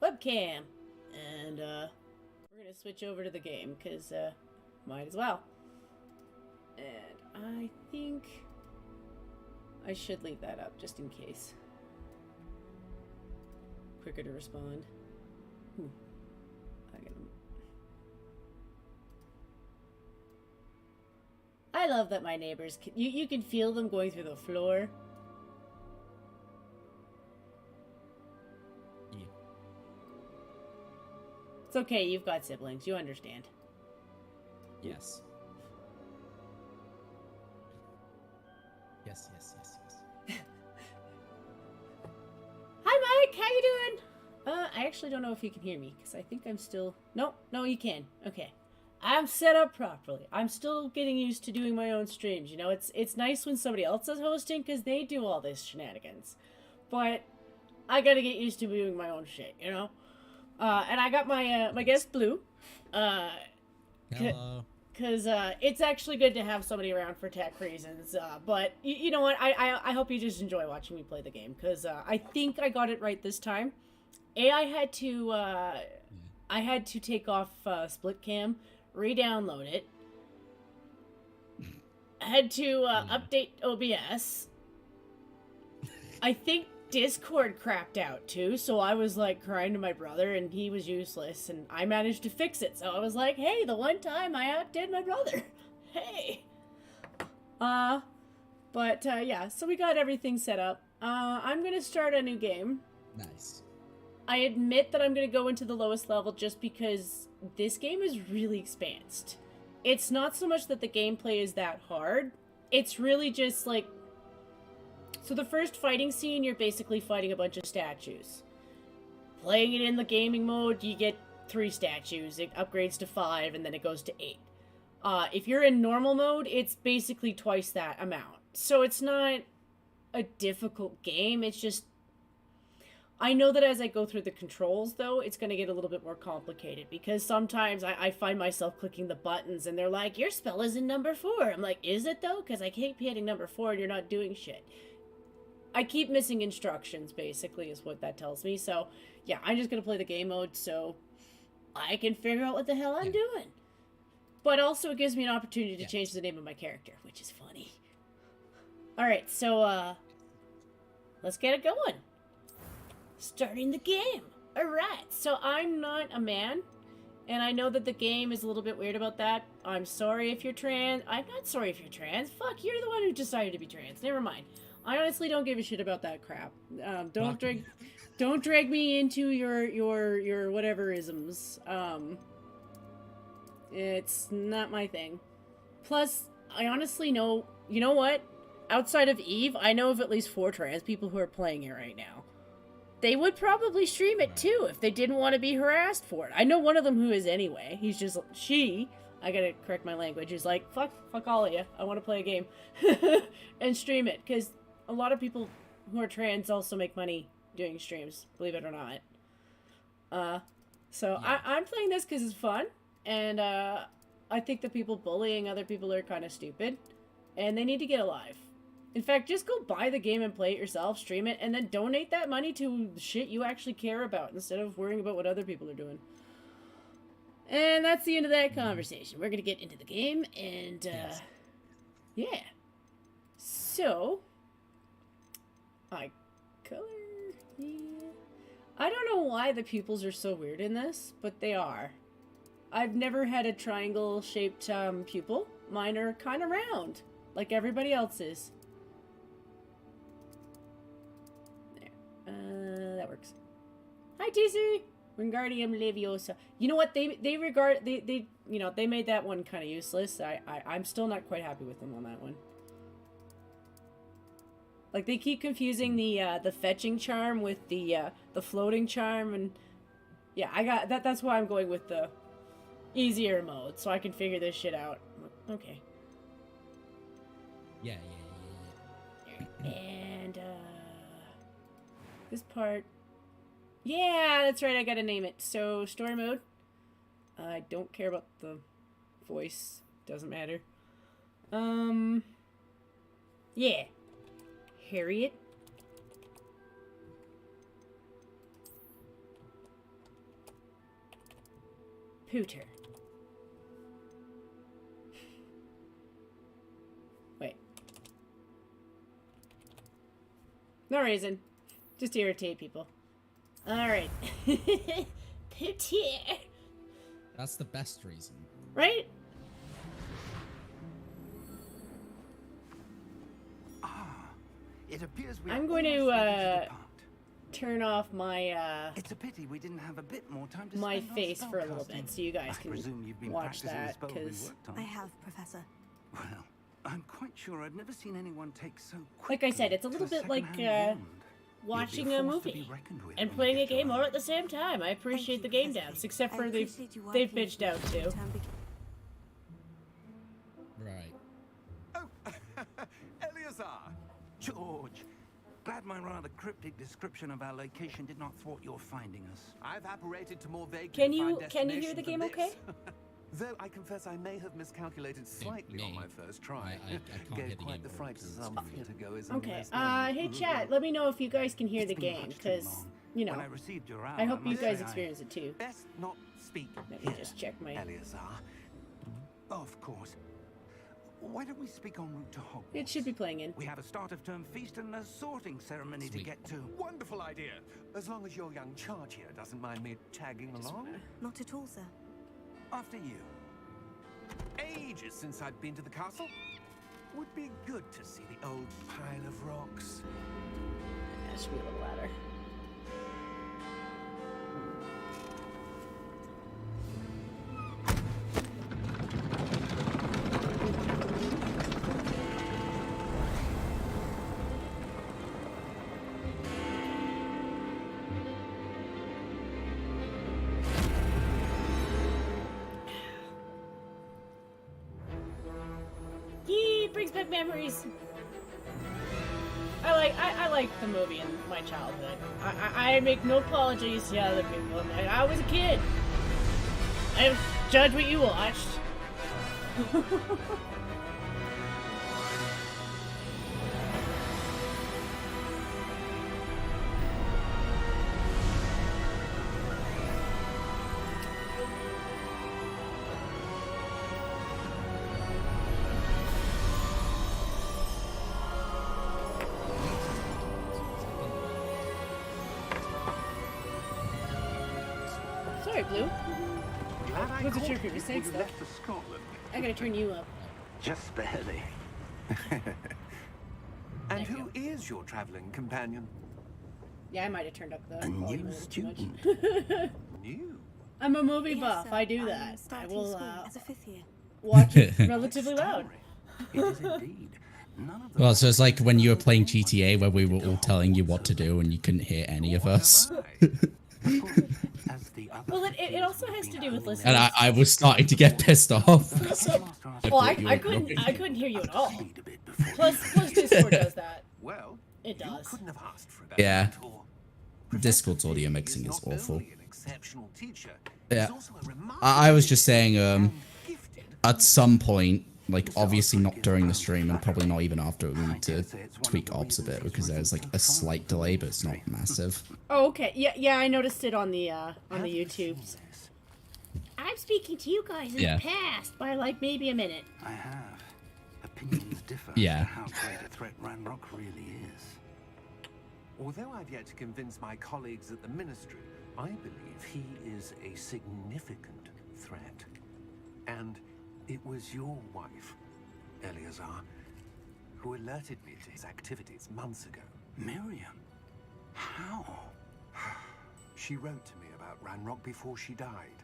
webcam. And we're gonna switch over to the game because might as well. And I think I should leave that up just in case. Quicker to respond. Ooh. I love that my neighbors can, you can feel them going through the floor. Yeah. It's okay, you've got siblings, you understand. Yes. Yes. Hi Mike, how you doing? I actually don't know if you can hear me because I think I'm still. No, you can. Okay. I'm set up properly. I'm still getting used to doing my own streams. You know, it's nice when somebody else is hosting because they do all this shenanigans. But I gotta get used to doing my own shit, you know? And I got my my guest Blue. Hello. Because it's actually good to have somebody around for tech reasons. But you know what? I hope you just enjoy watching me play the game because I think I got it right this time. I had to I had to take off split cam, re-download it. I had to update OBS. I think Discord crapped out too, so I was like crying to my brother and he was useless and I managed to fix it. So I was like, hey, the one time I outdid my brother. Hey. But yeah, so we got everything set up. I'm gonna start a new game. Nice. I admit that I'm gonna go into the lowest level just because this game is really expansed. It's not so much that the gameplay is that hard. It's really just like... So the first fighting scene, you're basically fighting a bunch of statues. Playing it in the gaming mode, you get 3 statues. It upgrades to 5, and then it goes to 8. If you're in normal mode, it's basically twice that amount. So it's not a difficult game, it's just... I know that as I go through the controls, though, it's going to get a little bit more complicated, because sometimes I find myself clicking the buttons, and they're like, your spell is in number 4. I'm like, is it, though? Because I keep hitting number 4, and you're not doing shit. I keep missing instructions, basically, is what that tells me. So, yeah, I'm just going to play the game mode so I can figure out what the hell I'm doing. But also, it gives me an opportunity to change the name of my character, which is funny. Alright, so, let's get it going. Starting the game. Alright, so I'm not a man, and I know that the game is a little bit weird about that. I'm sorry if you're trans. I'm not sorry if you're trans. Fuck, you're the one who decided to be trans. Never mind. I honestly don't give a shit about that crap. Don't drag me into your whatever isms. It's not my thing. Plus, I honestly know, you know what? Outside of Eve, I know of at least 4 trans people who are playing it right now. They would probably stream it too if they didn't want to be harassed for it. I know one of them who is anyway. He's just, I gotta correct my language, is like, fuck all of you. I want to play a game. And stream it, because a lot of people who are trans also make money doing streams, believe it or not. So yeah. I'm playing this because it's fun, and I think the people bullying other people are kind of stupid, and they need to get alive. In fact, just go buy the game and play it yourself, stream it, and then donate that money to shit you actually care about instead of worrying about what other people are doing. And that's the end of that conversation. We're gonna get into the game, and, yeah. So, I color, yeah. I don't know why the pupils are so weird in this, but they are. I've never had a triangle-shaped, pupil. Mine are kind of round, like everybody else's. That works. Hi, TC! Wingardium Leviosa. You know what? They you know, they made that one kind of useless. I'm still not quite happy with them on that one. Like, they keep confusing the fetching charm with the floating charm, and yeah, that's why I'm going with the easier mode, so I can figure this shit out. Okay. Yeah. And, this part... Yeah, that's right, I gotta name it. So, story mode. I don't care about the voice. Doesn't matter. Yeah. Harriet. Pooter. Wait. No reason. Just to irritate people. Alright. Pooter. That's the best reason. Right? It appears I'm going to turn off my It's a pity we didn't have a bit more time to my spend on face for a little spellcasting. bit so you guys I can presume you've been watch practicing the that spell we because worked on. I have, Professor. Well, I'm quite sure I've never seen anyone take so like I said, quickly it's a little to bit like second-hand wound. watching You'll a be forced to be movie reckoned with and when we playing a get to game our all at the same time. I appreciate the game devs, except for they've bitched out too. Right. Oh, Eleazar! George, glad my rather cryptic description of our location did not thwart your finding us. I've apparated to more vaguely Can defined you hear the destination game than okay? this. Though I confess I may have miscalculated slightly on me. my first try. I can't hear Gave the quite game the very fright to good. some theatre goers. Okay. Hey chat, let me know if you guys can hear the It's been game, much too because long. you know, When I received your I hope you must guys say experience it too. Best not speak. Let me here, just check my. Eleazar. Of course. Why don't we speak en route to Hogwarts? It should be playing in. We have a start of term feast and a sorting ceremony to Sweet. get to. Wonderful idea. As long as your young charge here doesn't mind me tagging along. Not at all, sir. After you. Ages since I'd been to the castle. Would be good to see the old pile of rocks. That should be a little louder. Yee, brings back memories. I like the movie in my childhood. I make no apologies to other people. I was a kid. I don't judge what you watched. Sorry, Blue. Glad I Wasn't caught sure if you were you saying before stuff. left for Scotland. I gotta turn you up. Just barely. And There you who is your traveling companion? Yeah, I might have turned up the A volume new a little too much. student. New. I'm a movie Yes, buff. sir. I do I'm that. I starting will school as a fifth year. watch it relatively loud. It is indeed. None of the Well, so it's like when you were playing GTA where we were all telling you what to do and you couldn't hear any of us. Of course, as the other Well, it 15 also who have has to been do with honing listening. And I was starting to get pissed off. their master asked Well, thought you I were couldn't ignoring hear you at all. speed a bit before Plus Discord does that. Well, It you does. couldn't have asked for a better Yeah. mentor. Discord's Professor audio Fig mixing is not awful. only an exceptional teacher, Yeah. he's also a remarkable I was just saying, and gifted. at some point, like obviously not during the stream and probably not even after, we need to tweak ops a bit because there's like a slight delay, but it's not massive. Oh, okay. Yeah, I noticed it on the YouTubes. I'm speaking to you guys in Yeah. the past by like maybe a minute. I have. Opinions differ Yeah. as to how great a threat Ranrock really is. Although I've yet to convince my colleagues at the Ministry, I believe he is a significant threat. And it was your wife, Eleazar, who alerted me to his activities months ago. Miriam? How? She wrote to me about Ranrock before she died,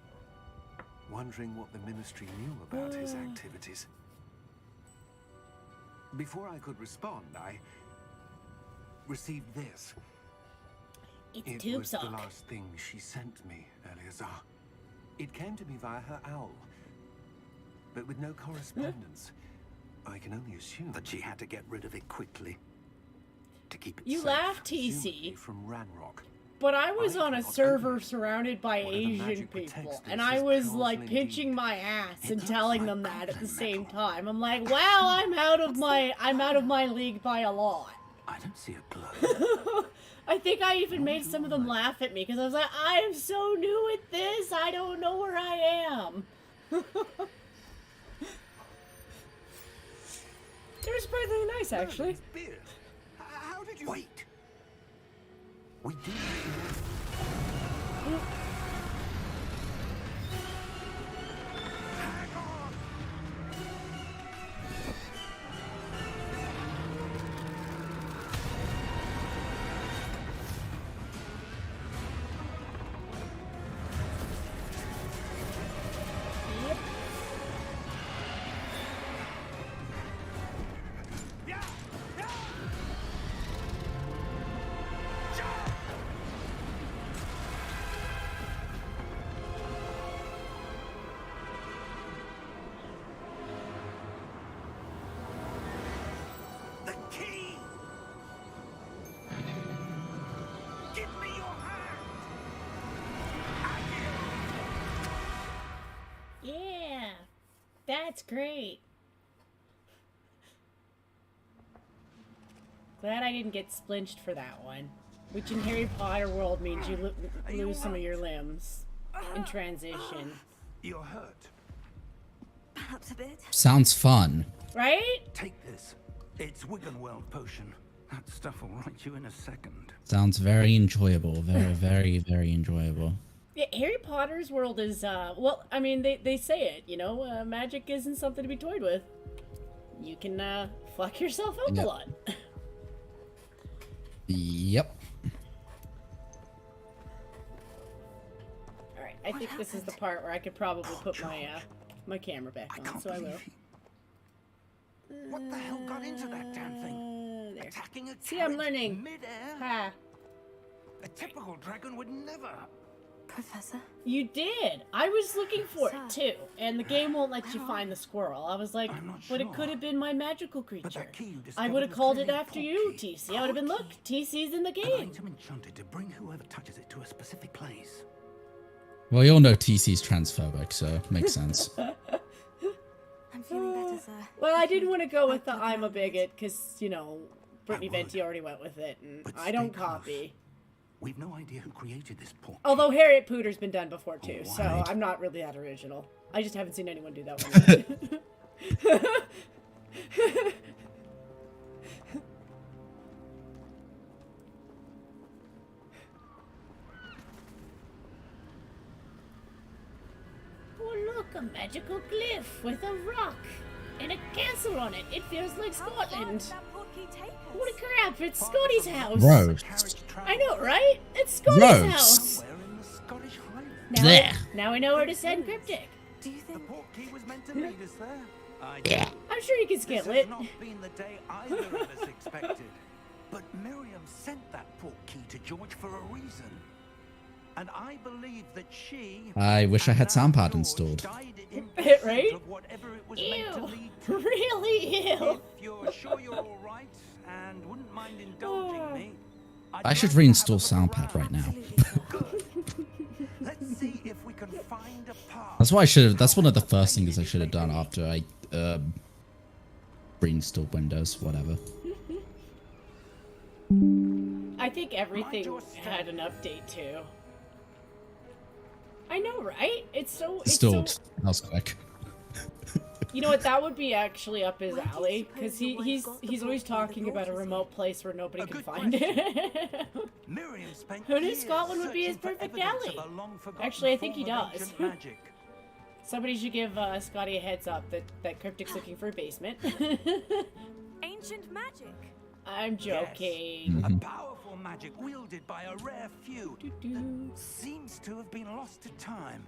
wondering what the Ministry knew about his activities. Before I could respond, I received this. It's a It tube was the sock. last thing she sent me, Eleazar. It came to me via her owl, but with no correspondence. I can only assume That she had to get rid of it quickly. To keep it You safe. laugh, presumably TC, from Ranrock. but I was I on a cannot server open it. surrounded by Whatever Asian magic people, protects and this I is was powerful like indeed. pinching my ass It and looks telling like them that at the goblin same metal. time. I'm like, wow, I'm out of my league by a lot. I don't see a glow. I think I even made some of them laugh at me because I was like, I am so new at this. I don't know where I am. They were surprisingly nice, actually. Beard. How did you... Wait. We did. Hang on. Yep. Yeah. Yeah. Jump. The key. Give me your hand. Yeah. That's great. Glad I didn't get splinched for that one. Which in Harry Potter world means you lose some of your limbs in transition. You're hurt. Perhaps a bit. Sounds fun. Right? Take this. It's Wiggenweld potion. That stuff will right you in a second. Sounds very enjoyable. Very, very, very enjoyable. Yeah, Harry Potter's world is, well, I mean, they say it, you know, magic isn't something to be toyed with. You can, fuck yourself up Yep. a lot. Yep. Alright, I think this is the part where I could probably put my, my camera back I on, can't so I will. believe it. What the hell got into that damn thing? There. Attacking a See, I'm carriage learning. mid-air? Ha. A typical dragon would never. Professor? You did! I was looking for it, Sir. too. And the game won't let you find the squirrel. I was like, I'm not but it sure. could have been my magical creature. that key you I discovered would have was called it clearly a after you, portkey. TC. I would have been, look, TC's in the An game. item enchanted to bring whoever touches it to a specific place. Well, you all know TC's transphobic, so makes sense. I'm feeling better, sir. Well, I didn't want to go with the I'd I'm a recommend bigot, because, you know, Brittany would. Venti already went with it, and But I don't stay close. copy. We've no idea who created this portkey. Although Harriet Pooter's been done before, too, so Right. I'm not really that original. I just haven't seen anyone do that one yet. Oh, look, a magical cliff with a rock and a castle on it. It feels like How far did Scotland. that portkey take us? Holy crap, it's Scotty's house. Gross. I know, right? It's Scotty's Gross. house. Somewhere in the Scottish Highlands. Now we know where to send Cryptic. Do you The think... portkey was meant to lead us there. I Yeah. do. I'm sure you can This skip has it. not been the day either of us expected. But Miriam sent that portkey to George for a reason. And I believe that she... I wish I and had now soundpad George installed. died in Right? pursuit of whatever it was meant to Ew. lead to. Really ew. If you're sure you're all right and wouldn't mind indulging me, I'd I should like to reinstall have a look soundpad right now. Absolutely, sir. Good. Let's see if we can find a path. That's what I should have. That's one of the first things I should have done after I reinstalled Windows, whatever. I think everything had an update too. I know, right? It's so. Installed. That was quick. You know what? That would be actually up his Where do you alley suppose because your wife he's got the he's always portkey that talking about a George was remote place where nobody A can good find it. Miriam spent Who knew years Scotland would be his searching for perfect evidence alley? of a long-forgotten Actually, I think he form of does. ancient magic. Somebody should give Scotty a heads up that Cryptic's looking for a basement. Ancient magic. I'm joking. Mm-hmm. A powerful magic wielded by a rare few Doo-doo. that seems to have been lost to time.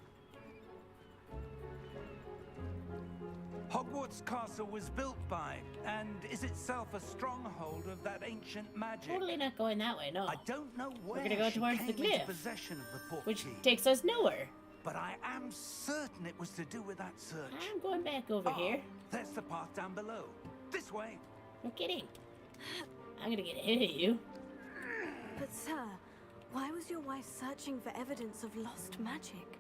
Hogwarts Castle was built by, and is itself a stronghold of that ancient magic. Totally not going that way, no. I don't know where gonna go she towards came the into cliff, possession of the portkey, Which takes us nowhere. but I am certain it was to do with that search. I'm going back over here. There's the path down below. This way. No kidding. I'm gonna get ahead of you. But sir, why was your wife searching for evidence of lost magic?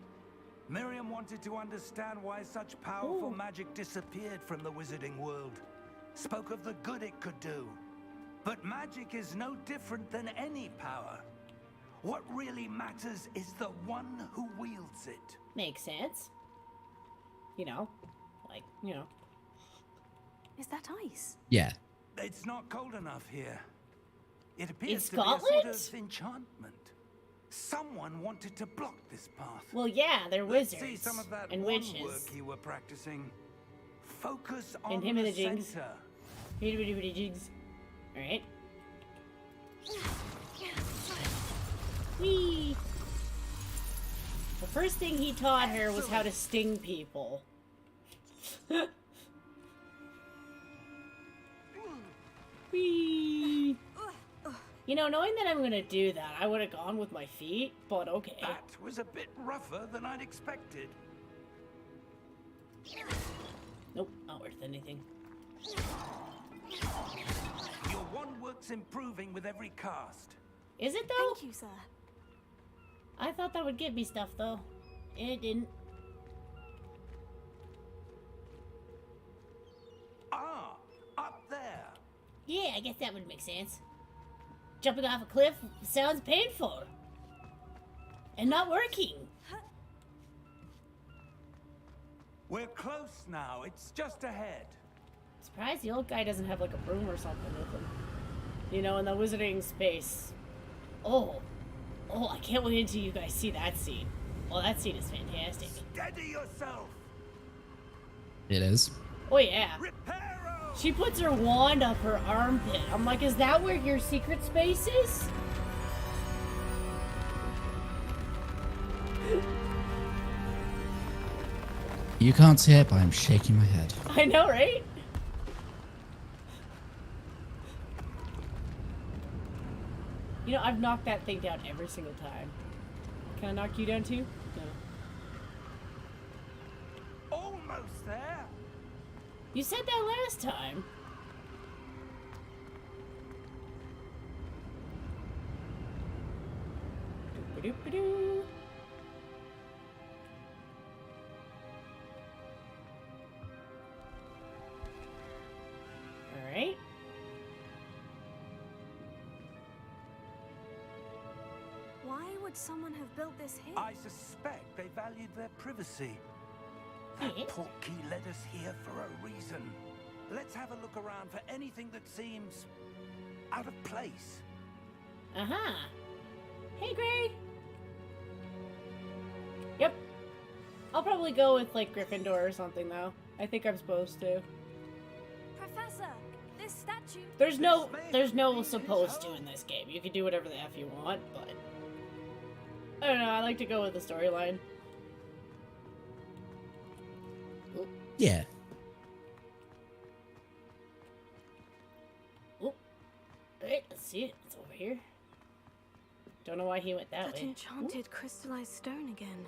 Miriam wanted to understand why such powerful Ooh. magic disappeared from the wizarding world. Spoke of the good it could do. But magic is no different than any power. What really matters is the one who wields it. Makes sense. You know, like, you know. Is that ice? Yeah. It's not cold enough here. It In appears to be a Scotland? sort of enchantment. Someone wanted to block this path. Well, yeah, they're Let's wizards see some of that and wand witches. work you were practicing. Focus on And the himmelajings. center. Jigs. Alright. Whee! The first thing he taught her was how to sting people. Whee! You know, knowing that I'm gonna do that, I would have gone with my feet, but okay. That was a bit rougher than I'd expected. Nope, not worth anything. Your wand work's improving with every cast. Is it though? Thank you, sir. I thought that would give me stuff though. It didn't. Ah, up there. Yeah, I guess that would make sense. Jumping off a cliff sounds painful. And not working. We're close now. It's just ahead. Surprised the old guy doesn't have like a broom or something with him. You know, in the wizarding space. Oh, I can't wait until you guys see that scene. Oh, that scene is fantastic. Steady yourself. It is. Oh yeah. Reparo. She puts her wand up her armpit. I'm like, is that where your secret space is? You can't see it, but I'm shaking my head. I know, right? You know, I've knocked that thing down every single time. Can I knock you down too? No. Almost there. You said that last time. Doop-a-doop-a-doo. All right. Why would someone have built this here? I suspect they valued their privacy. That Yeah. portkey led us here for a reason. Let's have a look around for anything that seems out of place. Uh-huh. Hey, Gray. Yep. I'll probably go with, like, Gryffindor or something, though. I think I'm supposed to. Professor, this statue. There's no supposed to in this game. You can do whatever the F you want, but... I don't know, I like to go with the storyline. Yeah. Oop. Alright, let's see it. It's over here. Don't know why he went that That way. enchanted crystallized stone again.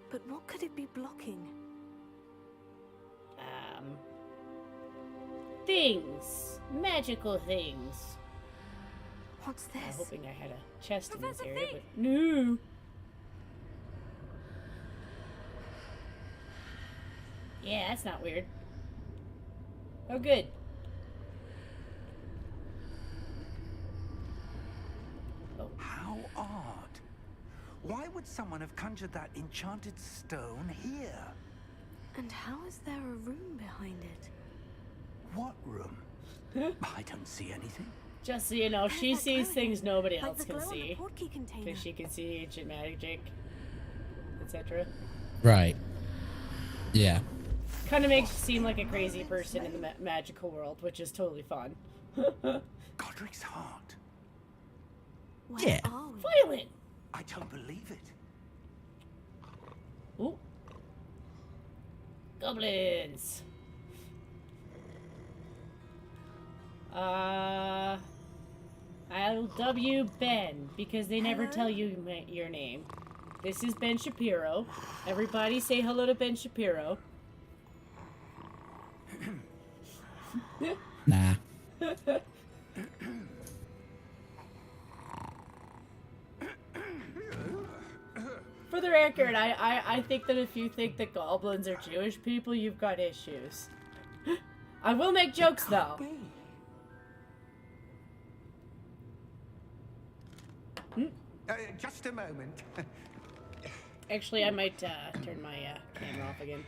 But what could it be blocking? Things. Magical things. What's I was this? hoping I had a chest in this Professor area, Fig! but no. Yeah, that's not weird. Oh, good. Oh, How odd. Why would someone have conjured that enchanted stone here? And how is there a room behind it? What room? I don't see anything. just so you know, she Where's that sees glowing? things nobody Like else the can glow on the see. portkey container. Because she can see ancient magic, etc. Right. Yeah. Kind of makes you seem like a crazy person in the magical world, which is totally fun. Godric's heart. Where Yeah. are we? Violent! I don't believe it. Ooh. Goblins! I'll dub you Ben, because they never Hello? tell you your name. This is Ben Shapiro. Everybody say hello to Ben Shapiro. Nah. For the record, I think that if you think that goblins are Jewish people, you've got issues. I will make jokes, though. Just a moment. Actually, I might turn my camera off again.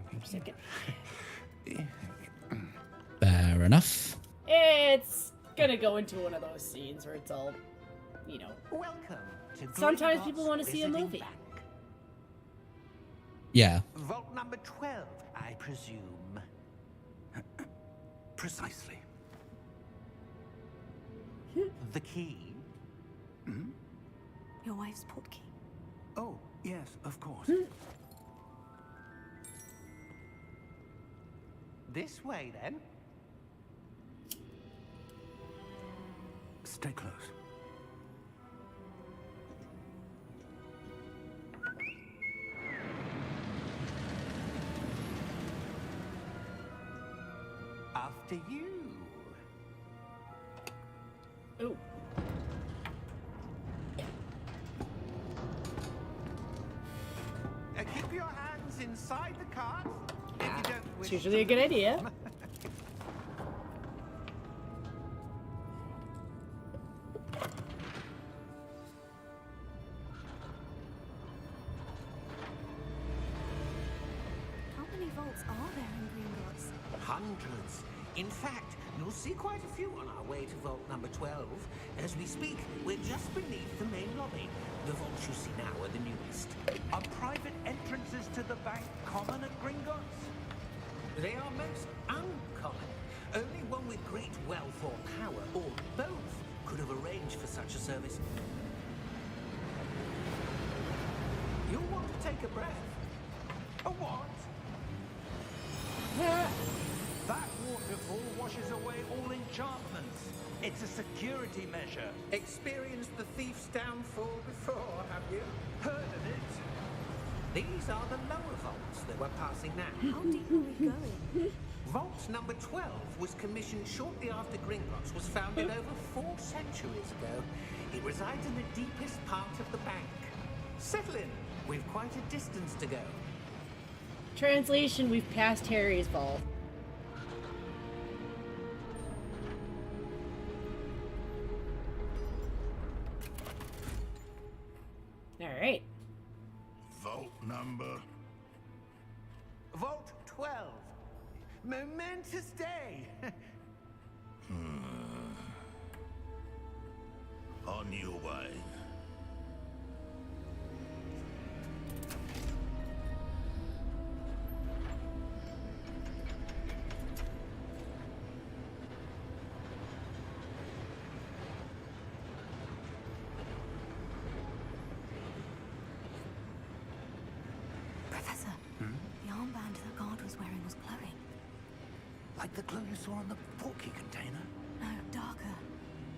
For a second. Fair enough. It's gonna go into one of those scenes where it's all, you know. Welcome to Sometimes Gringotts people want to see a Visiting movie. Bank. Yeah. Vault number 12, I presume. Precisely. The key? Your wife's portkey. Oh, yes, of course. This way, then. Stay close. After you. Oh. Keep your hands inside the cart. If you don't wish It's usually a good idea. How many vaults are there in Gringotts? Hundreds. In fact, you'll see quite a few on our way to vault number 12. As we speak, we're just beneath the main lobby. The vaults you see now are the newest. Are private entrances to the bank common at Gringotts? They are most uncommon. Only one with great wealth or power, or both, could have arranged for such a service. You'll want to take a breath. A what? That waterfall washes away all enchantments. It's a security measure. Experienced the thief's downfall before, have you? Heard of it? These are the lower vaults that we're passing now. How deep are we going? Vault number 12 was commissioned shortly after Gringotts was founded over 4 centuries ago. It resides in the deepest part of the bank. Settle in. We've quite a distance to go. Translation, we've passed Harry's vault. Alright. Vault number. Vault 12. Momentous day. On your way. Professor, the armband the guard was wearing was glowing. Like the glow you saw on the portkey container? No, darker.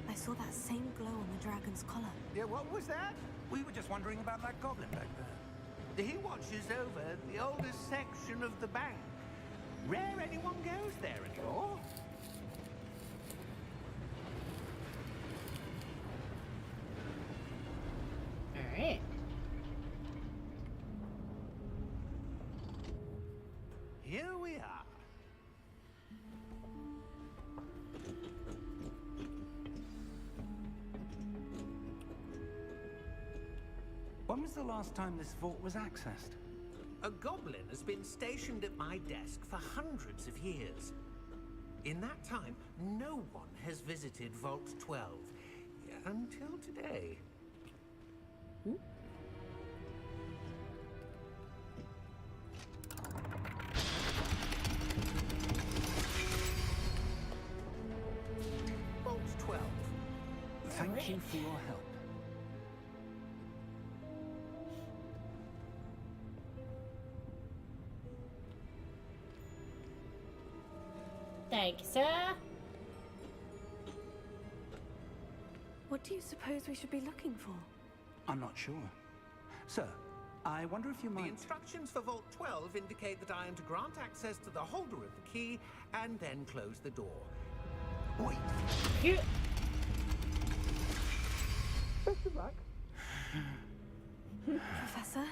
I saw that same glow on the dragon's collar. Yeah, what was that? We were just wondering about that goblin back there. He watches over the oldest section of the bank. Rare anyone goes there anymore. Alright. Here we are. When was the last time this vault was accessed? A goblin has been stationed at my desk for hundreds of years. In that time, no one has visited Vault 12. Until today. Vault 12. Thank you for your help. Thank you, sir. What do you suppose we should be looking for? I'm not sure. Sir, I wonder if you The might... instructions for Vault 12 indicate that I am to grant access to the holder of the key and then close the door. Wait. You... Best of luck. Professor?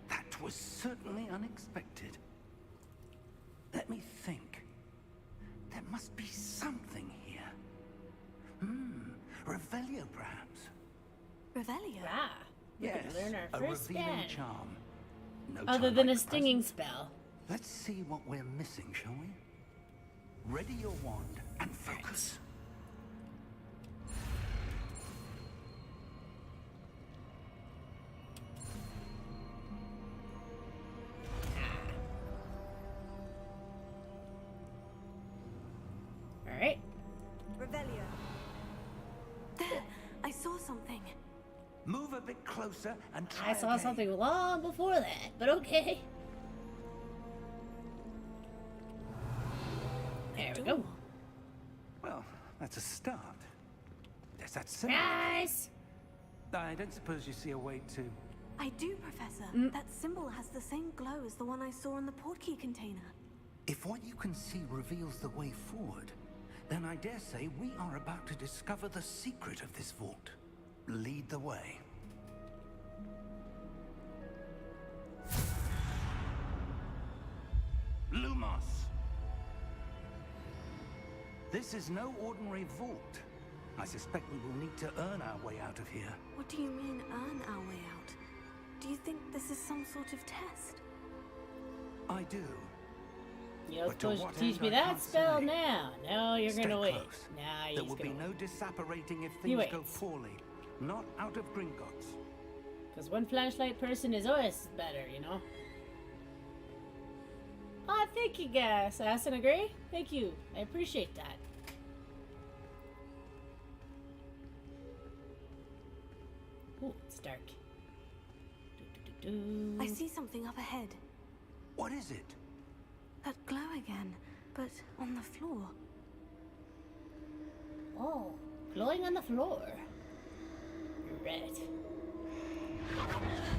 That was certainly unexpected. Let me think. There must be something here. Revelio, perhaps. Revelio. Ah, we can Yes, learn our a first revealing spell. charm. No Other charm than like a the stinging present. spell. Let's see what we're missing, shall we? Ready your wand and focus. Alright. Revelio. There, I saw something. Move a bit closer and try I saw again. something long before that, but okay. There we go. Well, that's a start. There's that symbol. Nice! I don't suppose you see a way to... I do, Professor. That symbol has the same glow as the one I saw in the portkey container. If what you can see reveals the way forward, then I dare say we are about to discover the secret of this vault. Lead the way. Lumos! This is no ordinary vault. I suspect we will need to earn our way out of here. What do you mean, earn our way out? Do you think this is some sort of test? I do. You're But to supposed what to teach end, me I that can't spell say. now. No, you're Stay gonna wait. close. Nah, There he's will be gonna no wait. disapparating if He things go waits. poorly. Not out of Gringotts. Because one flashlight person is always better, you know? Oh, thank you, guys. Assassin agree? Thank you. I appreciate that. Ooh, it's dark. I see something up ahead. What is it? That glow again, but on the floor. Oh, glowing on the floor. Right.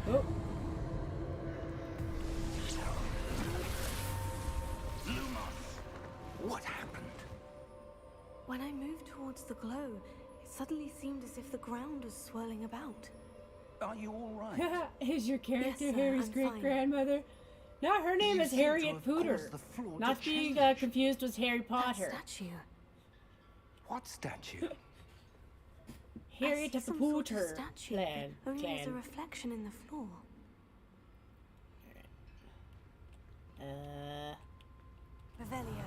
Oh. Lumos! What happened? When I moved towards the glow, it suddenly seemed as if the ground was swirling about. Are you all right? Is your character Yes, sir, Harry's I'm great fine. grandmother? No, her name You is seem to Harriet have Pooter. caused the floor to Not being change. confused with Harry That Potter. statue. What statue? Harriet I of see the some sort of Pooter statue, clan. but only as a reflection in the floor. Revelio.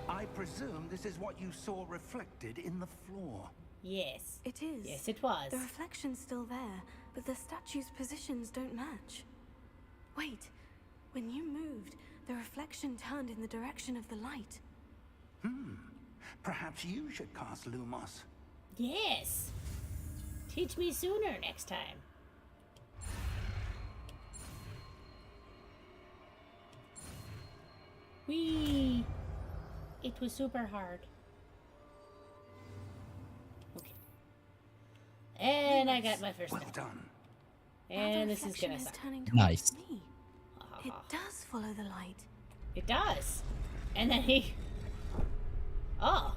I presume this is what you saw reflected in the floor. Yes. It is. Yes, it was. The reflection's still there, but the statue's positions don't match. Wait, when you moved, the reflection turned in the direction of the light. Perhaps you should cast Lumos. Yes. Teach me sooner next time. Whee! It was super hard. Okay. And I got my first Well one. done. Now And the this is reflection gonna is suck. turning Nice. towards me. It does follow the light. It does. And then he... Oh.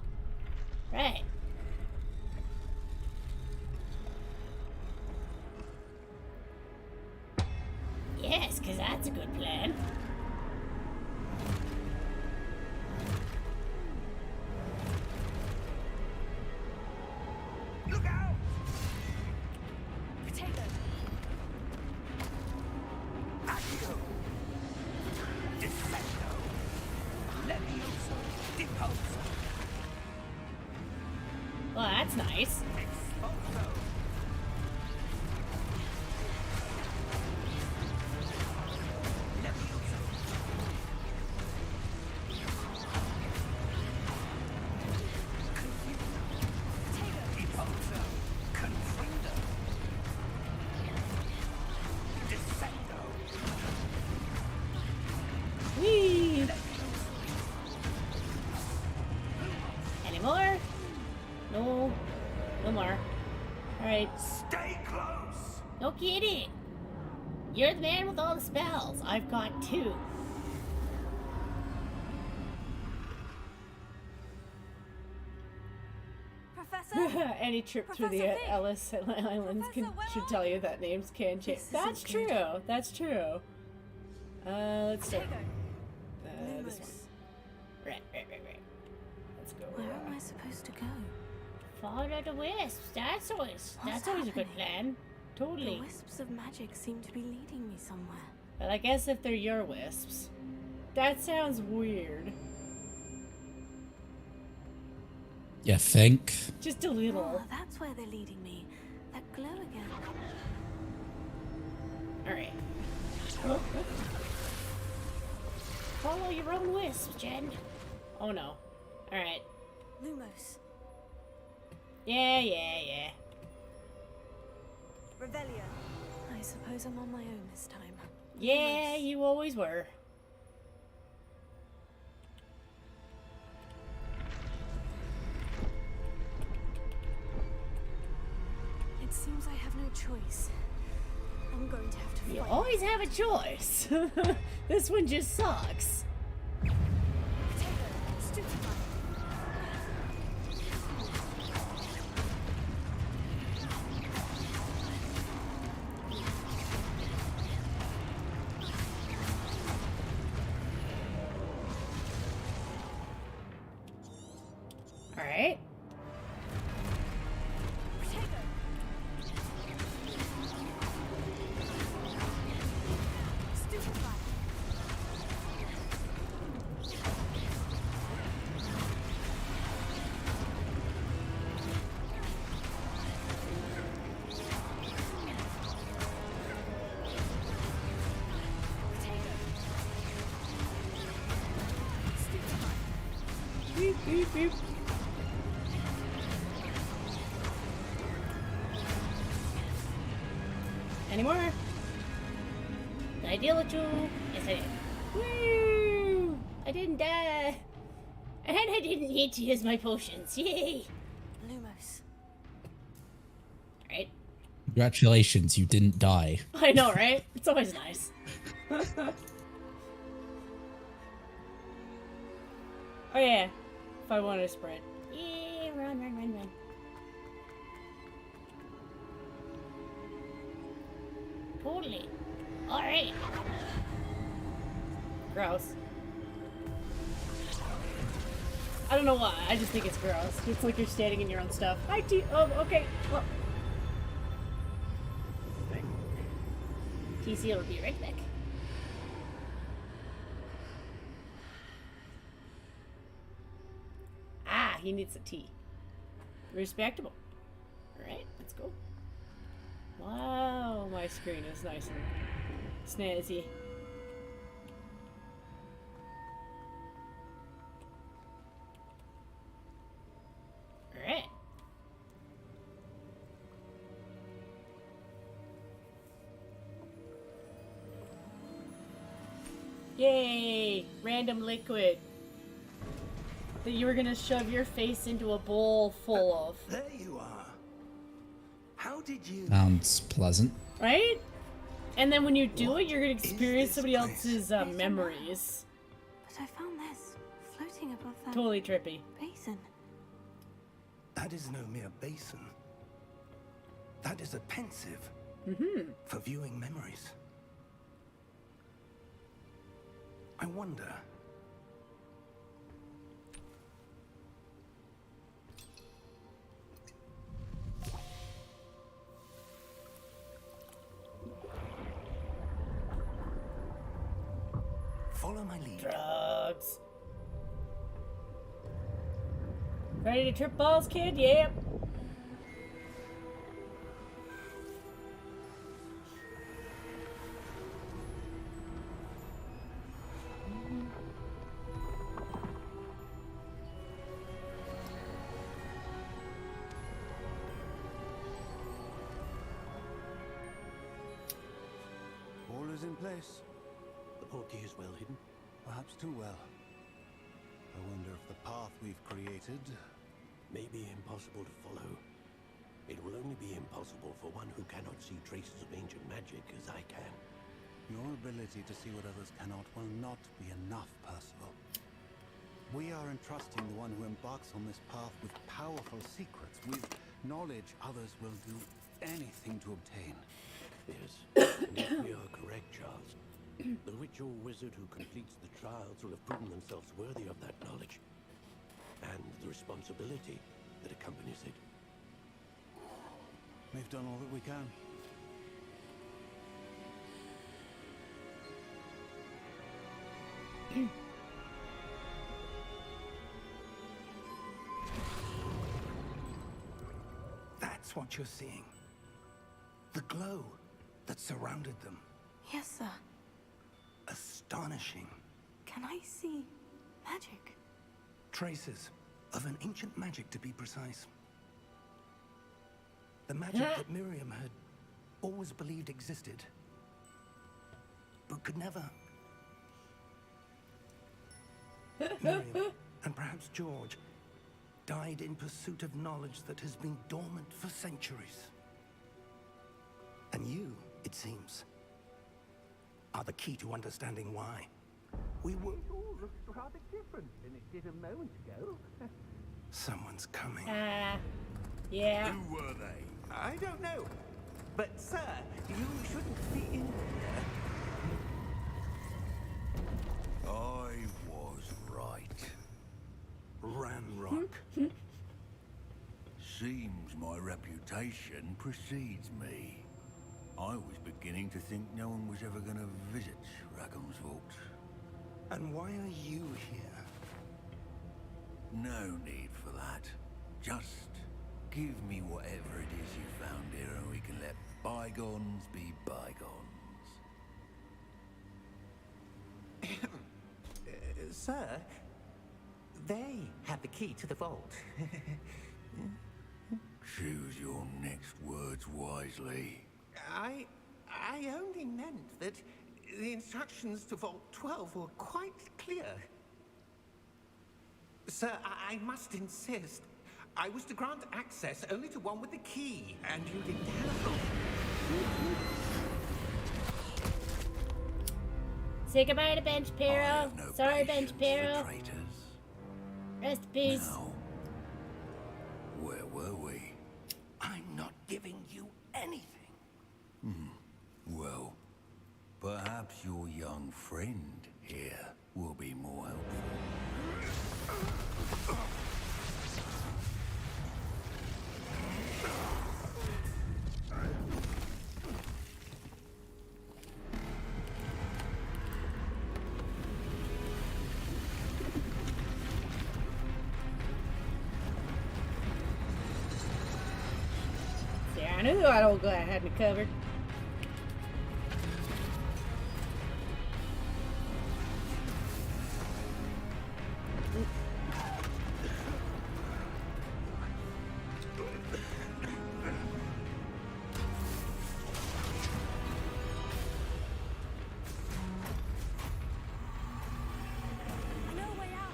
Right. Yes, because that's a good plan. Look out! Potato. Accio! Defendo! Levioso! Depulso! Well, that's nice. Expulso! Levioso! Depulso! Confundo! Descendo! Whee! Any more? No. No more. Alright. Stay close! No kidding. You're the man with all the spells. I've got 2. Professor? Any trip through the Professor Fig! Ellis Islands Professor, where should are tell you? you that names can change. This That's isn't good. true. That's true. Let's start. Potato. This one. Lumos. Right. Let's go. Where am I supposed to go? Follow the wisps. That's always a good happening? plan. The Totally. wisps of magic seem to be leading me somewhere. But I guess if they're your wisps. That sounds weird. You think? Just a little. Oh, that's where they're leading me. That glow again. Alright. Follow your own wisp, Jen. Oh no. Alright. Lumos. Yeah. Revelio. I suppose I'm on my own this time. Yeah, you always were. It seems I have no choice. I'm going to have to You fight. always have a choice. This one just sucks. Potato, stupefy. Alright. Potato. Stupefy. Potato. Stupefy. Beep, beep, beep. Any more? Did I deal with you? Yes, I did. Woo! I didn't die. And I didn't need to use my potions. Yay! Lumos. Alright. Congratulations, you didn't die. I know, right? It's always nice. Oh yeah. If I wanted to sprint. Yeah, run. Totally. Alright. Gross. I don't know why. I just think it's gross. It's like you're standing in your own stuff. Oh, okay. Well. TC will be right back. Ah, he needs a tea. Respectable. Alright, let's go. Wow, my screen is nice and snazzy. Alright. Yay! Random liquid that you were gonna shove your face into a bowl full of. There you are. How did you... Sounds pleasant. Right? And then when you do it, you're gonna What experience is somebody this else's memories. But I found this floating above that Totally trippy. basin. That is no mere basin. That is a pensive for viewing memories. I wonder... Follow my lead. Drugs. Ready to trip balls, kid? Yep. All is in place. The portkey is well hidden. Perhaps too well. I wonder if the path we've created... May be impossible to follow. It will only be impossible for one who cannot see traces of ancient magic as I can. Your ability to see what others cannot will not be enough, Percival. We are entrusting the one who embarks on this path with powerful secrets, with knowledge others will do anything to obtain. Yes, and if we are correct, Charles, the ritual wizard who completes the trials will have proven themselves worthy of that knowledge. And the responsibility that accompanies it. We've done all that we can. That's what you're seeing. The glow that surrounded them. Yes, sir. Astonishing. Can I see magic? Traces of an ancient magic, to be precise. The magic that Miriam had always believed existed, but could never. Miriam, and perhaps George, died in pursuit of knowledge that has been dormant for centuries. And you, it seems, are the key to understanding why. We were... It all looks rather different than it did a moment ago. Someone's coming. Yeah. Who were they? I don't know. But, sir, you shouldn't be in here. I was right. Ranrock. Seems my reputation precedes me. I was beginning to think no one was ever going to visit Rackham's vault. And why are you here? No need for that. Just give me whatever it is you found here and we can let bygones be bygones. Sir, they have the key to the vault. Choose your next words wisely. I only meant that the instructions to Vault 12 were quite clear. Sir, I must insist. I was to grant access only to one with the key, and you didn't have it. Say goodbye to Ben Shapiro. I have no Sorry, Ben patience for Shapiro. traitors. Rest in peace. Now, where were we? I'm not giving you anything. Well, perhaps your young friend here will be more helpful. Yeah, I knew that old guy had me covered. No way out.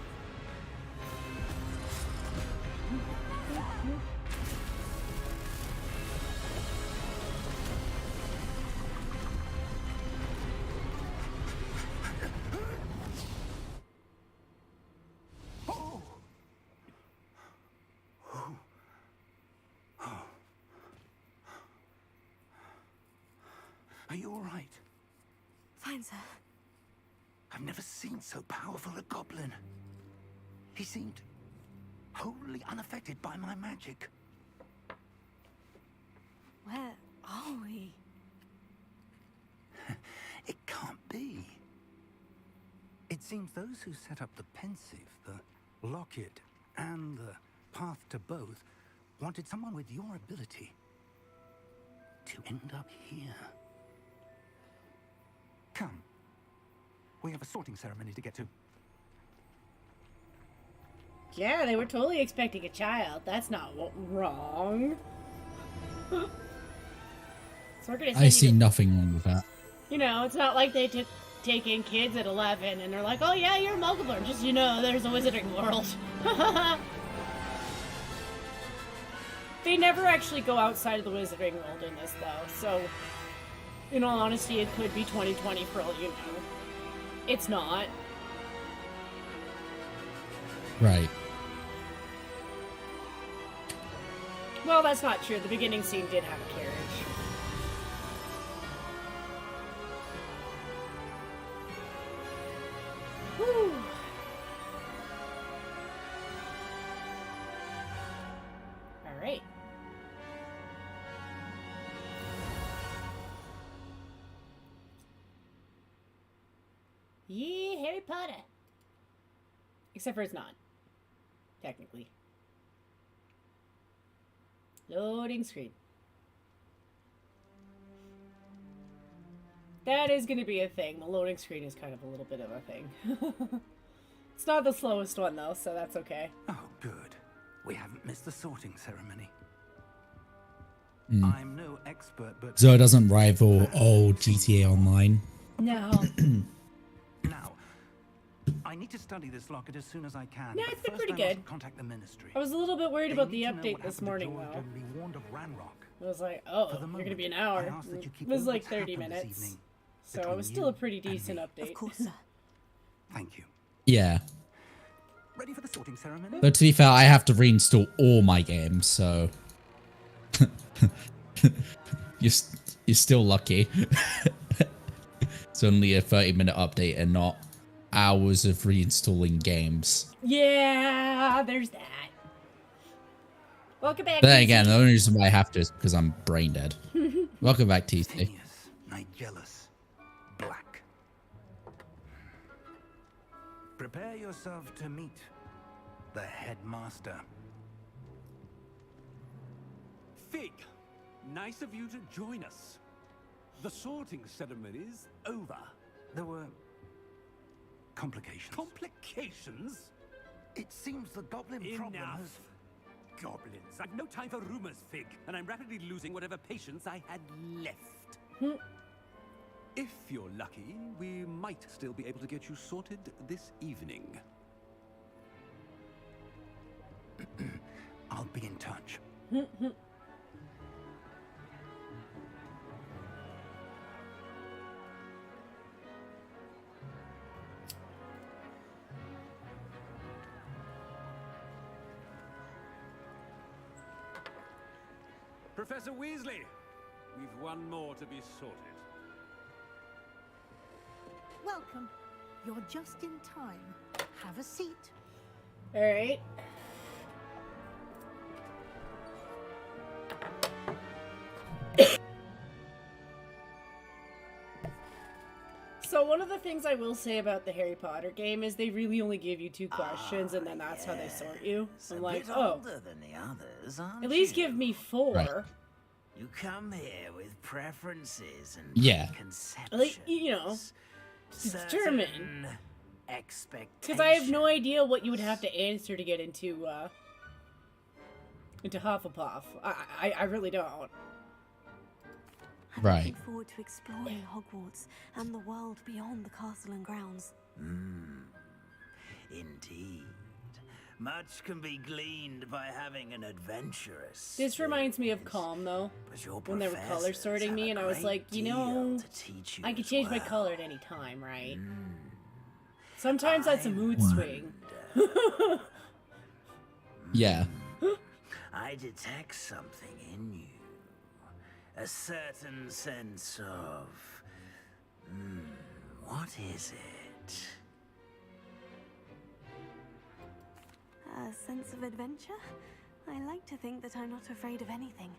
Are you all right? Fine, sir. I've never seen so powerful a goblin. He seemed wholly unaffected by my magic. Where are we? It can't be. It seems those who set up the pensive, the locket, and the path to both wanted someone with your ability to end up here. Come. We have a sorting ceremony to get to. Yeah, they were totally expecting a child. That's not wrong. So we're gonna I send see you to, nothing wrong with that. you know, it's not like they take in kids at 11 and they're like, oh yeah, you're a Muggler. Just, you know, there's a wizarding world. They never actually go outside of the wizarding world in this, though. So, in all honesty, it could be 2020 for all you know. It's not. Right. Well, that's not true. The beginning scene did have a carriage. Whew. Alright. Yeah, Harry Potter. Except for it's not. Technically. Loading screen. That is going to be a thing. The loading screen is kind of a little bit of a thing. It's not the slowest one, though, so that's okay. Oh, good. We haven't missed the sorting ceremony. Mm. I'm no expert, but... So it doesn't rival old GTA Online. No. Now, I need to study this locket as soon as I can. Yeah, but it's been first pretty I must good. contact the ministry. I was a little bit worried They about the need to know update what this happened to morning, George though. and be warned of Ranrock. I was like, For oh, the you're moment, going to be an I hour. ask that you It keep was all like that's 30 happened this minutes. evening So it between was still you a pretty and decent me. update. Of course, sir. Thank you. Yeah. Ready for the sorting ceremony? But to be fair, I have to reinstall all my games, so... you're still lucky. It's only a 30-minute update and not hours of reinstalling games. Yeah, there's that. Welcome back, But then TC. again, the only reason why I have to is because I'm brain dead. Welcome back, TC. Phineas, Nigellus, Black. Prepare yourself to meet the headmaster. Fig, nice of you to join us. The sorting ceremony's over. There were complications. Complications? It seems the goblin problem has... Enough. Goblins. I've no time for rumors, Fig, and I'm rapidly losing whatever patience I had left. If you're lucky, we might still be able to get you sorted this evening. I'll be in touch. Professor Weasley, we've one more to be sorted. Welcome. You're just in time. Have a seat. All right. So one of the things I will say about the Harry Potter game is they really only give you 2 questions and then that's how they sort you. I'm like, oh, Older than the others, aren't at least you? give me 4. Right. You come here with preferences and Yeah. conceptions. Like, you know, to determine. certain expectations. Because I have no idea what you would have to answer to get into Hufflepuff. I really don't. I'm Right. looking forward to exploring Hogwarts and the world beyond the castle and grounds. Indeed. Much can be gleaned by having an adventurous. This reminds me of Calm, though. But your When they were color professors sorting have me, a and I was great like, you deal know, to teach you I could as change my well. color at any time, right? Sometimes that's a mood swing. Yeah. I detect something in you. A certain sense of... what is it? A sense of adventure? I like to think that I'm not afraid of anything.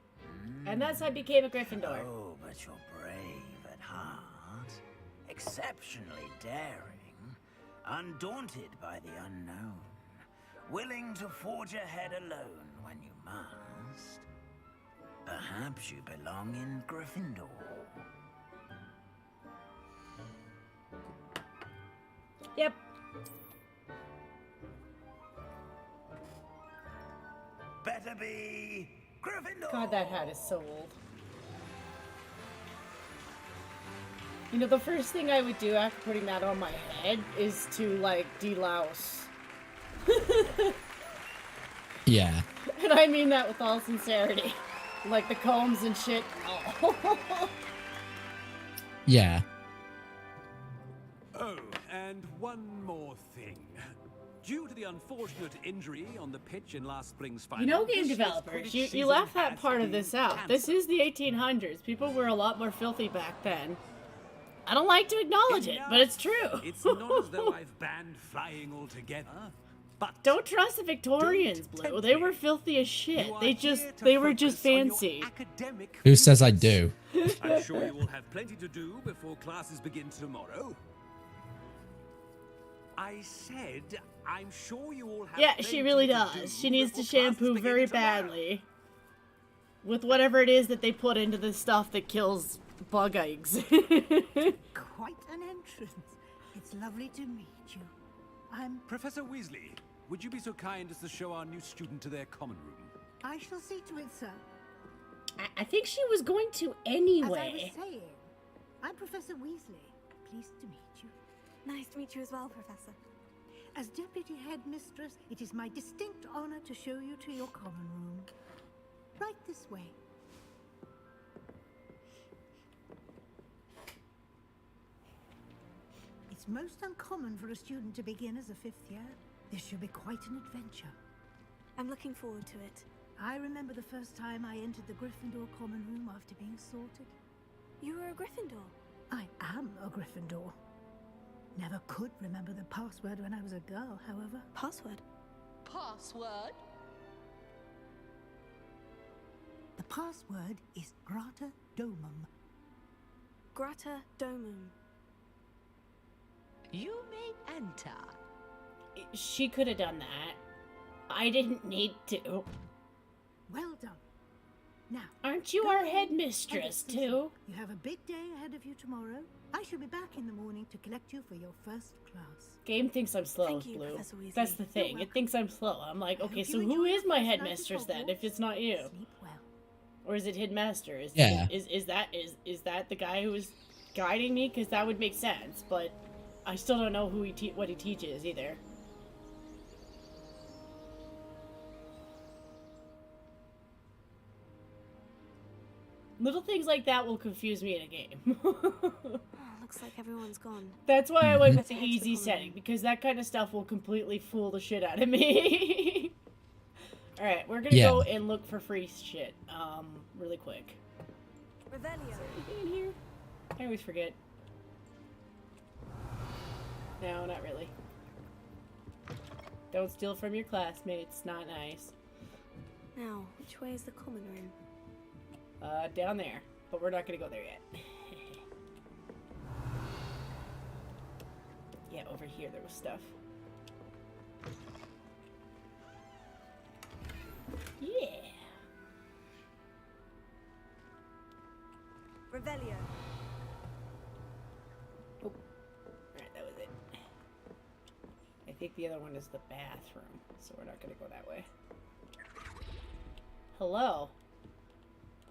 And that's how I became a Gryffindor. Oh, but you're brave at heart. Exceptionally daring. Undaunted by the unknown. Willing to forge ahead alone when you must. Perhaps you belong in Gryffindor. Yep. Better be Gryffindor. God, that hat is so old. You know, the first thing I would do after putting that on my head is to, like, delouse. Yeah. And I mean that with all sincerity. Like the combs and shit. Oh. Yeah. Oh, and one more thing. Due to the unfortunate injury on the pitch in last spring's final, You know, game this year's developers, Quidditch you season left that has part of been this out. cancelled. This is the 1800s. People were a lot more filthy back then. I don't like to acknowledge it, but it's true. It's not as though I've banned flying altogether, but Don't trust the Victorians, Don't Blue. tempt They me. were filthy as shit. you are They here to were just focus on your fancy. academic Who says I feats. do? I'm sure you will have plenty to do before classes begin tomorrow. I said, I'm sure you all have Yeah, plenty she really to does. do She needs to before classes shampoo begin very tomorrow. badly. with whatever it is that they put into the stuff that kills bug eggs. Quite an entrance. It's lovely to meet you. I'm... Professor Weasley, would you be so kind as to show our new student to their common room? I shall see to it, sir. I think she was going to As I anyway. was saying, I'm Professor Weasley. Pleased to meet you. Nice to meet you as well, Professor. As Deputy Headmistress, it is my distinct honor to show you to your common room. Right this way. It's most uncommon for a student to begin as a 5th year. This should be quite an adventure. I'm looking forward to it. I remember the first time I entered the Gryffindor common room after being sorted. You were a Gryffindor? I am a Gryffindor. Never could remember the password when I was a girl, however. Password? Password? The password is Grata Domum. Grata Domum. You may enter. She could have done that. I didn't need to. Well done. Now, Aren't you go our ahead headmistress, and get busy. too? You have a big day ahead of you tomorrow. I shall be back in the morning to collect you for your first class. Game thinks I'm slow, Thank you, Blue. Professor Weasley. That's the thing. It thinks I'm slow. I'm like, I okay, hope so you who enjoy is your my first night at headmistress then, if Hogwarts. it's not you? Sleep well. Or is it headmaster? Yeah. Is that the guy who is guiding me? Because that would make sense, but I still don't know who what he teaches either. Little things like that will confuse me in a game. Looks like everyone's gone. That's why I went with Better the head to the easy common setting, room. because that kind of stuff will completely fool the shit out of me. Alright, we're gonna Yeah. go and look for free shit, really quick. Revelio. Anything in here? I always forget. No, not really. Don't steal from your classmates, not nice. Now, which way is the common room? Down there. But we're not gonna go there yet. Yeah, over here there was stuff. Yeah. Revelio. Oh. Alright, that was it. I think the other one is the bathroom, so we're not gonna go that way. Hello.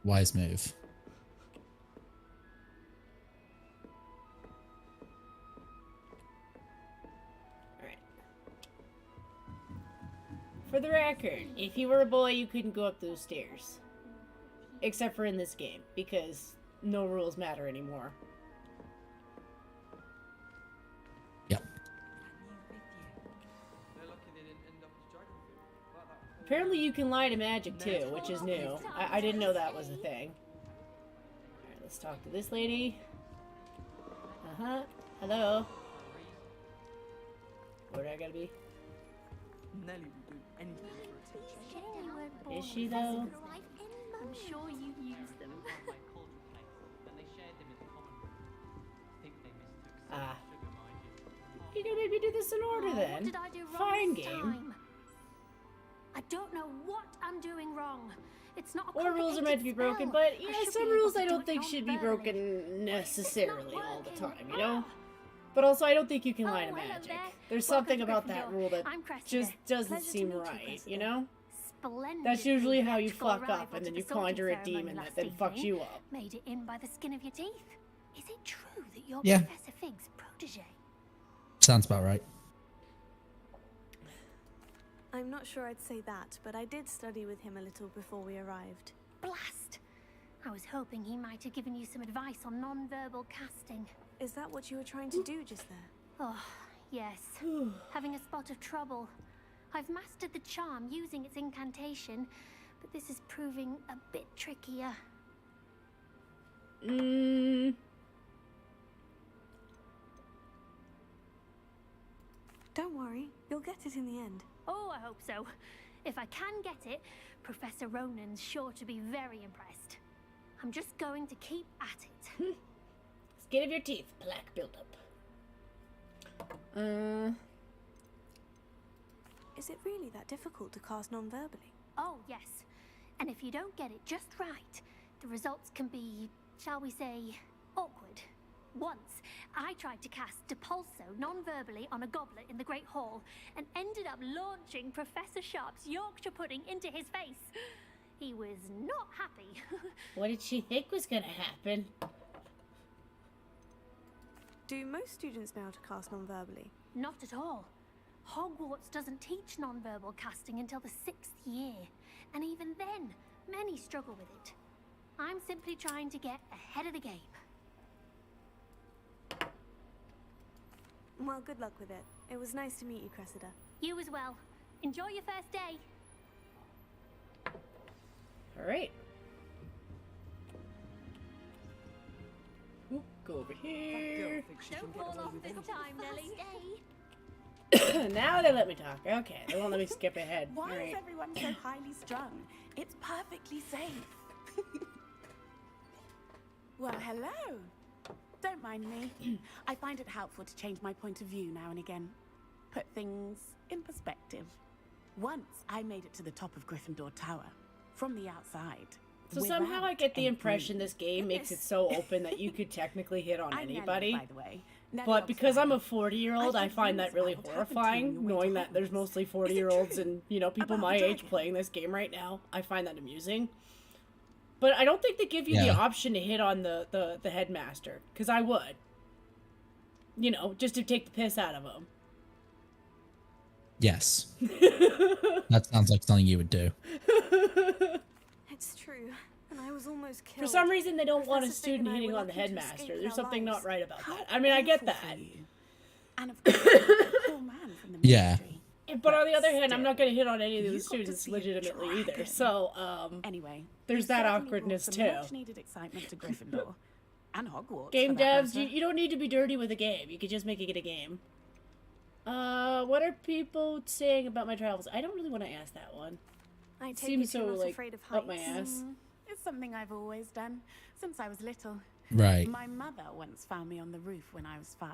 Wise move. Alright. For the record, if you were a boy, you couldn't go up those stairs. Except for in this game, because no rules matter anymore. Yep. Apparently you can lie to magic too, which is new. I didn't know that was a thing. Alright, let's talk to this lady. Uh-huh. Hello. Where do I gotta be? Nelly will do anything for attention. Is she though? I'm sure you use them. Ah. You gonna make me do this in order What then? did I do wrong Fine this game. time? I don't know what I'm doing wrong. It's not a Or rules are meant to be broken, complicated but spell. yeah, I should some be rules able I to don't do it think should be non-verbally. broken necessarily all the working. time, you know? But also, I don't think you can lie to Oh, hello magic. there. There's Welcome something to about that Gryffindor. rule that I'm Cressida. just doesn't Pleasure to seem meet you, right, Cressida. you know? Splendid. That's usually how you magical fuck up, arrival and then to you the sorting conjure a ceremony demon that last then fucks evening. you up. Made it in by the skin of your teeth. Is it true that you're Yeah. Professor Fig's protege? Sounds about right. I'm not sure I'd say that, but I did study with him a little before we arrived. Blast! I was hoping he might have given you some advice on non-verbal casting. Is that what you were trying to do just there? Oh, yes. Having a spot of trouble. I've mastered the charm using its incantation, but this is proving a bit trickier. Don't worry, you'll get it in the end. Oh, I hope so. If I can get it, Professor Ronan's sure to be very impressed. I'm just going to keep at it. Skin of your teeth, plaque buildup. Is it really that difficult to cast non-verbally? Oh, yes. And if you don't get it just right, the results can be, shall we say, awkward. Once, I tried to cast Depulso non-verbally on a goblet in the Great Hall and ended up launching Professor Sharp's Yorkshire pudding into his face. He was not happy. What did she think was gonna happen? Do most students know how to cast non-verbally? Not at all. Hogwarts doesn't teach non-verbal casting until the 6th year. And even then, many struggle with it. I'm simply trying to get ahead of the game. Well, good luck with it. It was nice to meet you, Cressida. You as well. Enjoy your first day. Alright. Go over here. Don't fall off this time, Nelly. Now they let me talk. Okay, they won't let me skip ahead. Why Alright. is everyone so highly strung? It's perfectly safe. Well, hello. Don't mind me. I find it helpful to change my point of view now and again. Put things in perspective. Once I made it to the top of Gryffindor Tower. From the outside. So somehow I get the impression this game makes it so open that you could technically hit on anybody. By the way. But because I'm a 40-year-old, I find that really horrifying, knowing that there's mostly 40-year-olds and, you know, people my age playing this game right now. I find that amusing. But I don't think they give you the option to hit on the headmaster, because I would. You know, just to take the piss out of him. Yes. That sounds like something you would do. It's true, and I was almost killed. For some reason, they don't want a student hitting on the headmaster. There's something not right about that. I mean, I get that. And of course, the poor man from the Yeah. But on the other hand, I'm not going to hit on any of the students legitimately either. So, anyway, there's that awkwardness too. Much-needed excitement to Gryffindor and Hogwarts. Game devs, you don't need to be dirty with a game. You could just make it a game. What are people saying about my travels? I don't really want to ask that one. I take Seems it you're so not like afraid of up my heights. ass. It's something I've always done since I was little. Right. My mother once found me on the roof when I was 5.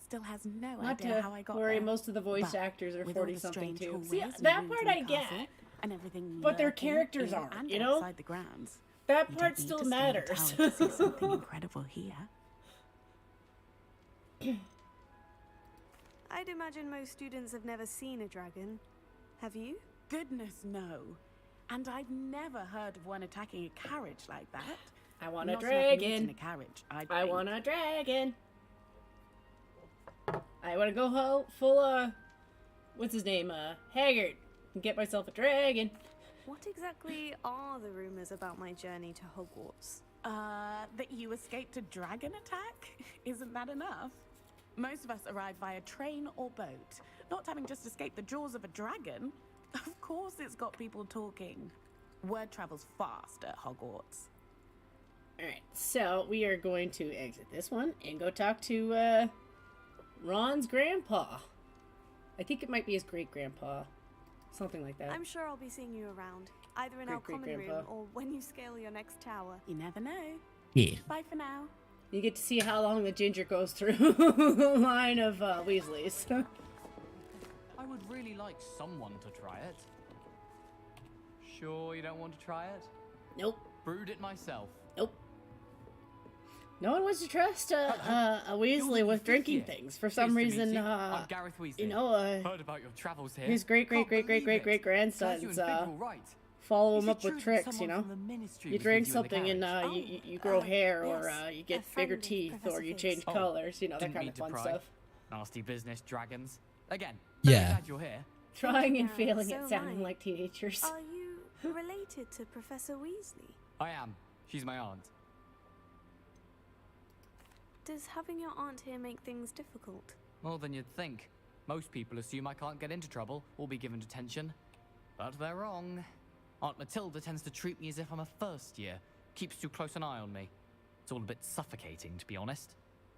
Still has no Not idea to how I got worry, there. most of the voice But actors are with all the 40-something strange too. hallways See, and that rooms part in I the get. castle and everything But their lurking characters in aren't, and you know? outside the grounds. That You part don't need still to scale the matters. tower to see something incredible here. I'd imagine most students have never seen a dragon. Have you? Goodness, no. And I've never heard of one attacking a carriage like that. I want a Not enough meat dragon. in a carriage, I want a dragon. I want to go full, what's his name? Haggard. And get myself a dragon. What exactly are the rumors about my journey to Hogwarts? That you escaped a dragon attack? Isn't that enough? Most of us arrive via train or boat, not having just escaped the jaws of a dragon. Of course it's got people talking. Word travels fast at Hogwarts. Alright, so we are going to exit this one and go talk to, Ron's grandpa. I think it might be his great-grandpa. Something like that. I'm sure I'll be seeing you around, either in our common room Great-great-grandpa. or when you scale your next tower. You never know. Yeah. Bye for now. You get to see how long the ginger goes through the line of Weasleys. I would really like someone to try it. Sure you don't want to try it? Nope. Brewed it myself. Nope. No one wants to trust a Weasley with drinking things. For some reason, I'm Gareth Weasley. you know, heard about your travels here. his great-great-great-great-great-grandsons follow him up with tricks, you know? You drink something and you grow hair, or you get bigger teeth, or you change colors, you know, that kind of fun stuff. Nasty business, dragons. Again, Yeah. glad you're here. Trying and Yeah, failing so at am sounding I. like teenagers. Are you related to Professor Weasley? I am. She's my aunt. Does having your aunt here make things difficult? More than you'd think. Most people assume I can't get into trouble or be given detention. But they're wrong. Aunt Matilda tends to treat me as if I'm a first year. Keeps too close an eye on me. It's all a bit suffocating, to be honest.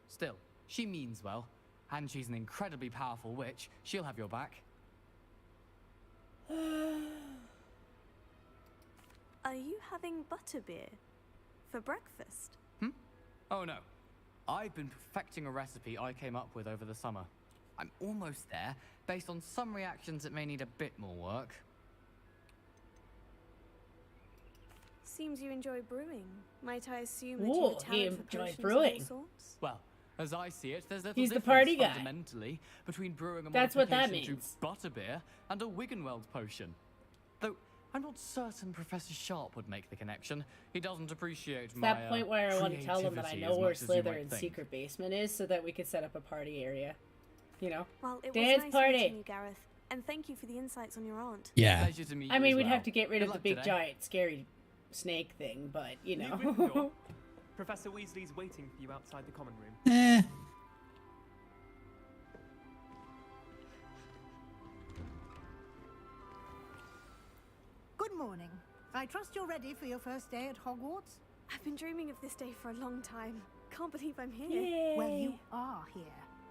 Still, she means well. And she's an incredibly powerful witch. She'll have your back. Are you having butterbeer for breakfast? Oh no. I've been perfecting a recipe I came up with over the summer. I'm almost there. Based on some reactions, it may need a bit more work. Seems you enjoy brewing. Might I assume that Ooh, you have he talent for enjoyed potions brewing. of all sorts? Well, as I see it, there's little He's the difference party guy. fundamentally between brewing a That's what that modification means. to butterbeer and a Wiggenweld potion. Though I'm not certain Professor Sharp would make the connection. He doesn't appreciate It's my that point where I want to tell them that I creativity know as where much as you might Slytherin's think. secret basement is, so that we could set up a party area. You know, Well, it dance was nice party. meeting you, Gareth, and thank you for the insights on your aunt. Yeah. Pleasure to meet I you mean, as we'd well. have to get rid Good of the luck big today. giant scary snake thing, but you New know. Gryffindor. Professor Weasley's waiting for you outside the common room. Eh. Good morning. I trust you're ready for your first day at Hogwarts? I've been dreaming of this day for a long time. Can't believe I'm here. Well, you are here.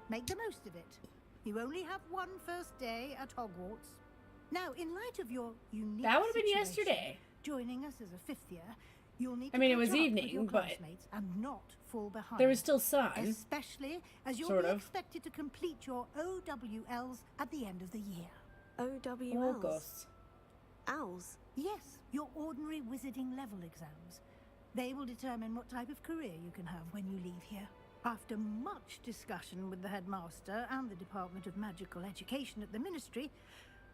Make the most of it. You only have one first day at Hogwarts. Now, in light of your unique That would've been situation, yesterday. joining us as a fifth year, you'll need to I mean, it catch was up with evening, your but classmates and not fall behind. there was still sun. Especially as you'll Sort be of. expected to complete your OWLs at the end of the year. OWLs? August. Owls? Yes, your ordinary wizarding level exams. They will determine what type of career you can have when you leave here. After much discussion with the headmaster and the Department of Magical Education at the Ministry,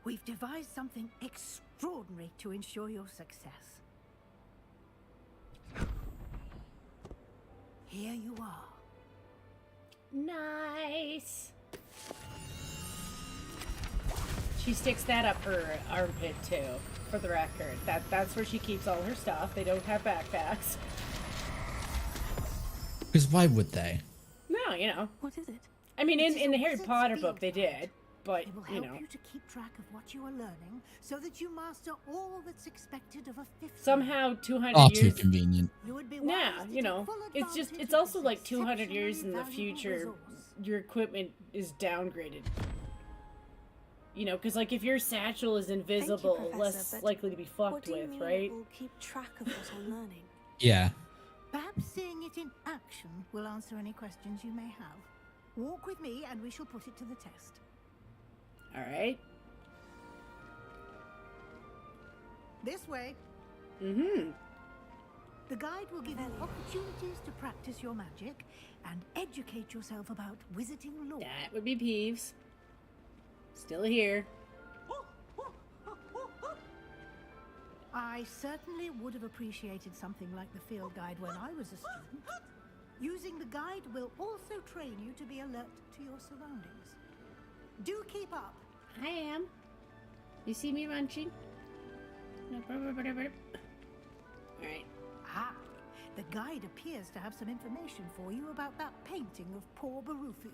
we've devised something extraordinary to ensure your success. Here you are. Nice. She sticks that up her armpit too, for the record. That's where she keeps all her stuff. They don't have backpacks. Because why would they? No, you know. What is it? I mean, It is in a the Harry wizard's Potter field book they did, but It will you help know, you to keep track of what you are learning so that you master all that's expected of a fifth somehow 200 Oh, too years. convenient. You would be Yeah, wise to you know, take full it's just advantage it's of also this like 200 years in the exceptionally future. valuable resource. Your equipment is downgraded. You know, because like if your satchel is invisible, Professor, less but likely to be What fucked do you with, mean right? it will keep track of what I'm learning? Yeah. Perhaps seeing it in action will answer any questions you may have. Walk with me and we shall put it to the test. All right. This way. Mm-hmm. The guide will give you opportunities to practice your magic and educate yourself about wizarding lore. That would be Peeves. Still here. I certainly would have appreciated something like the field guide when I was a student. Using the guide will also train you to be alert to your surroundings. Do keep up. I am. You see me munching? Alright. Ah, the guide appears to have some information for you about that painting of poor Barufio.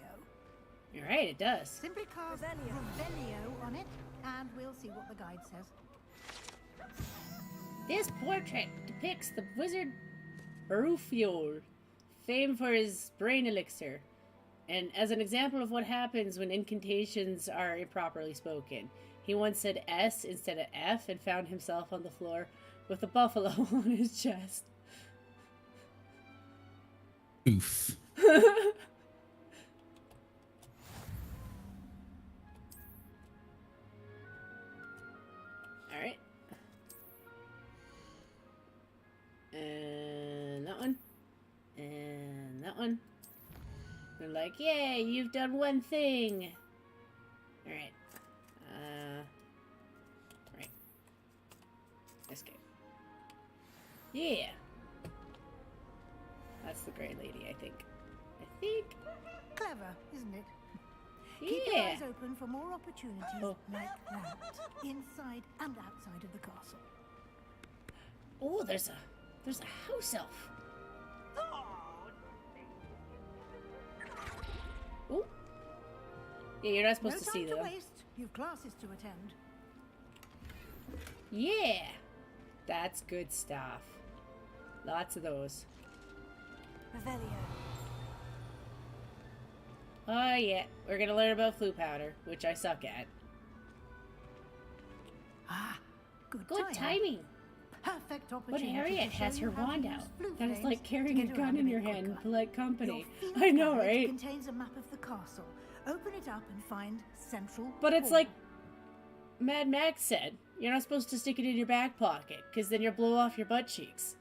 You're right, it does. Simply cast Revelio on it, and we'll see what the guide says. This portrait depicts the wizard Barufio, famed for his brain elixir, and as an example of what happens when incantations are improperly spoken. He once said S instead of F and found himself on the floor with a buffalo on his chest. Oof. Alright. And that one. And that one. They're like, yay, you've done one thing. Alright. Right. Escape. Yeah. That's the gray lady, I think. Clever, isn't it? Keep your Yeah. eyes open for more opportunities Oh. like that, inside and outside of the castle. Oh, there's a house elf. Ooh. Yeah, you're not supposed No to time see to them. waste. You've classes to attend. Yeah. That's good stuff. Lots of those. Revelio. Oh yeah, we're gonna learn about flu powder, which I suck at. Ah, good timing. Perfect But opportunity. Harriet to show has you her how to wand use out. blue That is flames like to carrying a get gun around in bit your hand in quicker. polite company. Your field I know, guide right? Contains a map of the castle. Open it up and find central. But it's hall. like Mad Max said. You're not supposed to stick it in your back pocket, because then you'll blow off your butt cheeks.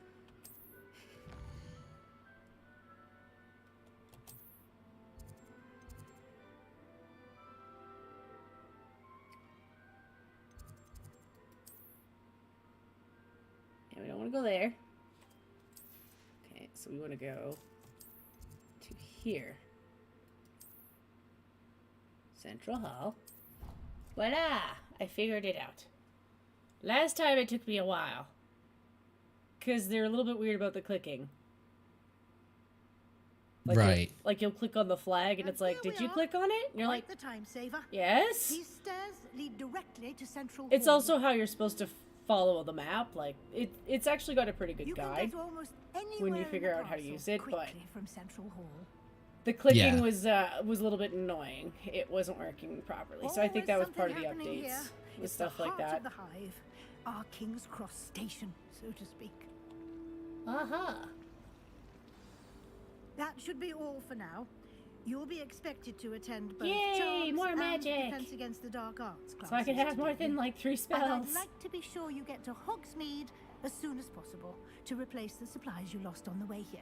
And we don't want to go there. Okay, so we want to go to here. Central Hall. Voila! I figured it out. Last time it took me a while. Because they're a little bit weird about the clicking. Like right. Like you'll click on the flag and it's like, did you click on it? And you're like, the time saver. Yes? These stairs lead directly to Central It's Hall. also how you're supposed to follow the map. Like, it's actually got a pretty good You can guide get almost when anywhere you in figure the out how to castle use it, but quickly from Central Hall. the clicking Yeah. was a little bit annoying. It wasn't working properly. So I think that was part of the Something happening updates here. with It's stuff the like heart that. of the hive, our King's Cross station, so to speak. Aha. That should be all for now. You'll be expected to attend both Yay, charms more and magic. Defense Against the Dark Arts classes. So I can have more today. than like 3 And spells. I'd like to be sure you get to Hogsmeade as soon as possible to replace the supplies you lost on the way here.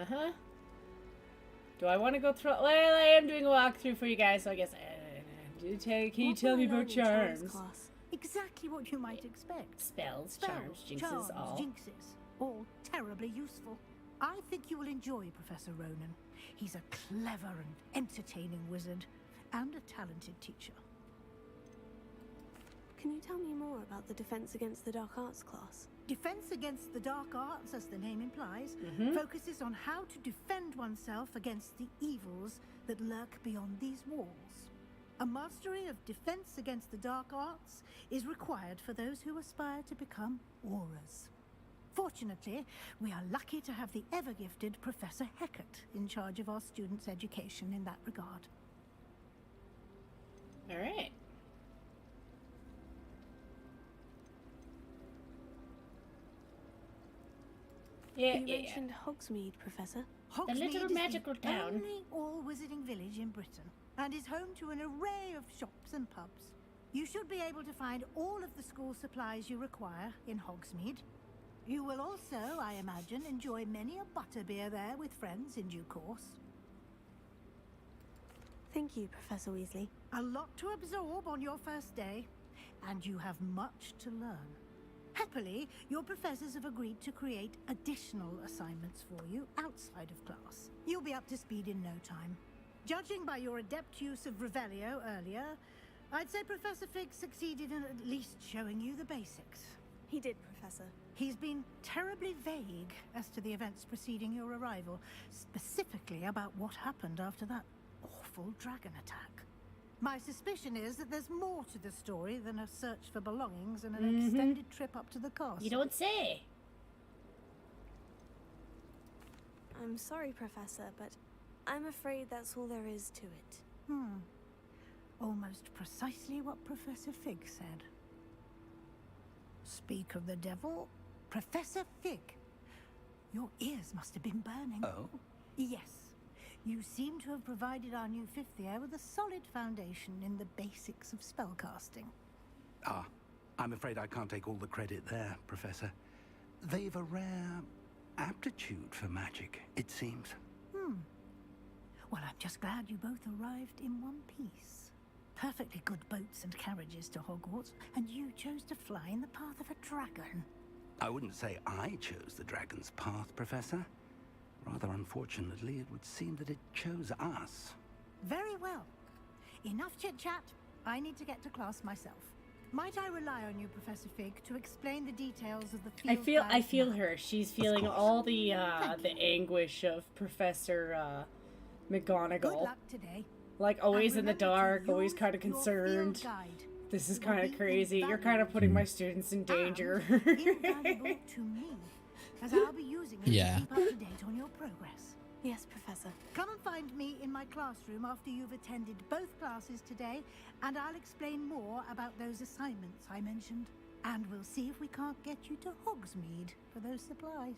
Uh-huh. Do I want to go through? Well, I am doing a walkthrough for you guys, so I guess. Can you tell me about charms? Exactly what you might expect. Spells, charms, jinxes, all. Jinxes, all terribly useful. I think you will enjoy Professor Ronan. He's a clever and entertaining wizard, and a talented teacher. Can you tell me more about the Defense Against the Dark Arts class? Defense Against the Dark Arts, as the name implies, Mm-hmm. focuses on how to defend oneself against the evils that lurk beyond these walls. A mastery of Defense Against the Dark Arts is required for those who aspire to become Aurors. Fortunately, we are lucky to have the ever-gifted Professor Heckert in charge of our students' education in that regard. All right. You mentioned Hogsmeade, Professor. Hogsmeade little is magical the town. only all-wizarding village in Britain, and is home to an array of shops and pubs. You should be able to find all of the school supplies you require in Hogsmeade. You will also, I imagine, enjoy many a butterbeer there with friends in due course. Thank you, Professor Weasley. A lot to absorb on your first day, and you have much to learn. Happily, your professors have agreed to create additional assignments for you outside of class. You'll be up to speed in no time. Judging by your adept use of Revelio earlier, I'd say Professor Fig succeeded in at least showing you the basics. He did, Professor. He's been terribly vague as to the events preceding your arrival, specifically about what happened after that awful dragon attack. My suspicion is that there's more to the story than a search for belongings and an extended trip up to the castle. You don't say. I'm sorry, Professor, but I'm afraid that's all there is to it. Almost precisely what Professor Fig said. Speak of the devil, Professor Fig. Your ears must have been burning. Oh? Yes. You seem to have provided our new fifth year with a solid foundation in the basics of spellcasting. Ah, I'm afraid I can't take all the credit there, Professor. They've a rare aptitude for magic, it seems. Well, I'm just glad you both arrived in one piece. Perfectly good boats and carriages to Hogwarts, and you chose to fly in the path of a dragon. I wouldn't say I chose the dragon's path, Professor. Rather unfortunately, it would seem that it chose us. Very well. Enough chit-chat. I need to get to class myself. Might I rely on you, Professor Fig, to explain the details of the field I feel guide? her. She's feeling all the anguish of Professor McGonagall. Good luck today. Like always in And the remember to dark, always use kind of your concerned. field guide. This is It will kind be of crazy. You're kind of putting my students in danger. Invaluable to me, as I'll be using it Yeah. to keep up to date on your progress. Yes, Professor. Come and find me in my classroom after you've attended both classes today, and I'll explain more about those assignments I mentioned. And we'll see if we can't get you to Hogsmeade for those supplies.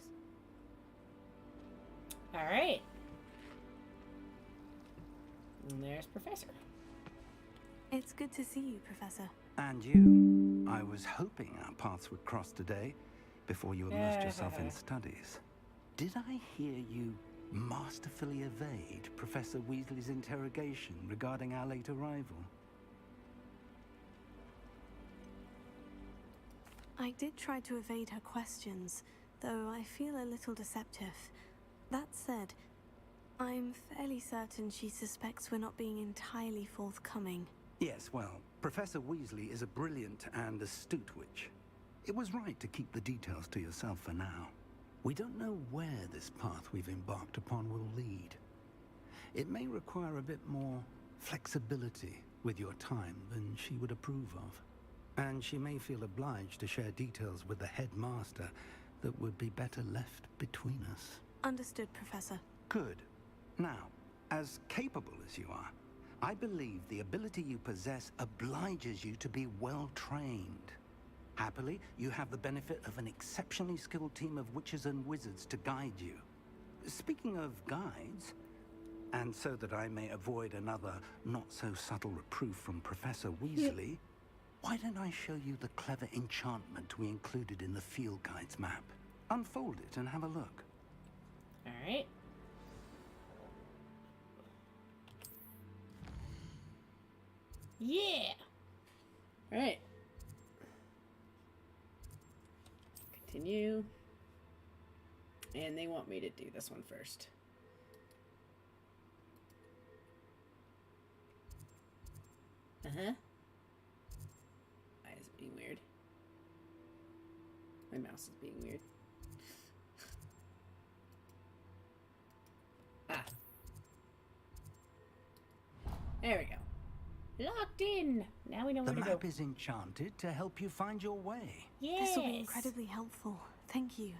All right. And there's Professor. It's good to see you, Professor. And you. I was hoping our paths would cross today, before you immersed yourself in studies. Did I hear you masterfully evade Professor Weasley's interrogation regarding our late arrival? I did try to evade her questions, though I feel a little deceptive. That said, I'm fairly certain she suspects we're not being entirely forthcoming. Yes, well, Professor Weasley is a brilliant and astute witch. It was right to keep the details to yourself for now. We don't know where this path we've embarked upon will lead. It may require a bit more flexibility with your time than she would approve of. And she may feel obliged to share details with the headmaster that would be better left between us. Understood, Professor. Good. Now, as capable as you are, I believe the ability you possess obliges you to be well trained. Happily, you have the benefit of an exceptionally skilled team of witches and wizards to guide you. Speaking of guides, and so that I may avoid another not-so-subtle reproof from Professor Weasley, why don't I show you the clever enchantment we included in the field guide's map? Unfold it and have a look. All right. Yeah. All right. Continue. And they want me to do this one first. Uh-huh. Why is it being weird? My mouse is being weird. Ah. There we go. Locked in. Now we know where to go. The map is enchanted to help you find your way. This will be incredibly helpful. Thank you.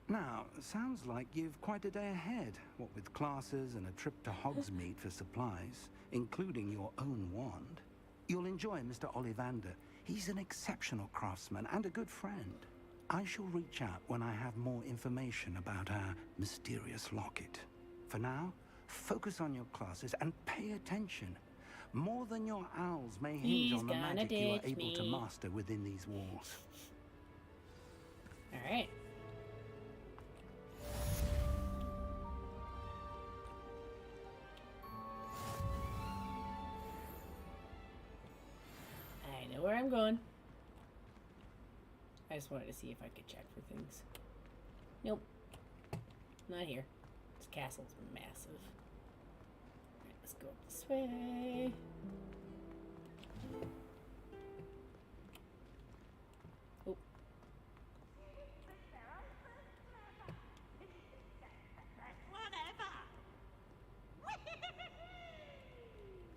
Now, sounds like you've quite a day ahead, what with classes and a trip to Hogsmeade for supplies, including your own wand. You'll enjoy Mr. Ollivander. He's an exceptional craftsman and a good friend. I shall reach out when I have more information about our mysterious locket. For now, focus on your classes and pay attention. More than your owls may hinge on the magic you are able to master within these walls. All right. I know where I'm going. I just wanted to see if I could check for things. Nope. Not here. This castle's massive. Alright, let's go up this way. Oh.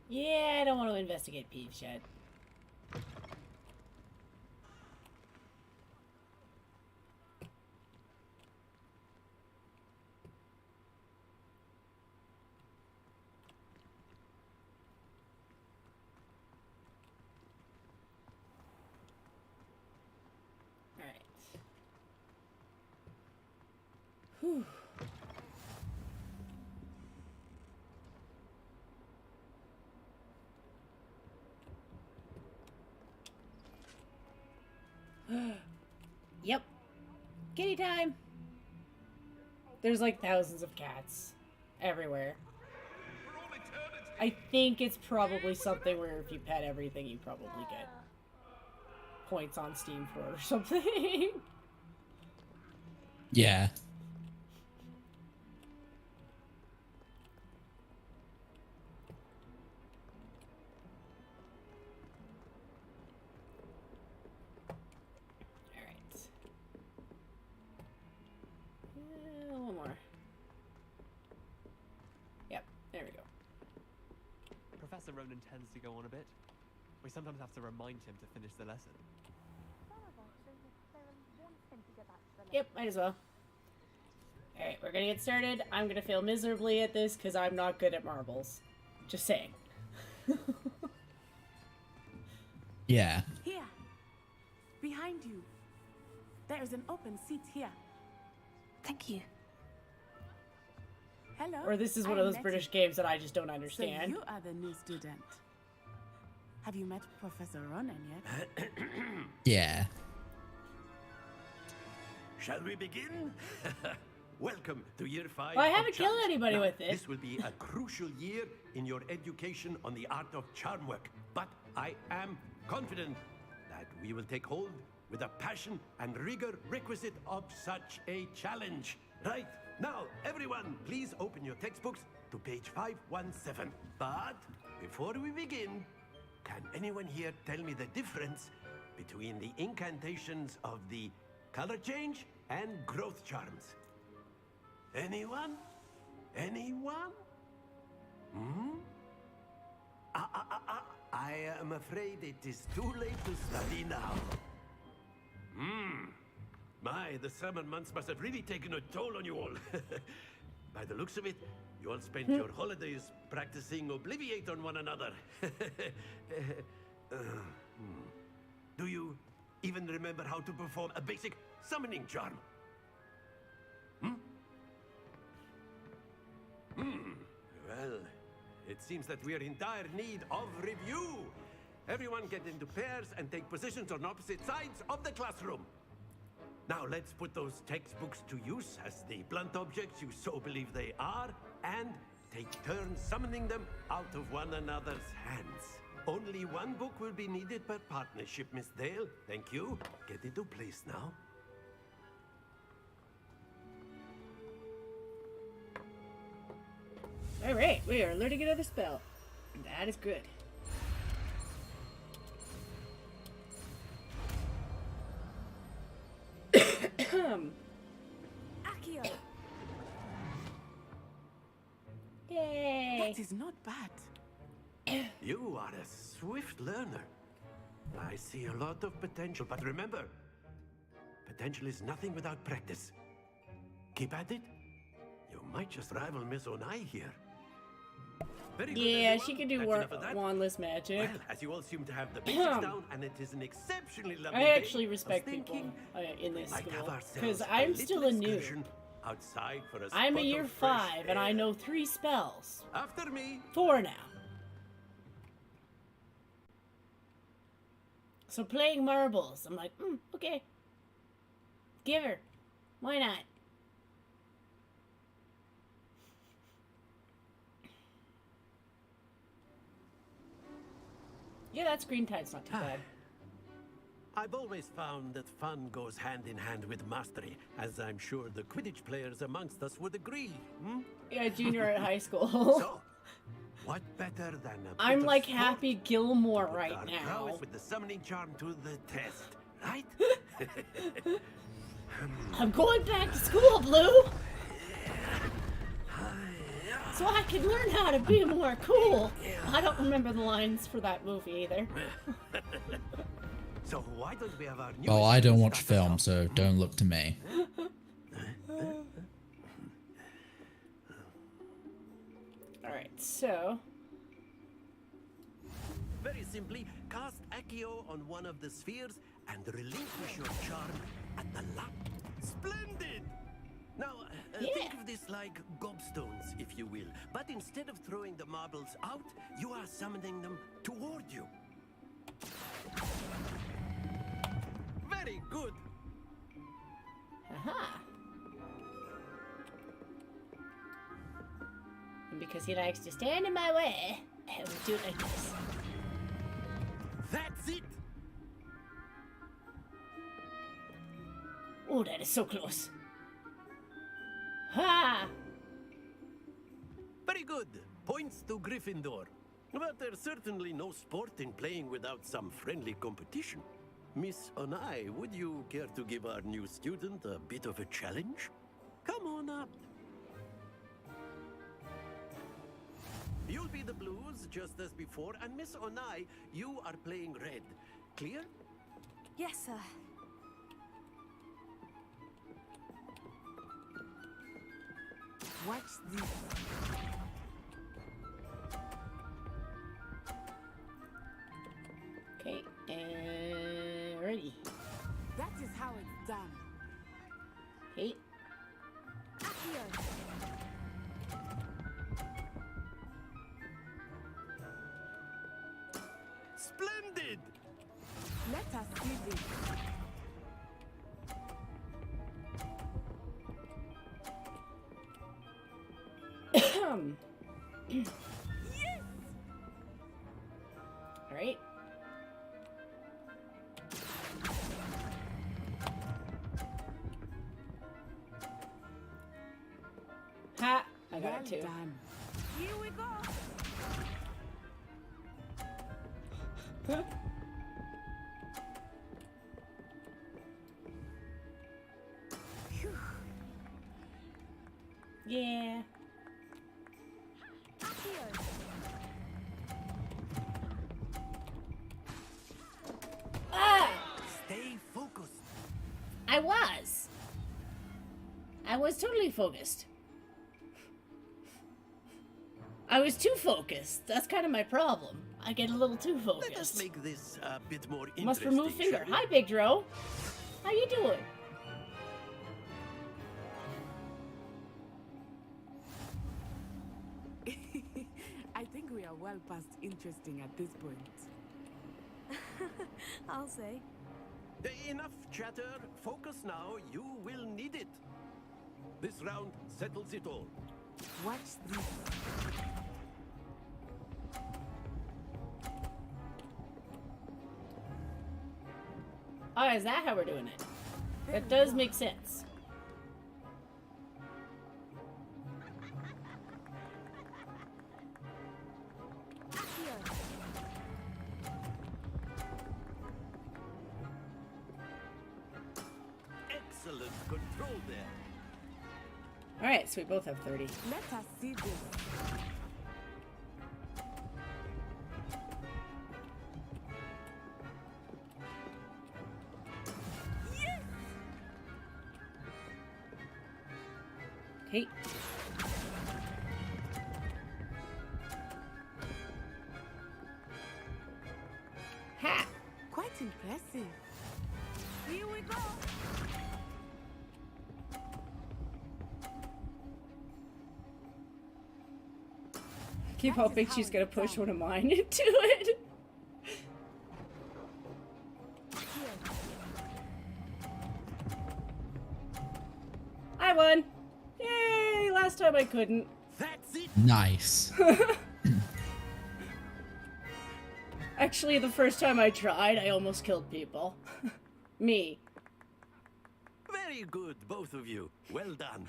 Yeah, I don't want to investigate Peeves yet. Whew. Yep. Kitty time. There's like thousands of cats everywhere. I think it's probably something where if you pet everything, you probably get points on Steam for it or something. Yeah. One more. Yep, there we go. Professor Ronan tends to go on a bit. We sometimes have to remind him to finish the lesson. Yep, might as well. Alright, we're gonna get started. I'm gonna fail miserably at this because I'm not good at marbles. Just saying. Yeah. Here. Behind you. There is an open seat here. Thank you. Hello. Or this is one of those British games that I just don't understand. So you are the new student. Have you met Professor Ronan yet? Yeah. Shall we begin? Welcome to year 5. Well, I of haven't killed charms. anybody Now, with it. This will be a crucial year in your education on the art of charm work. But I am confident that we will take hold with the passion and rigor requisite of such a challenge. Right, now, everyone, please open your textbooks to page 517. But before we begin, can anyone here tell me the difference between the incantations of the color change and growth charms? Anyone? Anyone? Hmm? I am afraid it is too late to study now. My, the summer months must have really taken a toll on you all. By the looks of it, you all spent your holidays practicing Obliviate on one another. Do you even remember how to perform a basic summoning charm? Well, it seems that we are in dire need of review. Everyone get into pairs and take positions on opposite sides of the classroom. Now let's put those textbooks to use as the blunt objects you so believe they are, and take turns summoning them out of one another's hands. Only one book will be needed per partnership, Miss Dale. Thank you. Get into place now. Alright, we are learning another spell. That is good. Accio! Yay! That is not bad. You are a swift learner. I see a lot of potential, but remember, potential is nothing without practice. Keep at it. You might just rival Miss Onai here. Very good, Yeah, everyone. she can do That's enough of that. wandless magic. Well, as you all seem to have the basics down, and it is an exceptionally lovely I day, actually I was respect people thinking in we this might have school ourselves because a I'm little still a noob. excursion outside for a I'm a spot year of fresh 5 and I air. know 3 spells. After me. 4 now. So playing marbles, I'm like, okay. Give her. Why not? Yeah, that screen time's not too bad. I've always found that fun goes hand in hand with mastery, as I'm sure the Quidditch players amongst us would agree. Yeah, junior at high school. So, what better than a I'm bit of like sport Happy Gilmore to put right our now. prowess with the summoning charm to the test, right? I'm going back to school, Blue! So I can learn how to be more cool. I don't remember the lines for that movie either. So why don't we have our new Well, I don't watch film, so don't look to me. Alright, so... Very simply, cast Accio on one of the spheres and relinquish your charm at the lap. Splendid! Now, think of this like gobstones, if you will. But instead of throwing the marbles out, you are summoning them toward you. Very good. Aha. And because he likes to stand in my way, I will do it like this. That's it! Oh, that is so close. Ha! Very good. Points to Gryffindor. But there's certainly no sport in playing without some friendly competition. Miss Onai, would you care to give our new student a bit of a challenge? Come on up. You'll be the blues, just as before, and Miss Onai, you are playing red. Clear? Yes, sir. Watch this. Okay, and ready. That is how it's done. Okay. Accio. Splendid! Let us see this. Yes! Alright. Ha! I got it too. Done. Here we go. Yeah. Ah! Stay focused. I was. I was totally focused. I was too focused. That's kind of my problem. I get a little too focused. Let us make this a bit more interesting. Must remove finger. shall we? Hi, Big Dro. How you doing? I think we are well past interesting at this point. I'll say. Enough chatter. Focus now. You will need it. This round settles it all. Watch this. Oh, is that how we're doing it? That does make sense. Excellent control there. Alright, so we both have 30. Let us see this. Okay. Ha! Quite impressive. Here we go. Keep hoping she's gonna push one of mine into it. I won! Yay! Last time I couldn't. That's it. Nice. Actually, the first time I tried, I almost killed people. Me. Very good, both of you. Well done.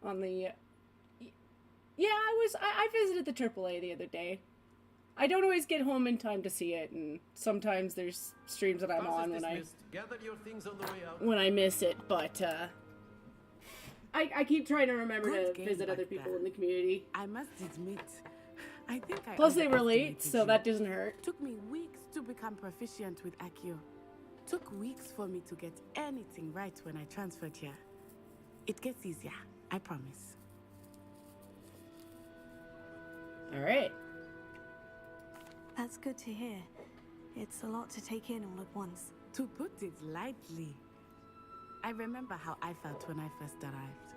On the... Yeah, I visited the AAA the other day. I don't always get home in time to see it, and sometimes there's streams that I'm on Gather your things on the way out. when I miss it, but I keep trying to remember Good to game visit like other people that. in the community. I must admit, I think I Plus they relate, underestimated so you. that doesn't hurt. Took me weeks to become proficient with Accio. Took weeks for me to get anything right when I transferred here. It gets easier, I promise. Alright. That's good to hear. It's a lot to take in all at once. To put it lightly, I remember how I felt when I first arrived.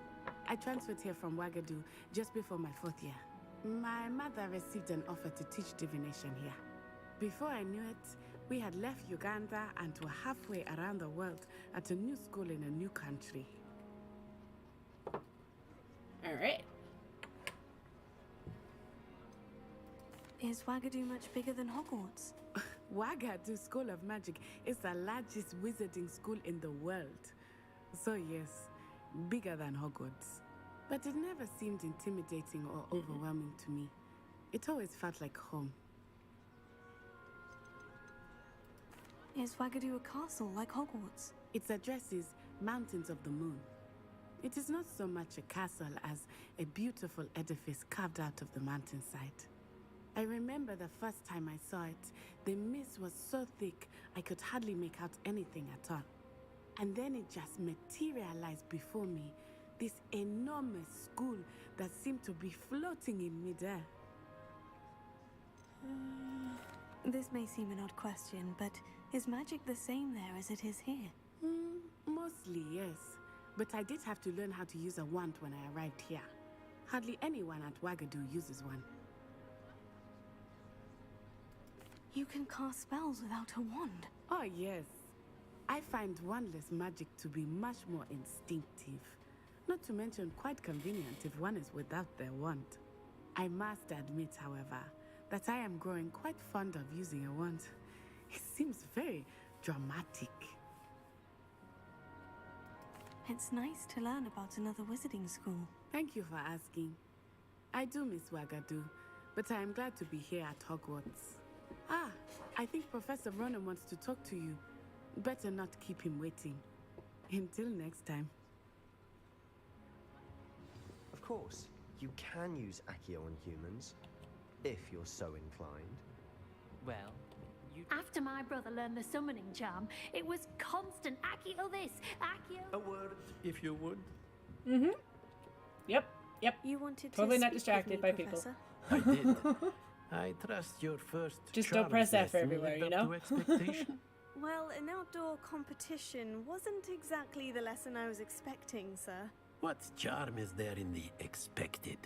I transferred here from Wagadu just before my 4th year. My mother received an offer to teach divination here. Before I knew it, we had left Uganda and were halfway around the world at a new school in a new country. Alright. Is Wagadu much bigger than Hogwarts? Wagadu School of Magic is the largest wizarding school in the world. So yes, bigger than Hogwarts. But it never seemed intimidating or overwhelming to me. It always felt like home. Is Wagadu a castle like Hogwarts? Its address is Mountains of the Moon. It is not so much a castle as a beautiful edifice carved out of the mountainside. I remember the first time I saw it, the mist was so thick I could hardly make out anything at all. And then it just materialized before me, this enormous school that seemed to be floating in midair. This may seem an odd question, but is magic the same there as it is here? Mostly, yes. But I did have to learn how to use a wand when I arrived here. Hardly anyone at Wagadu uses one. You can cast spells without a wand. Oh, yes. I find wandless magic to be much more instinctive. Not to mention quite convenient if one is without their wand. I must admit, however, that I am growing quite fond of using a wand. It seems very dramatic. It's nice to learn about another wizarding school. Thank you for asking. I do miss Wagadu, but I am glad to be here at Hogwarts. Ah, I think Professor Ronan wants to talk to you. Better not keep him waiting. Until next time. Of course, you can use Accio on humans, if you're so inclined. Well, you... After my brother learned the summoning charm, it was constant Accio this, Accio... A word, if you would. Mm-hmm. Yep. You wanted to totally not speak distracted with me, by people. Professor? I did. I trust your first Just don't press charms F lesson everywhere, lived you up know? to expectation. Well, an outdoor competition wasn't exactly the lesson I was expecting, sir. What charm is there in the expected?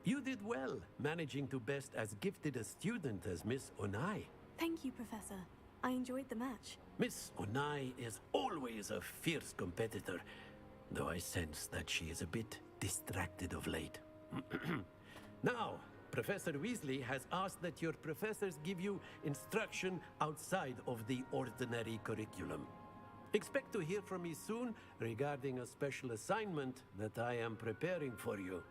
You did well, managing to best as gifted a student as Miss Onai. Thank you, Professor. I enjoyed the match. Miss Onai is always a fierce competitor, though I sense that she is a bit distracted of late. Now, Professor Weasley has asked that your professors give you instruction outside of the ordinary curriculum. Expect to hear from me soon regarding a special assignment that I am preparing for you.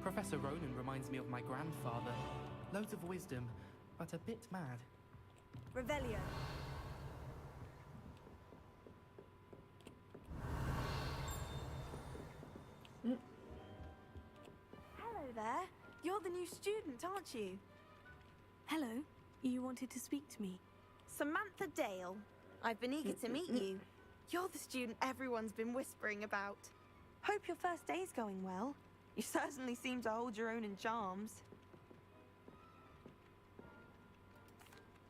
Professor Ronan reminds me of my grandfather. Loads of wisdom, but a bit mad. Revelio. Hello there. You're the new student, aren't you? Hello. You wanted to speak to me. Samantha Dale. I've been eager to meet you. You're the student everyone's been whispering about. Hope your first day's going well. You certainly seem to hold your own in charms.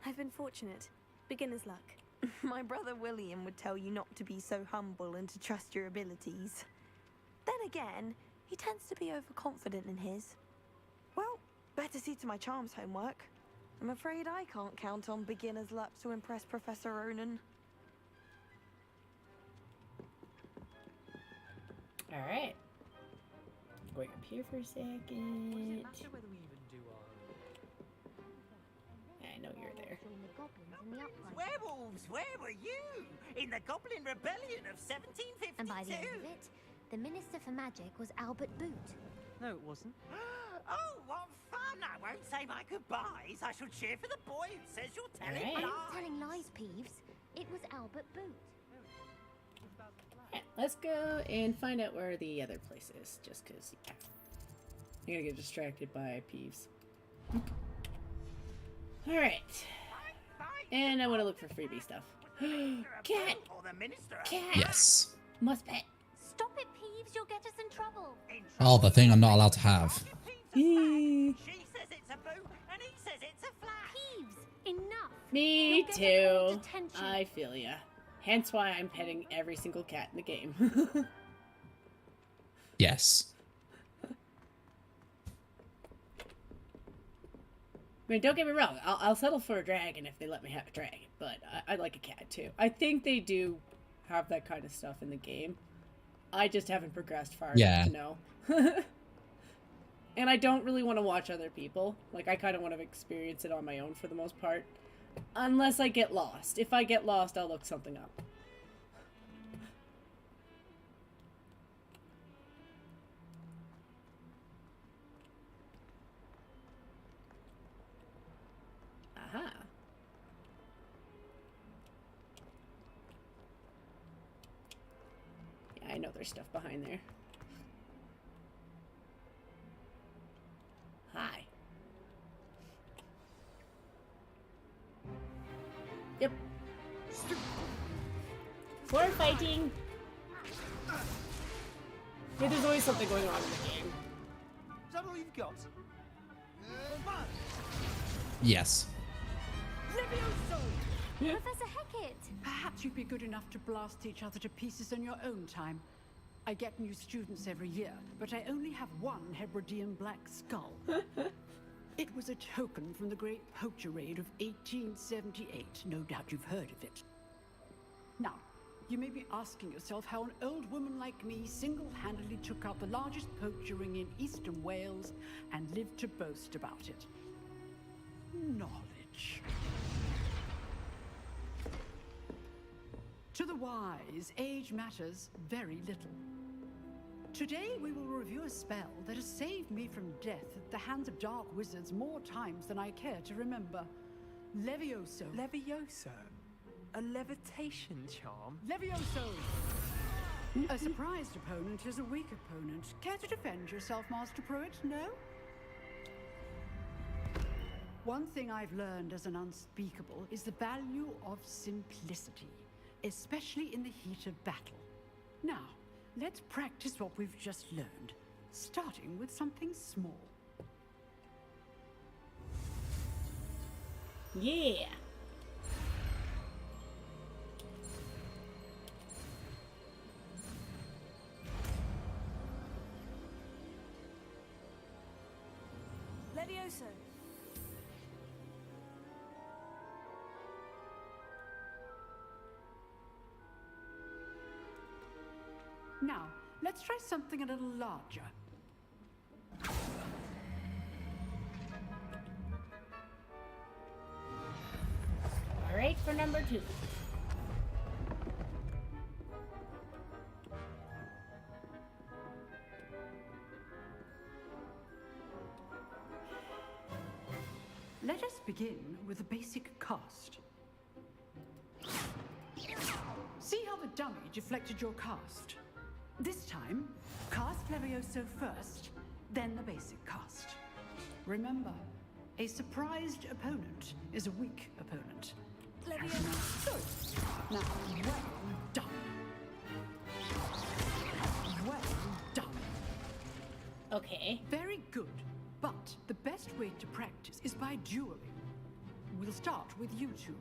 I've been fortunate. Beginner's luck. My brother William would tell you not to be so humble and to trust your abilities. Then again, he tends to be overconfident in his. Well, better see to my charms homework. I'm afraid I can't count on beginner's luck to impress Professor Ronan. Alright. Going up here for a second. I know you're there. Werewolves, where were you? In the Goblin Rebellion of 1752? And by the end of it, the Minister for Magic was Albert Boot. No, it wasn't. Oh, what fun! I won't say my goodbyes. I shall cheer for the boy who says you're telling I'm lies. not telling lies, Peeves. It was Albert Boot. Alright, let's go and find out where the other place is, just because, yeah. I'm gonna get distracted by Peeves. Alright. And I want to look for freebie stuff. Cat! Cat! Yes. Must pet. Stop it, Peeves, you'll get us in trouble. Oh, the thing I'm not allowed to have. She says it's a boo, and he says it's a flat. Peeves, enough. Me You'll get too. detention. I feel ya. Hence why I'm petting every single cat in the game. Yes. I mean, don't get me wrong. I'll settle for a dragon if they let me have a dragon, but I like a cat too. I think they do have that kind of stuff in the game. I just haven't progressed far enough to know. And I don't really want to watch other people. Like, I kind of want to experience it on my own for the most part. Unless I get lost. If I get lost, I'll look something up. Aha. Yeah, I know there's stuff behind there. Hi. Yep. Floor fighting! Yeah, there's always something going on in the game. Is that all you've got? Yes. Professor Hecat! Perhaps you'd be good enough to blast each other to pieces in your own time. I get new students every year, but I only have one Hebridean black skull. It was a token from the Great Poacher Raid of 1878. No doubt you've heard of it. Now, you may be asking yourself how an old woman like me single-handedly took out the largest poacher ring in eastern Wales and lived to boast about it. Knowledge. To the wise, age matters very little. Today we will review a spell that has saved me from death at the hands of dark wizards more times than I care to remember. Levioso. Levioso? A levitation charm? Levioso! A surprised opponent is a weak opponent. Care to defend yourself, Master Pruitt? No? One thing I've learned as an unspeakable is the value of simplicity, especially in the heat of battle. Now, let's practice what we've just learned, starting with something small. Yeah. Levioso. Now, let's try something a little larger. All right, for number 2. Let us begin with a basic cast. See how the dummy deflected your cast? This time, cast Levioso first, then the basic cast. Remember, a surprised opponent is a weak opponent. Levioso. Good. Now, well done. Well done. Okay. Very good. But the best way to practice is by dueling. We'll start with you two.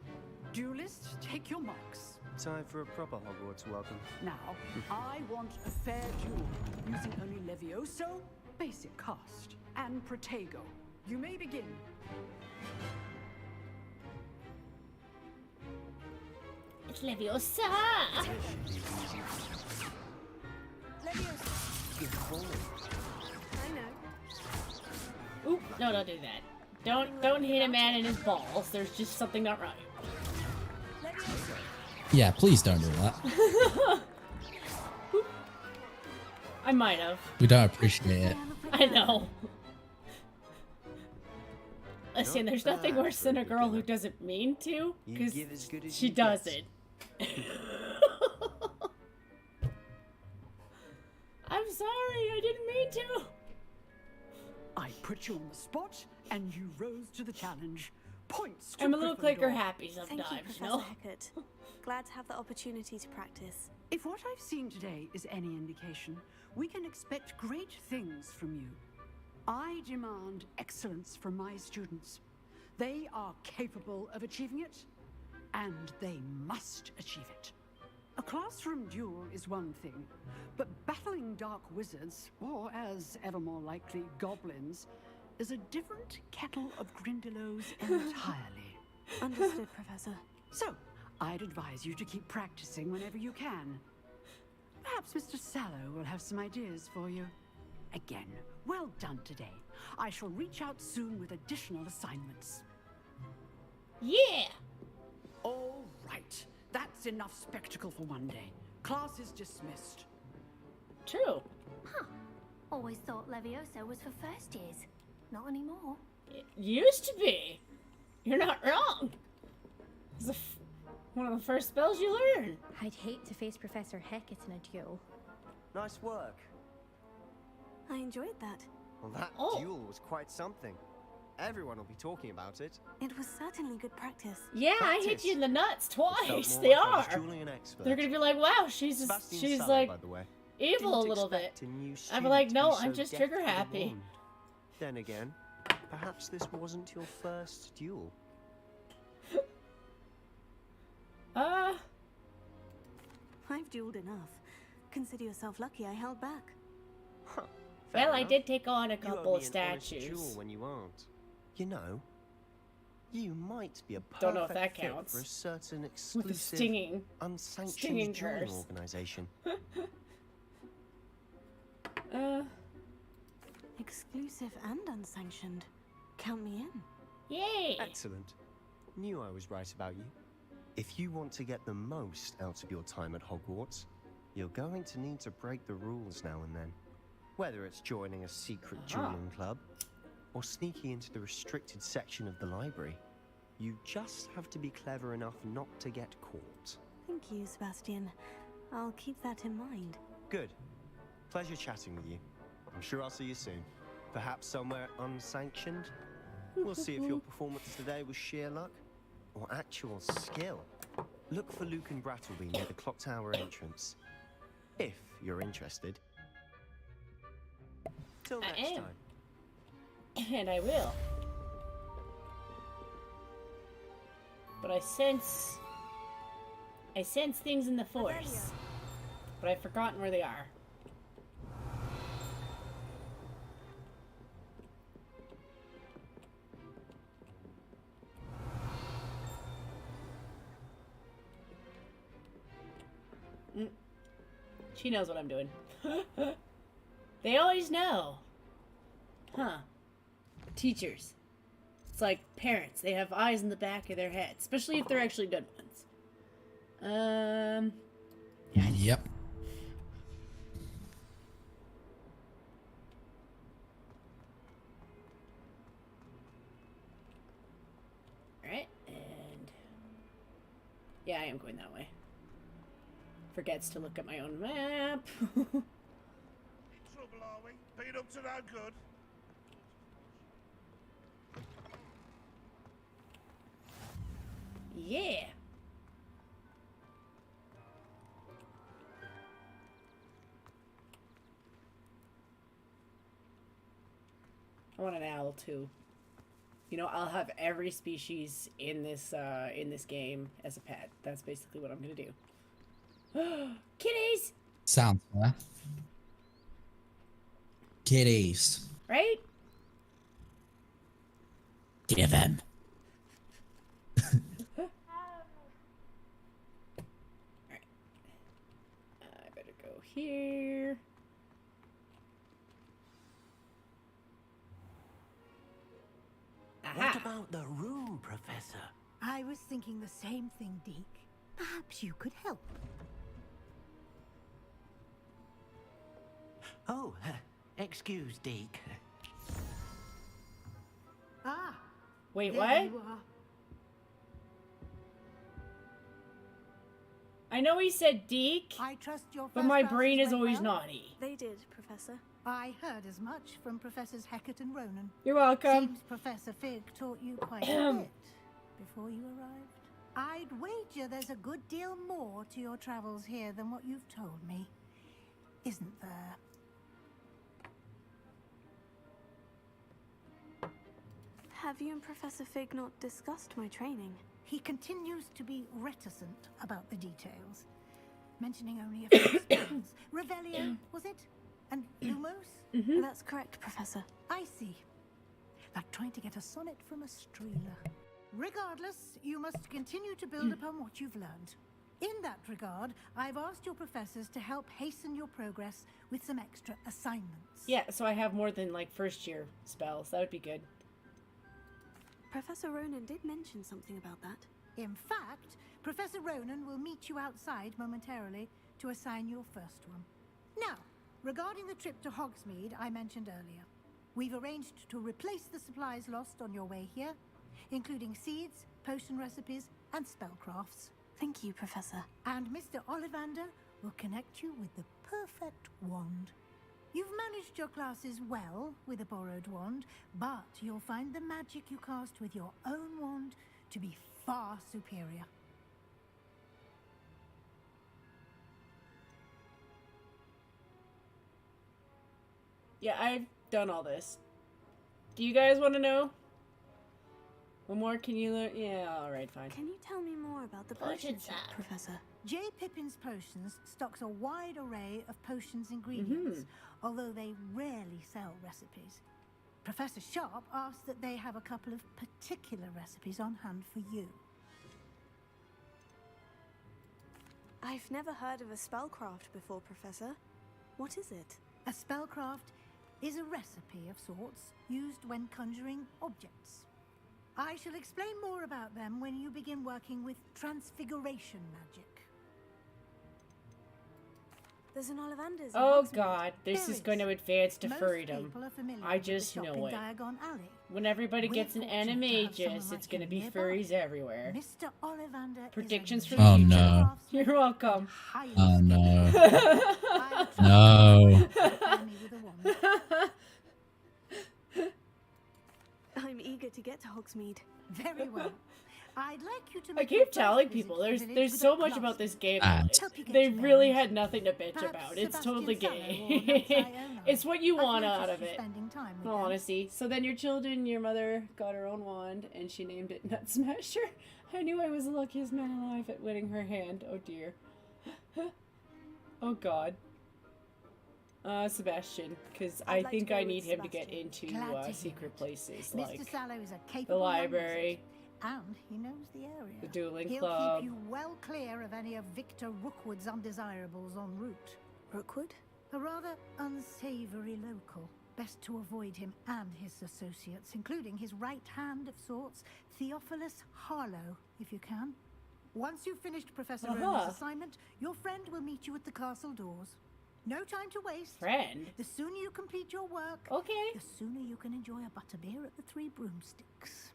Duelists, take your marks. Time for a proper Hogwarts welcome. Now, I want a fair duel, using only Levioso, basic cast, and Protego. You may begin. It's Leviosa! Leviosa. I know. Oop, no, don't do that. Don't hit a man in his balls. There's just something not right. Yeah, please don't do that. I might have. We don't appreciate it. I know. Listen, there's nothing worse than a girl who doesn't mean to, because she doesn't. I'm sorry, I didn't mean to. I put you on the spot, and you rose to the challenge. Points to I'm a little Gryffindor. clicker happy Thank sometimes, you, you Professor know? Hecat. Glad to have the opportunity to practice. If what I've seen today is any indication, we can expect great things from you. I demand excellence from my students. They are capable of achieving it, and they must achieve it. A classroom duel is one thing, but battling dark wizards, or as ever more likely, goblins, is a different kettle of Grindylows entirely. Understood, Professor. So, I'd advise you to keep practicing whenever you can. Perhaps Mr. Sallow will have some ideas for you. Again, well done today. I shall reach out soon with additional assignments. Yeah! All right. That's enough spectacle for one day. Class is dismissed. True. Huh. Always thought Levioso was for first years. Not anymore. It used to be. You're not wrong. It's one of the first spells you learn. I'd hate to face Professor Hecat in a duel. Nice work. I enjoyed that. Well, that duel was quite something. Everyone will be talking about it. It was certainly good practice. Yeah, I hit you in the nuts It felt twice. more They like I was are. dueling an expert. They're gonna be like, wow, she's Sebastian Sallow, like by the way. evil a Didn't little bit. expect a new I'm student like, to no, be I'm so just deft trigger with a happy. wand. Then again, perhaps this wasn't your first duel. I've dueled enough. Consider yourself lucky I held back. Well, I did take on a You owe couple me of an honest statues. jewel when you aren't. You know, you might be a perfect Don't know if that fit counts. for a certain With exclusive, a stinging unsanctioned dueling curse. organization. Exclusive and unsanctioned. Count me in. Yay! Excellent. Knew I was right about you. If you want to get the most out of your time at Hogwarts, you're going to need to break the rules now and then. Whether it's joining a secret dueling club, or sneaking into the restricted section of the library, you just have to be clever enough not to get caught. Thank you, Sebastian. I'll keep that in mind. Good. Pleasure chatting with you. I'm sure I'll see you soon. Perhaps somewhere unsanctioned? We'll see if your performance today was sheer luck or actual skill. Look for Luke and Brattleby near the clock tower entrance. If you're interested. Till next time. And I will. But I sense things in the Force. But I've forgotten where they are. She knows what I'm doing. They always know. Huh. Teachers. It's like parents. They have eyes in the back of their head. Especially if they're actually good ones. Yep. Alright, and... yeah, I am going that way. Forgets to look at my own map. In trouble, are we? Been up to no good? Yeah. I want an owl too. You know, I'll have every species in this game as a pet. That's basically what I'm gonna do. Kitties! Sounds fair. Kitties. Right? Give him. I better go here. What about the room, Professor? I was thinking the same thing, Deke. Perhaps you could help. Oh, excuse, Deke. Ah. Wait, there what? You are. I know he said Deke, I trust your but first my classes brain is went always well? naughty. They did, Professor. I heard as much from Professors Hecat and Ronan. You're welcome. Seems Professor Fig taught you quite a bit before you arrived. I'd wager there's a good deal more to your travels here than what you've told me. Isn't there? Have you and Professor Fig not discussed my training? He continues to be reticent about the details, mentioning only a few spells. Revelio, was it? And Lumos? That's correct, Professor. I see. Like trying to get a sonnet from a streeler. Regardless, you must continue to build upon what you've learned. In that regard, I've asked your professors to help hasten your progress with some extra assignments. Yeah, so I have more than like first year spells. That would be good. Professor Ronan did mention something about that. In fact, Professor Ronan will meet you outside momentarily to assign your first one. Now, regarding the trip to Hogsmeade I mentioned earlier, we've arranged to replace the supplies lost on your way here, including seeds, potion recipes, and spellcrafts. Thank you, Professor. And Mr. Ollivander will connect you with the perfect wand. You've managed your classes well with a borrowed wand, but you'll find the magic you cast with your own wand to be far superior. Yeah, I've done all this. Do you guys want to know? What more can you learn? Yeah, alright, fine. Can you tell me more about the potion shop, Professor? J. Pippin's Potions stocks a wide array of potions ingredients, although they rarely sell recipes. Professor Sharp asked that they have a couple of particular recipes on hand for you. I've never heard of a spellcraft before, Professor. What is it? A spellcraft is a recipe of sorts used when conjuring objects. I shall explain more about them when you begin working with transfiguration magic. There's an Ollivander's. Oh god, this is going to advance to furrydom. I just know it. When everybody gets an animagus, it's going to be furries everywhere. Mr. Ollivander Predictions for Oh the future. no. You're welcome. Oh no. No. I'm eager to get to Hogsmeade. Very well. I'd like you to I make keep telling people there's so much about this game. They really had nothing to bitch about. It's totally gay. It's what you want out of it. In all honesty. So then your children, your mother got her own wand and she named it Nut Smasher. I knew I was the luckiest man alive at winning her hand. Oh dear. Oh god. Sebastian, because I think I need him to get into secret places like the library. And he knows the area. The dueling He'll club. keep you well clear of any of Victor Rookwood's undesirables en route. Rookwood? A rather unsavory local. Best to avoid him and his associates, including his right hand of sorts, Theophilus Harlow, if you can. Once you've finished Professor Rowan's assignment, your friend will meet you at the castle doors. No time to waste. Friend? The sooner you complete your work, the sooner you can enjoy a butterbeer at the Three Broomsticks.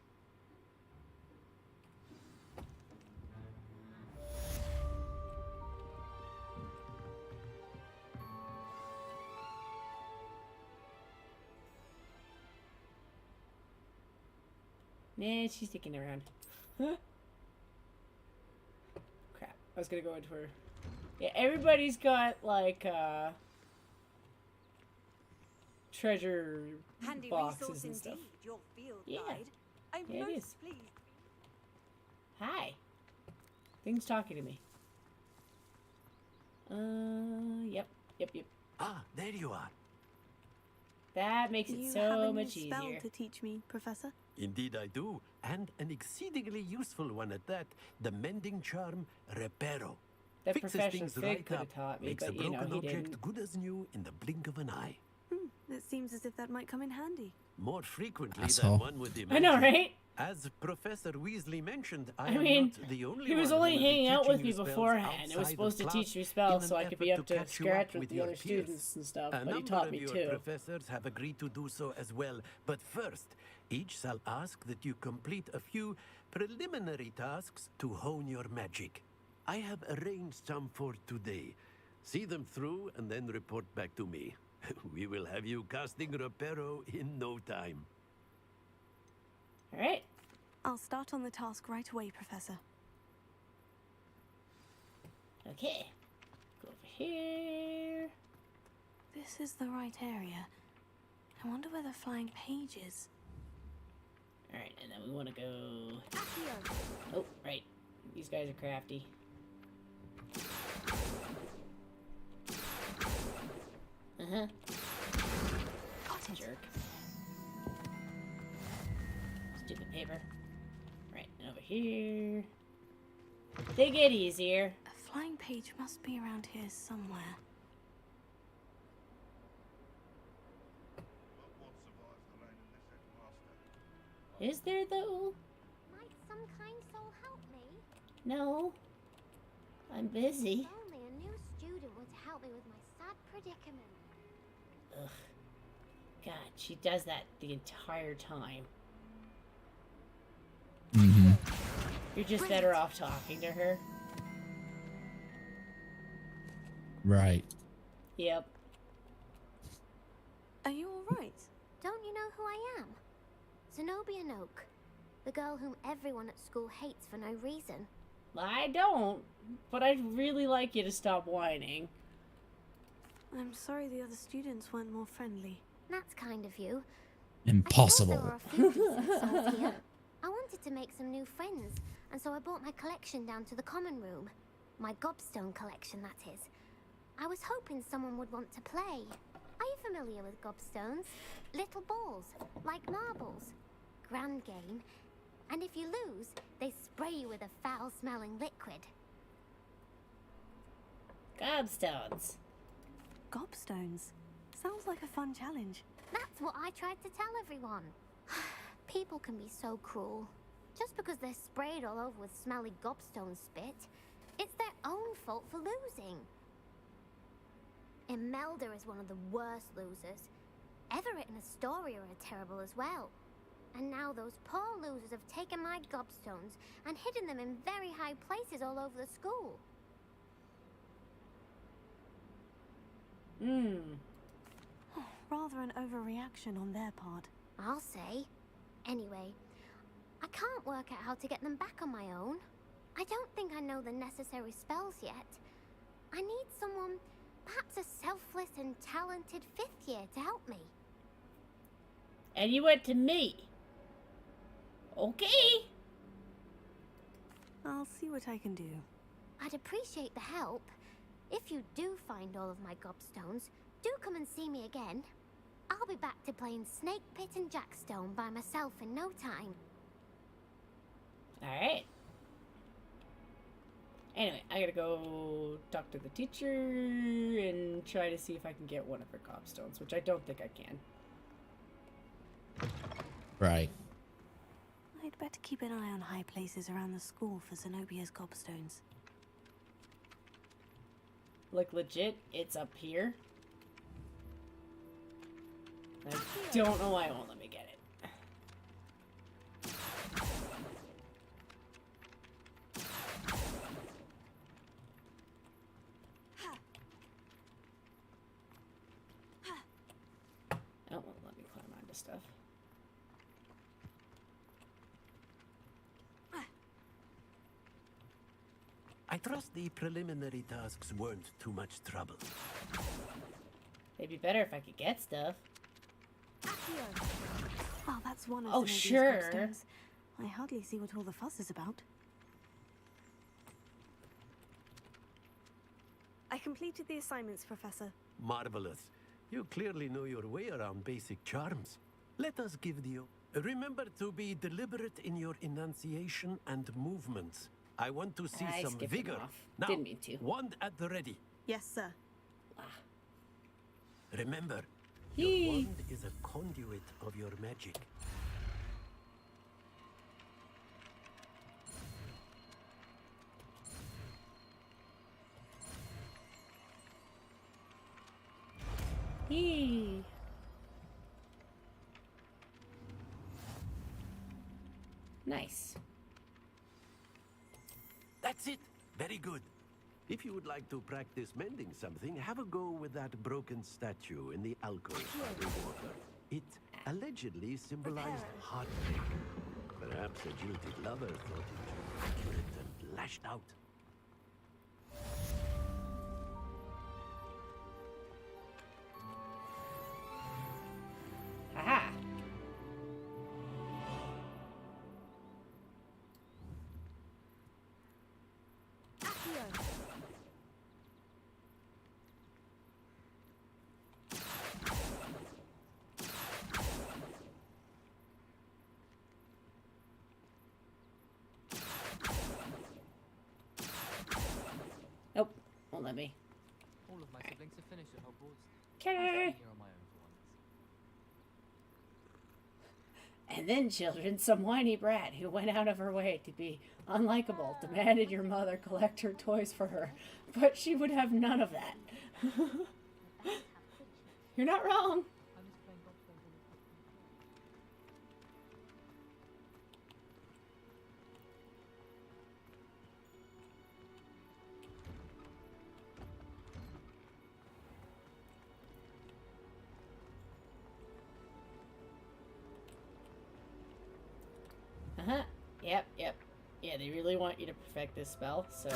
Nah, she's sticking around. Huh? Crap. I was gonna go into her. Yeah, everybody's got, like, treasure Handy boxes resource and stuff. indeed, your field Yeah. guide. I'm Yeah, it most is. pleased. Hi. Thing's talking to me. Yep. Ah, there you are. That makes it You have so a new much spell easier. to teach me, Professor? Indeed I do, and an exceedingly useful one at that. The mending charm, Reparo. That Fixes Professor things Fig right could up, have taught me, makes a but, you know, broken he object didn't. good as new in the blink of an eye. It seems as if that might come in handy. More frequently Asshole. than one would imagine. I know, right? As Professor Weasley mentioned, I I am mean, not the only he was one only who will be hanging out with teaching me you spells beforehand. It was outside supposed of to teach me class spells in so an I could be effort up to catch you scratch up with the your other peers. students and stuff, A but he number taught of me your too. professors have agreed to do so as well, but first, each shall ask that you complete a few preliminary tasks to hone your magic. I have arranged some for today. See them through and then report back to me. We will have you casting Reparo in no time. Alright. I'll start on the task right away, Professor. Okay. Go over here. This is the right area. I wonder where the flying page is. Alright, and then we want to go... Oh, right. These guys are crafty. Uh-huh. Jerk. Stupid paper. Right, and over here. They get easier. A flying page must be around here somewhere. Is there, though? Might some kind soul help me? No. I'm busy. If only a new student would help me with my sad predicament. Ugh. God, she does that the entire time. Mm-hmm. You're just better off talking to her. Right. Yep. Are you alright? Don't you know who I am? Zenobia Noak, the girl whom everyone at school hates for no reason. I don't, but I'd really like you to stop whining. I'm sorry the other students weren't more friendly. That's kind of you. Impossible. I thought there were a few decent souls here. I wanted to make some new friends, and so I brought my collection down to the common room. My gobstone collection, that is. I was hoping someone would want to play. Are you familiar with gobstones? Little balls, like marbles. Grand game. And if you lose, they spray you with a foul-smelling liquid. Gobstones. Gobstones? Sounds like a fun challenge. That's what I tried to tell everyone. People can be so cruel. Just because they're sprayed all over with smelly gobstone spit, it's their own fault for losing. Imelda is one of the worst losers. Everett and Astoria are terrible as well. And now those poor losers have taken my gobstones and hidden them in very high places all over the school. Rather an overreaction on their part. I'll say. Anyway, I can't work out how to get them back on my own. I don't think I know the necessary spells yet. I need someone, perhaps a selfless and talented 5th year to help me. And you went to me. Okay. I'll see what I can do. I'd appreciate the help. If you do find all of my gobstones, do come and see me again. I'll be back to playing Snake Pit and Jackstone by myself in no time. Alright. Anyway, I gotta go talk to the teacher and try to see if I can get one of her gobstones, which I don't think I can. Right. I'd better keep an eye on high places around the school for Zenobia's gobstones. Like, legit, it's up here. I don't know why it won't let me get it. Oh, it won't let me climb onto stuff. I trust the preliminary tasks weren't too much trouble. It'd be better if I could get stuff. Oh, that's one of Oh, Zenobia's sure. gobstones. I hardly see what all the fuss is about. I completed the assignments, Professor. Marvelous. You clearly know your way around basic charms. Let us give the... Remember to be deliberate in your enunciation and movements. I want to see I some skipped him vigor. off. Now, Didn't mean to. wand at the ready. Yes, sir. Remember, your wand is a conduit of your magic. Nice. That's it. Very good. If you would like to practice mending something, have a go with that broken statue in the alcove by the water. It allegedly symbolized heartbreak. Perhaps a jilted lover thought it too accurate and lashed out. Aha. Nope, won't let me. All of my siblings have finished at Hogwarts. Okay. I'm staying here on my own for once. And then, children, some whiny brat who went out of her way to be unlikable demanded your mother collect her toys for her, but she would have none of that. You're not wrong. Uh-huh. Yep. Yeah, they really want you to perfect this spell, so...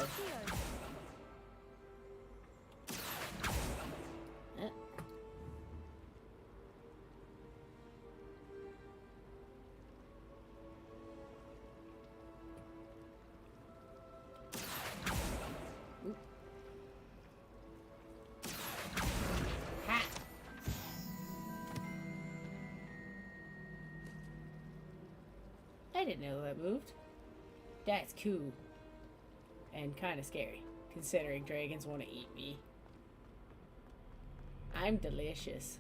didn't know that moved. That's cool. And kind of scary, considering dragons want to eat me. I'm delicious.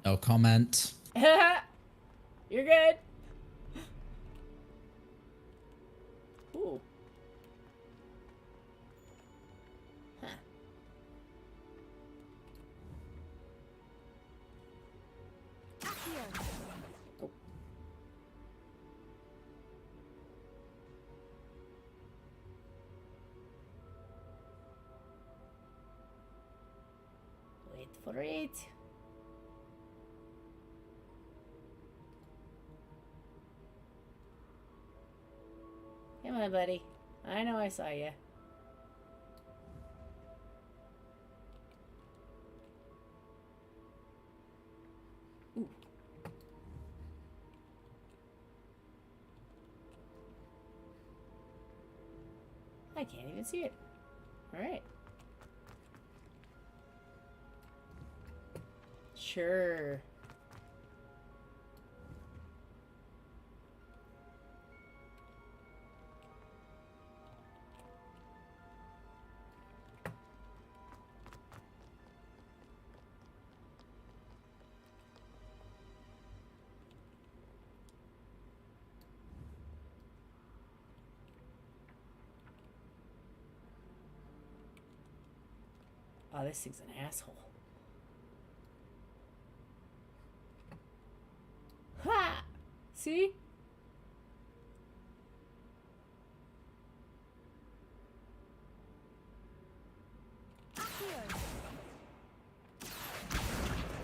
No comment. You're good. Ooh. Huh. Oh. Wait for it. Come on, buddy. I know I saw you. Ooh. I can't even see it. All right. Sure. Oh, this thing's an asshole. Ha! See?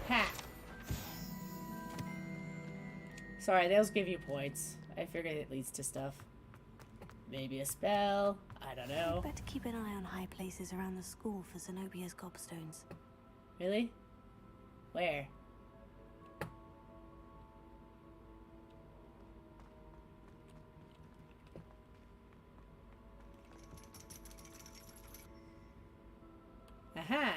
Ha! Sorry, those give you points. I figured it leads to stuff. Maybe a spell. I don't know. Better keep an eye on high places around the school for Zenobia's gobstones. Really? Where? Aha!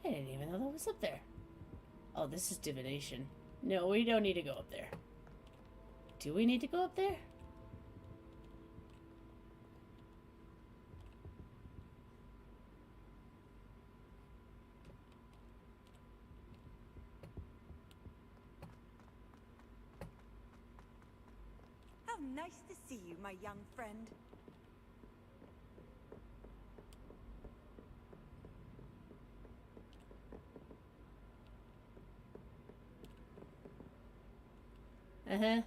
I didn't even know that was up there. Oh, this is divination. No, we don't need to go up there. Do we need to go up there? How nice to see you, my young friend. Uh-huh.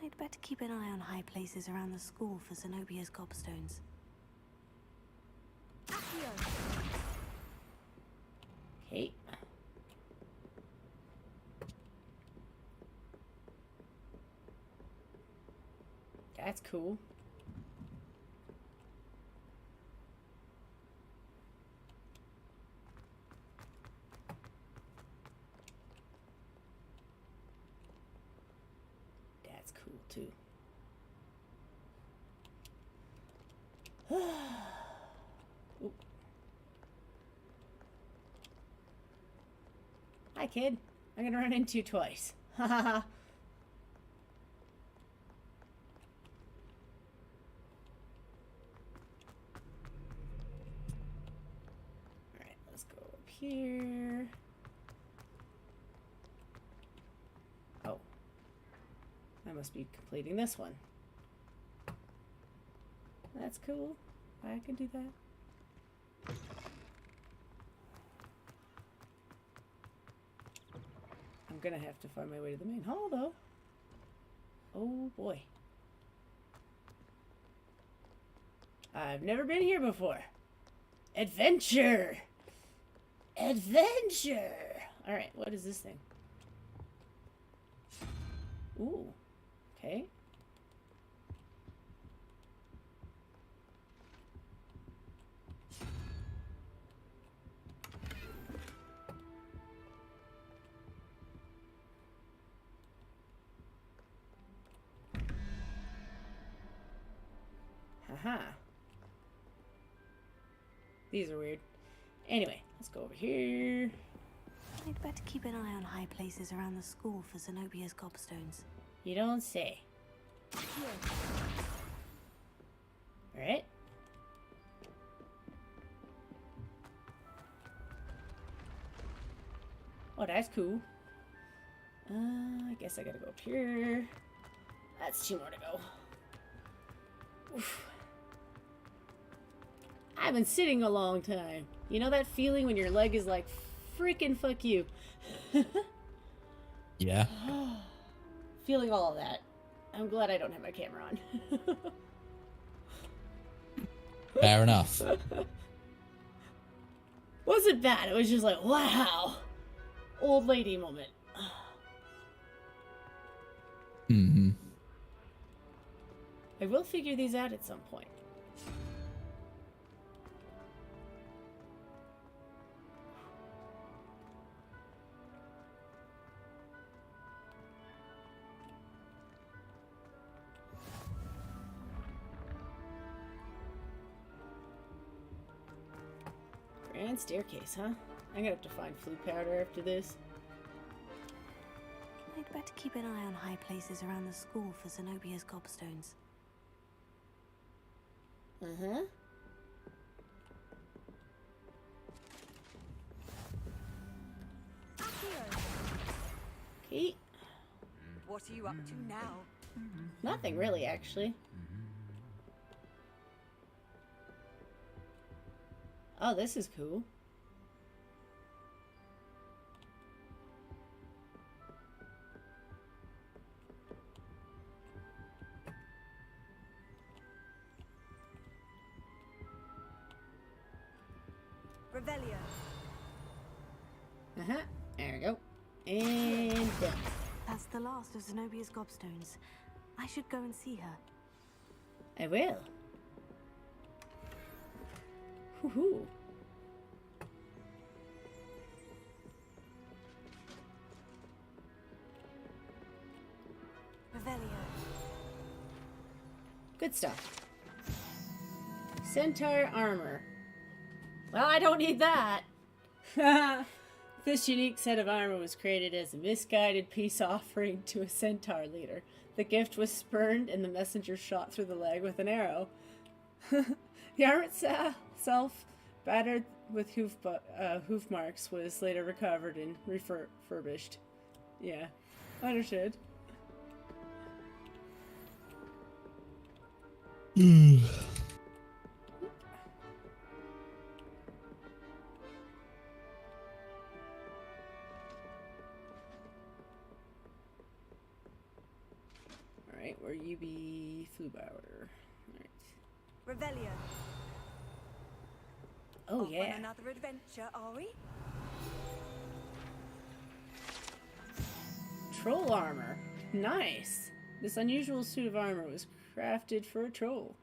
I'd better keep an eye on high places around the school for Zenobia's gobstones. Okay. That's cool. That's cool too. Ooh. Hi, kid. I'm gonna run into you twice. Ha ha ha. Alright, let's go up here. Oh. I must be completing this one. That's cool. I can do that. I'm gonna have to find my way to the main hall, though. Oh boy. I've never been here before. Adventure! Adventure! Alright, what is this thing? Ooh. Okay. Haha. These are weird. Anyway, let's go over here. I'd better keep an eye on high places around the school for Zenobia's gobstones. You don't say. Alright. Oh, that's cool. I guess I gotta go up here. That's 2 more to go. Oof. I've been sitting a long time. You know that feeling when your leg is like, freaking fuck you. Yeah. Feeling all of that. I'm glad I don't have my camera on. Fair enough. Wasn't bad. It was just like, wow. Old lady moment. Mm-hmm. I will figure these out at some point. Grand staircase, huh? I'm gonna have to find flue powder after this. I'd better keep an eye on high places around the school for Zenobia's gobstones. Uh-huh. Okay. What are you up to now? Nothing really, actually. Oh, this is cool. Revelio. Uh-huh. There we go. And done. That's the last of Zenobia's gobstones. I should go and see her. I will. Woohoo. Revelio. Good stuff. Centaur armor. Well, I don't need that. This unique set of armor was created as a misguided peace offering to a centaur leader. The gift was spurned and the messenger shot through the leg with an arrow. The armor itself, battered with hoof marks, was later recovered and refurbished. Yeah, understood. Alright, where you be flue powder. Alright. Revelio. Oh, Off yeah. on another adventure, are we? Troll armor. Nice. This unusual suit of armor was crafted for a troll.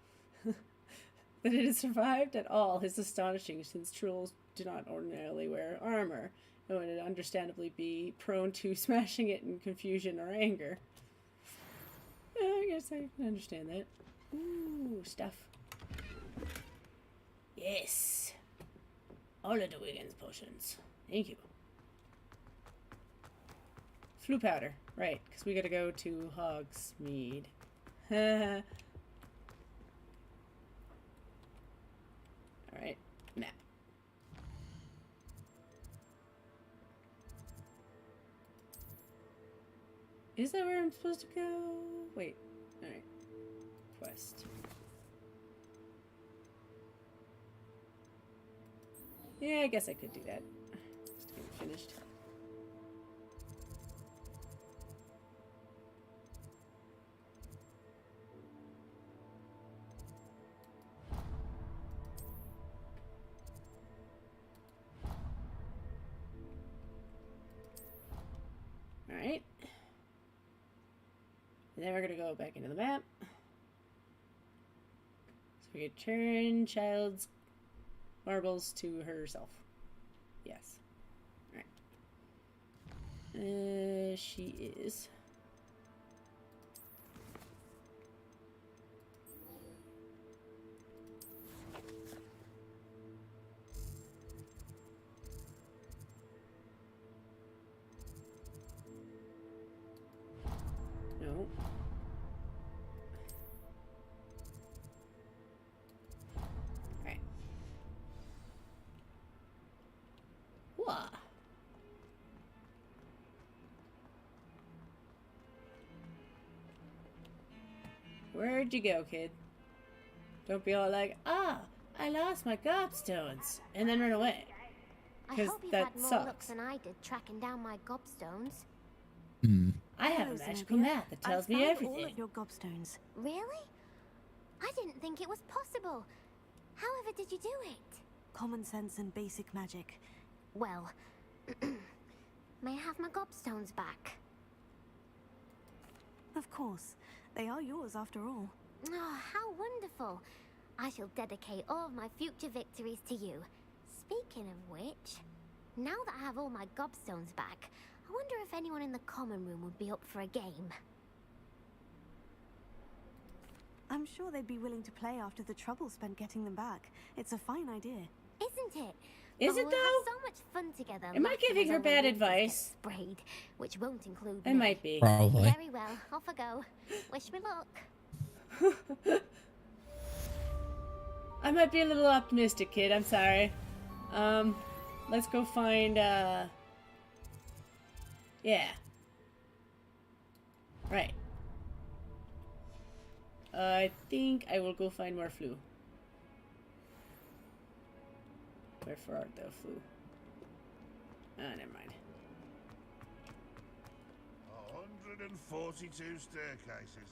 That it has survived at all is astonishing, since trolls do not ordinarily wear armor, and would understandably be prone to smashing it in confusion or anger. I guess I can understand that. Ooh, stuff. Yes. All of the Wiggins potions. Thank you. Flue powder. Right, because we gotta go to Hogsmeade. Alright, map. Is that where I'm supposed to go? Wait. Alright. Quest. Yeah, I guess I could do that. Just to get it finished. Alright. And then we're gonna go back into the map. So we could turn child's marbles to herself. Yes. Alright. She is. Where'd you go, kid? Don't be all like, ah, I lost my gobstones, and then run away. I Because hope you've that had more luck sucks. than I did tracking down my gobstones. I have a Hello, magical Zenobia. map that tells I've me found everything. all of your gobstones. Really? I didn't think it was possible. However did you do it? Common sense and basic magic. Well, may I have my gobstones back? Of course. They are yours after all. Oh, how wonderful. I shall dedicate all of my future victories to you. Speaking of which, now that I have all my gobstones back, I wonder if anyone in the common room would be up for a game. I'm sure they'd be willing to play after the trouble spent getting them back. It's a fine idea. Isn't it? Is Oh, it we'll though? have so much fun together. Am I laughing giving as her our bad windows get advice? Sprayed, which won't include I me. might be. Probably. Very well, off I go. Wish me luck. I might be a little optimistic, kid. I'm sorry. Let's go find, yeah. Right. I think I will go find more flu. Wherefore art thou, flu? Ah, never mind. 142 staircases.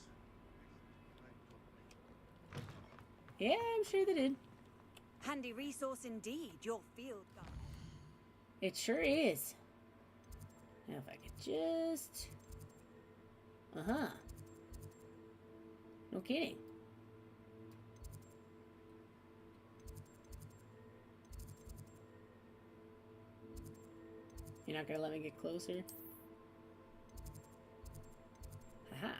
Yeah, I'm sure they did. Handy resource indeed, your field guide. It sure is. Now if I could just... Uh-huh. No kidding. You're not gonna let me get closer? Haha.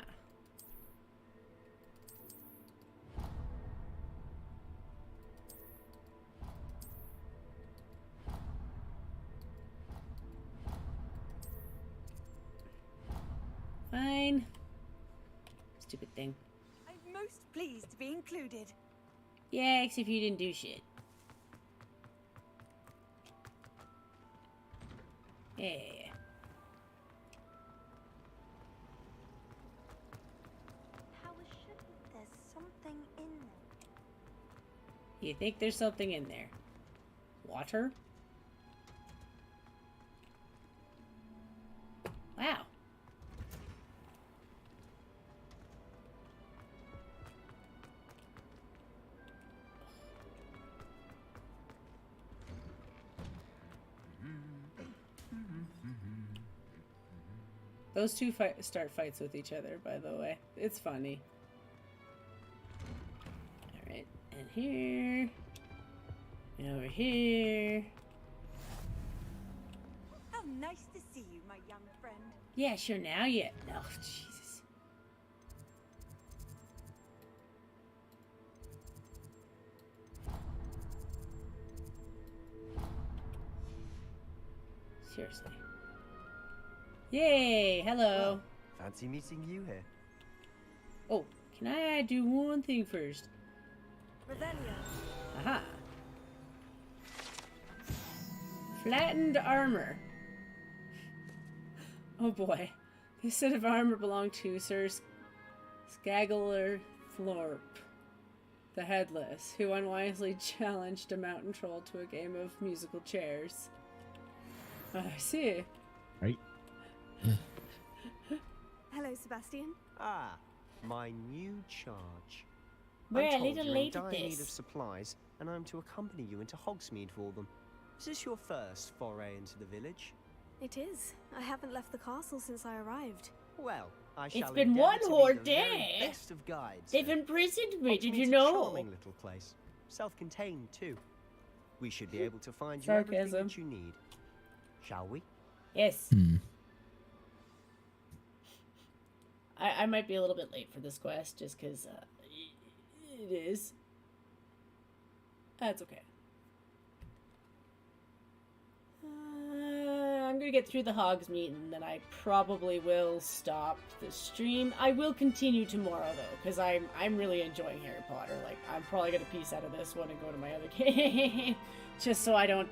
Fine. Stupid thing. I'm most pleased to be included. Yeah, except you didn't do shit. Yeah. How should there's something in there? You think there's something in there? Water? Wow. Those two start fights with each other, by the way. It's funny. Alright, and here. And over here. How nice to see you, my young friend. Yeah, sure, now yeah. No, Jesus. Seriously. Yay! Hello. Fancy meeting you here. Oh, can I do one thing first? Revelio. Aha. Flattened armor. Oh boy. This set of armor belonged to Sir Skaggler Florp, the Headless, who unwisely challenged a mountain troll to a game of musical chairs. I see. Right. Hello, Sebastian. Ah, my new charge. We're I'm a told little you're late in at dire need this. of supplies, and I'm to accompany you into Hogsmeade for them. Is this your first foray into the village? It is. I haven't left the castle since I arrived. Well, I shall It's been endeavour one to be more the very day. best of guides. They've imprisoned me, did you Hogsmeade's a know? charming little place, self-contained too. We should be able to find you everything Sarcasm. that you need. Shall we? Yes. I might be a little bit late for this quest, just because it is. That's okay. I'm gonna get through the Hogsmeade, and then I probably will stop the stream. I will continue tomorrow, though, because I'm really enjoying Harry Potter. Like, I'm probably gonna piece out of this one and go to my other game, just so I don't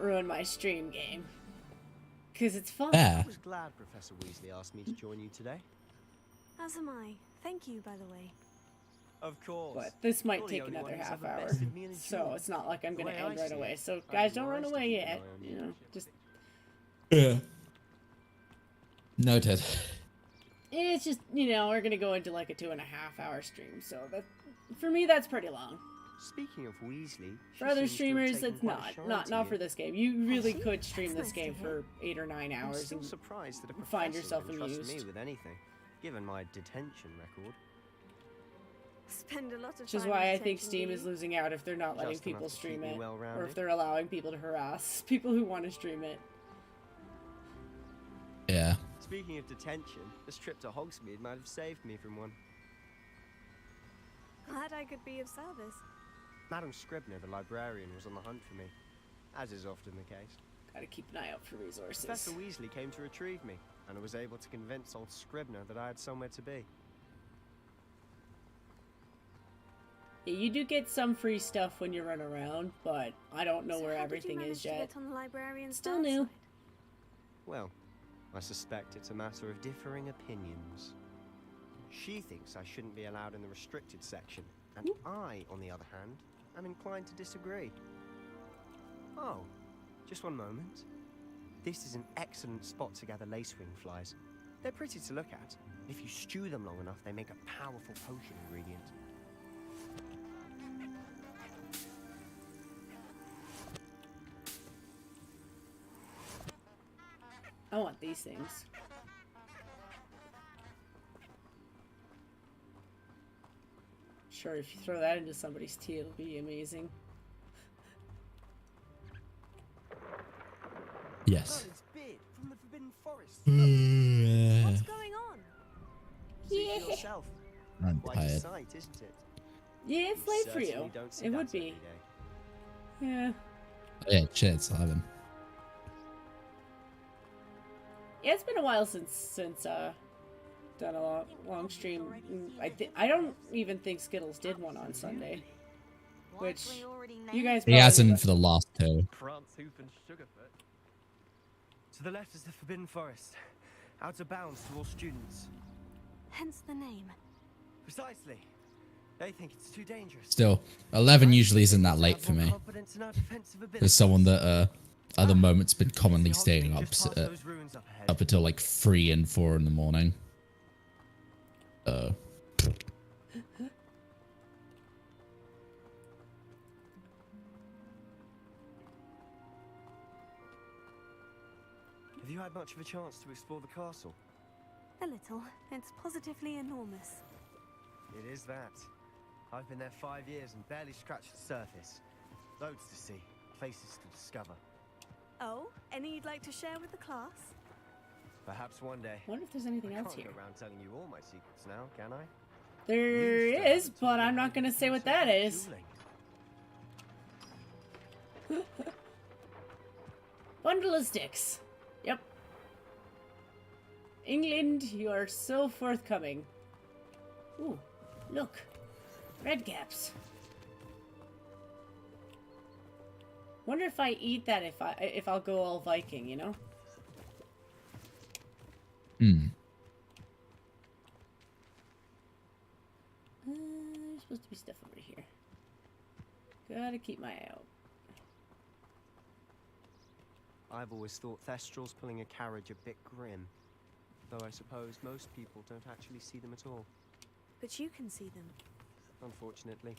ruin my stream game. Because it's fun. I was glad Professor Weasley asked me to join you today. As am I. Thank you, by the way. Of course. But this might You're the take only another one who's half ever hour, bested me in a so duel. it's not like I'm The gonna way I end right see away. it, So I'd guys, be don't run wise to away keep an yet. eye on You know, just Yeah. Noted. it's just, you know, we're gonna go into like a 2.5-hour stream, so that for me that's pretty long. Speaking of Weasley, For other streamers, it's not for this game. You really could stream this game for 8 or 9 I'm hours still and surprised that a find professor yourself would entrust amused. me with anything, given my detention record. Spend a lot of Which is time why in I think detention, Steam do is you? losing out if they're not letting Just enough people to keep stream me it, or if well-rounded. they're allowing people to harass people who want to stream it. Yeah. Speaking of detention, this trip to Hogsmeade might have saved me from one. Glad I could be of service. Madam Scribner, the librarian, was on the hunt for me, as is often the case. Gotta keep an eye out for resources. Professor Weasley came to retrieve me, and I was able to convince old Scribner that I had somewhere to be. Yeah, you do get some free stuff when you run around, but I don't know where everything is yet. Get on the librarian's Still bad new. side? Well, I suspect it's a matter of differing opinions. She thinks I shouldn't be allowed in the restricted section, and I, on the other hand, am inclined to disagree. Oh, just one moment. This is an excellent spot to gather lacewing flies. They're pretty to look at. If you stew them long enough, they make a powerful potion ingredient. I want these things. Sure, if you throw that into somebody's tea, it'll be amazing. Yes. Merlin's beard from the Forbidden Forest. What's going on? See for yourself. I'm Quite a tired. sight, isn't it? Yeah, it's late for Certainly you. don't see It that would be. every day. Yeah. Yeah, shit, it's 11. Yeah, it's been a while since done a long stream. I don't even think Skittles did one on Sunday, which you guys. He hasn't for the last two. Prance, Hoof, and Sugarfoot. To the left is the Forbidden Forest, out of bounds to all students. Hence the name. Precisely. They think it's too dangerous. Still, 11 usually isn't that late for me. Confidence in our defensive abilities. There's someone that other moments been commonly staying up up until like 3 and 4 in the morning. Have you had much of a chance to explore the castle? A little. It's positively enormous. It is that. I've been there 5 years and barely scratched the surface. Loads to see, places to discover. Oh, any you'd like to share with the class? Perhaps one day. I wonder if there's anything else I here. can't go around telling you all my secrets now, can I? There is, but I'm not gonna say what that is. Bundle of sticks. Yep. England, you are so forthcoming. Ooh, look. Red caps. Wonder if I eat that if I'll go all Viking, you know? Hmm. There's supposed to be stuff over here. Gotta keep my eye out. I've always thought Thestrals pulling a carriage a bit grim. Though I suppose most people don't actually see them at all. But you can see them. Unfortunately.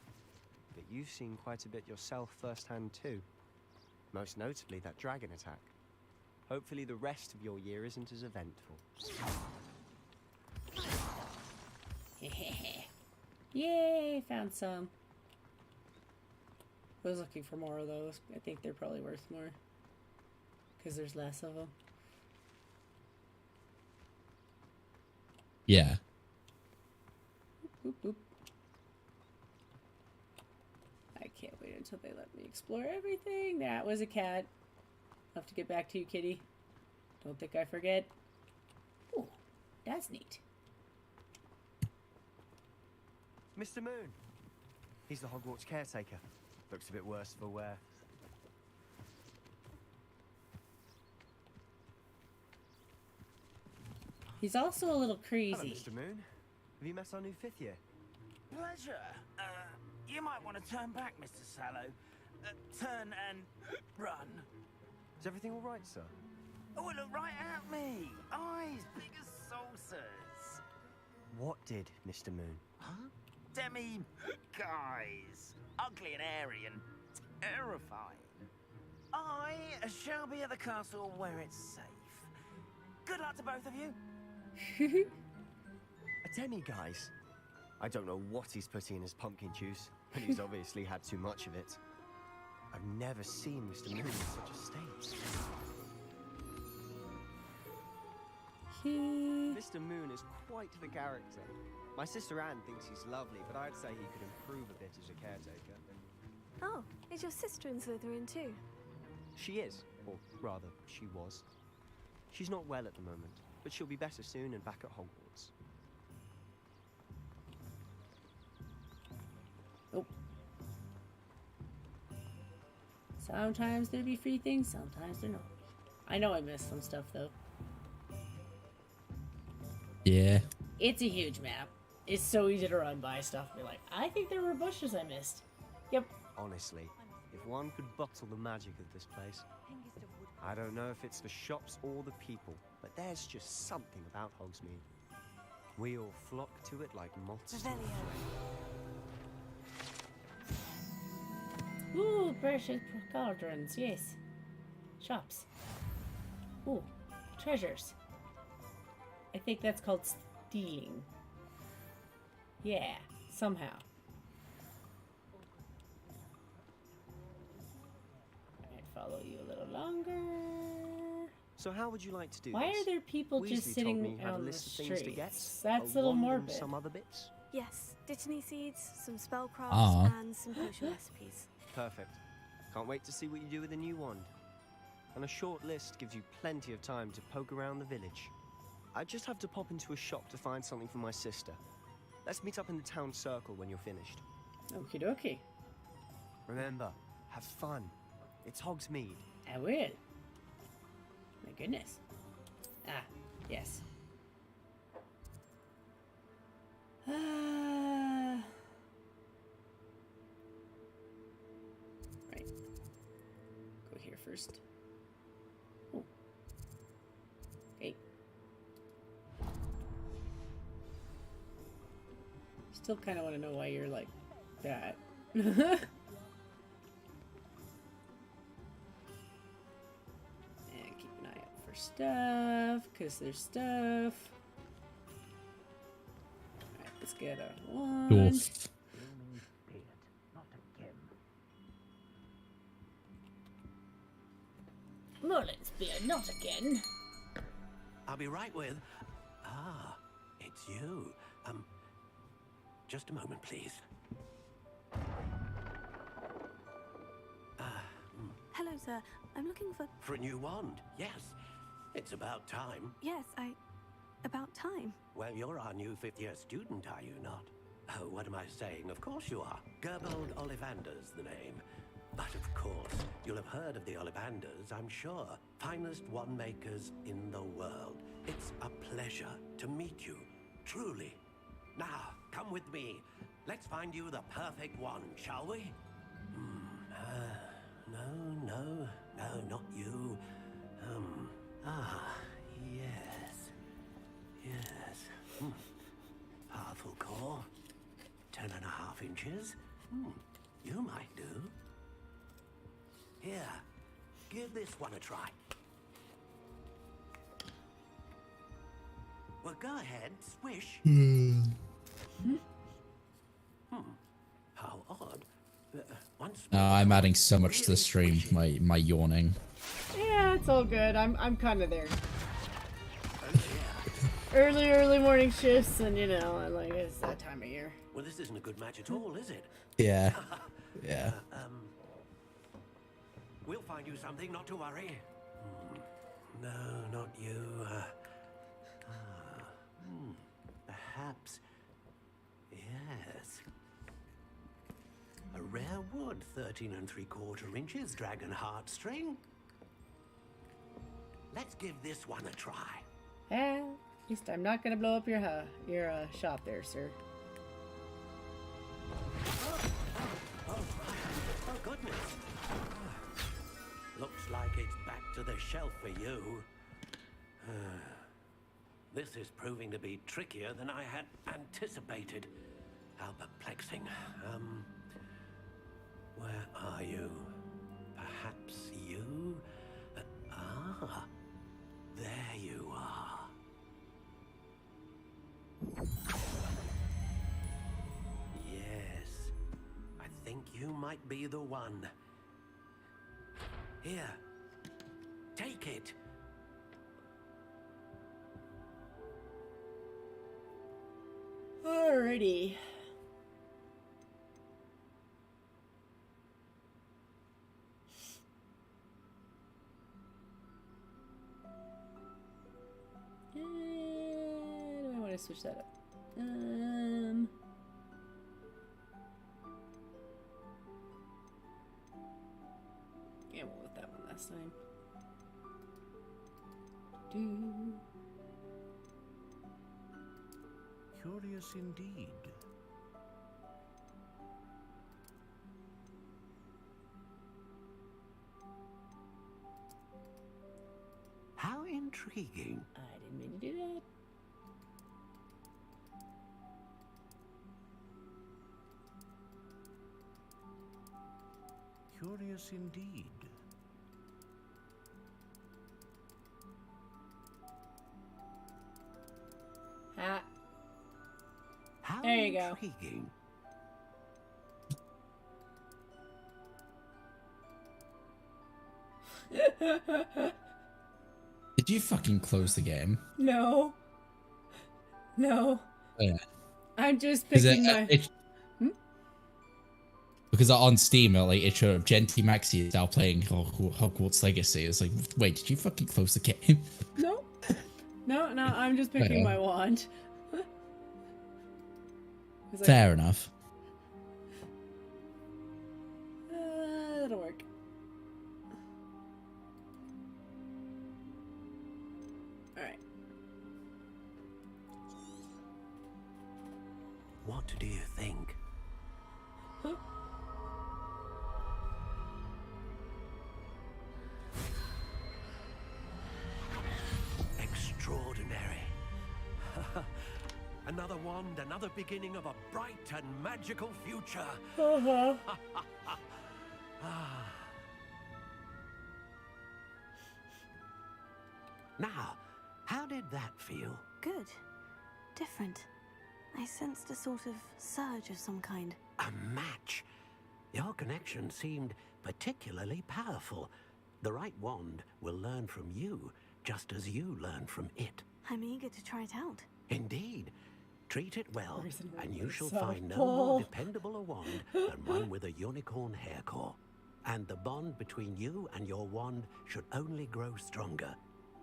But you've seen quite a bit yourself firsthand too. Most notably that dragon attack. Hopefully the rest of your year isn't as eventful. Yay, found some. I was looking for more of those. I think they're probably worth more. Because there's less of them. Yeah. Boop, boop. I can't wait until they let me explore everything. That was a cat. I'll have to get back to you, kitty. Don't think I forget. Ooh, that's neat. Mr. Moon. He's the Hogwarts caretaker. Looks a bit worse for wear. He's also a little Hello, crazy. Mr. Moon. Have you met our new 5th year? Pleasure. You might want to turn back, Mr. Sallow. Turn and run. Is everything all right, sir? Oh, look right at me. Eyes big as saucers. What did, Mr. Moon? Huh? Demi guys. Ugly and airy and terrifying. I shall be at the castle where it's safe. Good luck to both of you. A demi-guise? I don't know what he's putting in his pumpkin juice, but he's obviously had too much of it. I've never seen Mr. Moon in such a state. Mr. Moon is quite the character. My sister Anne thinks he's lovely, but I'd say he could improve a bit as a caretaker. Oh, is your sister in Slytherin too? She is, or rather, she was. She's not well at the moment, but she'll be better soon and back at Hogwarts. Oh. Sometimes there be free things, sometimes there not. I know I missed some stuff though. Yeah. It's a huge map. It's so easy to run by stuff and be like, I think there were bushes I missed. Yep. Honestly, if one could bottle the magic of this place. I don't know if it's the shops or the people, but there's just something about Hogsmeade. We all flock to it like moths to a flame. Ooh, precious cauldrons, yes. Shops. Ooh, treasures. I think that's called stealing. Yeah, somehow. I'd follow you a little longer. So how would you like to do Why this? are there people Weasley just told sitting me you had a on the list of things to get, streets? That's a little wand and morbid. some other bits? Yes, dittany seeds, some spellcrafts, Ah. and some potion recipes. Perfect. Can't wait to see what you do with the new wand. And a short list gives you plenty of time to poke around the village. I just have to pop into a shop to find something for my sister. Let's meet up in the town circle when you're finished. Okie dokie. Remember, have fun. It's Hogsmeade. I will. My goodness. Ah, yes. Right. Go here first. Oh. Okay. Still kind of want to know why you're like that. And keep an eye out for stuff, because there's stuff. Alright, let's get a wand. Merlin's beard, not again. I'll be right with... Ah, it's you. Just a moment, please. Hello, sir. I'm looking for... For a new wand, yes. It's about time. Yes, about time. Well, you're our new 5th-year student, are you not? Oh, what am I saying? Of course you are. Gerbold Ollivander's the name. But of course, you'll have heard of the Ollivanders, I'm sure. Finest wand makers in the world. It's a pleasure to meet you, truly. Now, come with me. Let's find you the perfect wand, shall we? No, not you. Yes. Powerful core. 10.5 inches. You might do. Here, give this one a try. Well, go ahead, swish. How odd. Once I'm adding so much to the stream. My yawning. Yeah, it's all good. I'm kind of there. Early morning shifts, and you know, like it's that time of year. Well, this isn't a good match at all, is it? Yeah. Yeah. We'll find you something, not to worry. No, not you. Perhaps. Yes. A rare wood, 13 3/4 inches, dragon heartstring. Let's give this one a try. Yeah, At least I'm not gonna blow up your shop there, sir. Oh, goodness. Looks like it's back to the shelf for you. This is proving to be trickier than I had anticipated. How perplexing. Where are you? Perhaps you? There you are. Yes, I think you might be the one. Here, take it. Alrighty. Do I want to switch that up? Yeah, we'll with that one last time. Curious indeed. How intriguing. I didn't mean to do that. Curious indeed. How there you go. Intriguing. Did you fucking close the game? No. No. Oh, yeah. I'm just picking my... Because on Steam, like, it showed up Genti Maxi is now playing Hogwarts Legacy. It's like, wait, did you fucking close the game? No. No, I'm just picking my wand. Fair enough. That'll work. Alright. What do you think? Huh? Extraordinary. Another wand, another beginning of a bright and magical future. Now, how did that feel? Good. Different. I sensed a sort of surge of some kind. A match. Your connection seemed particularly powerful. The right wand will learn from you, just as you learn from it. I'm eager to try it out. Indeed. Treat it well, and you shall so find no full. more dependable a wand than one with a unicorn hair core. And the bond between you and your wand should only grow stronger.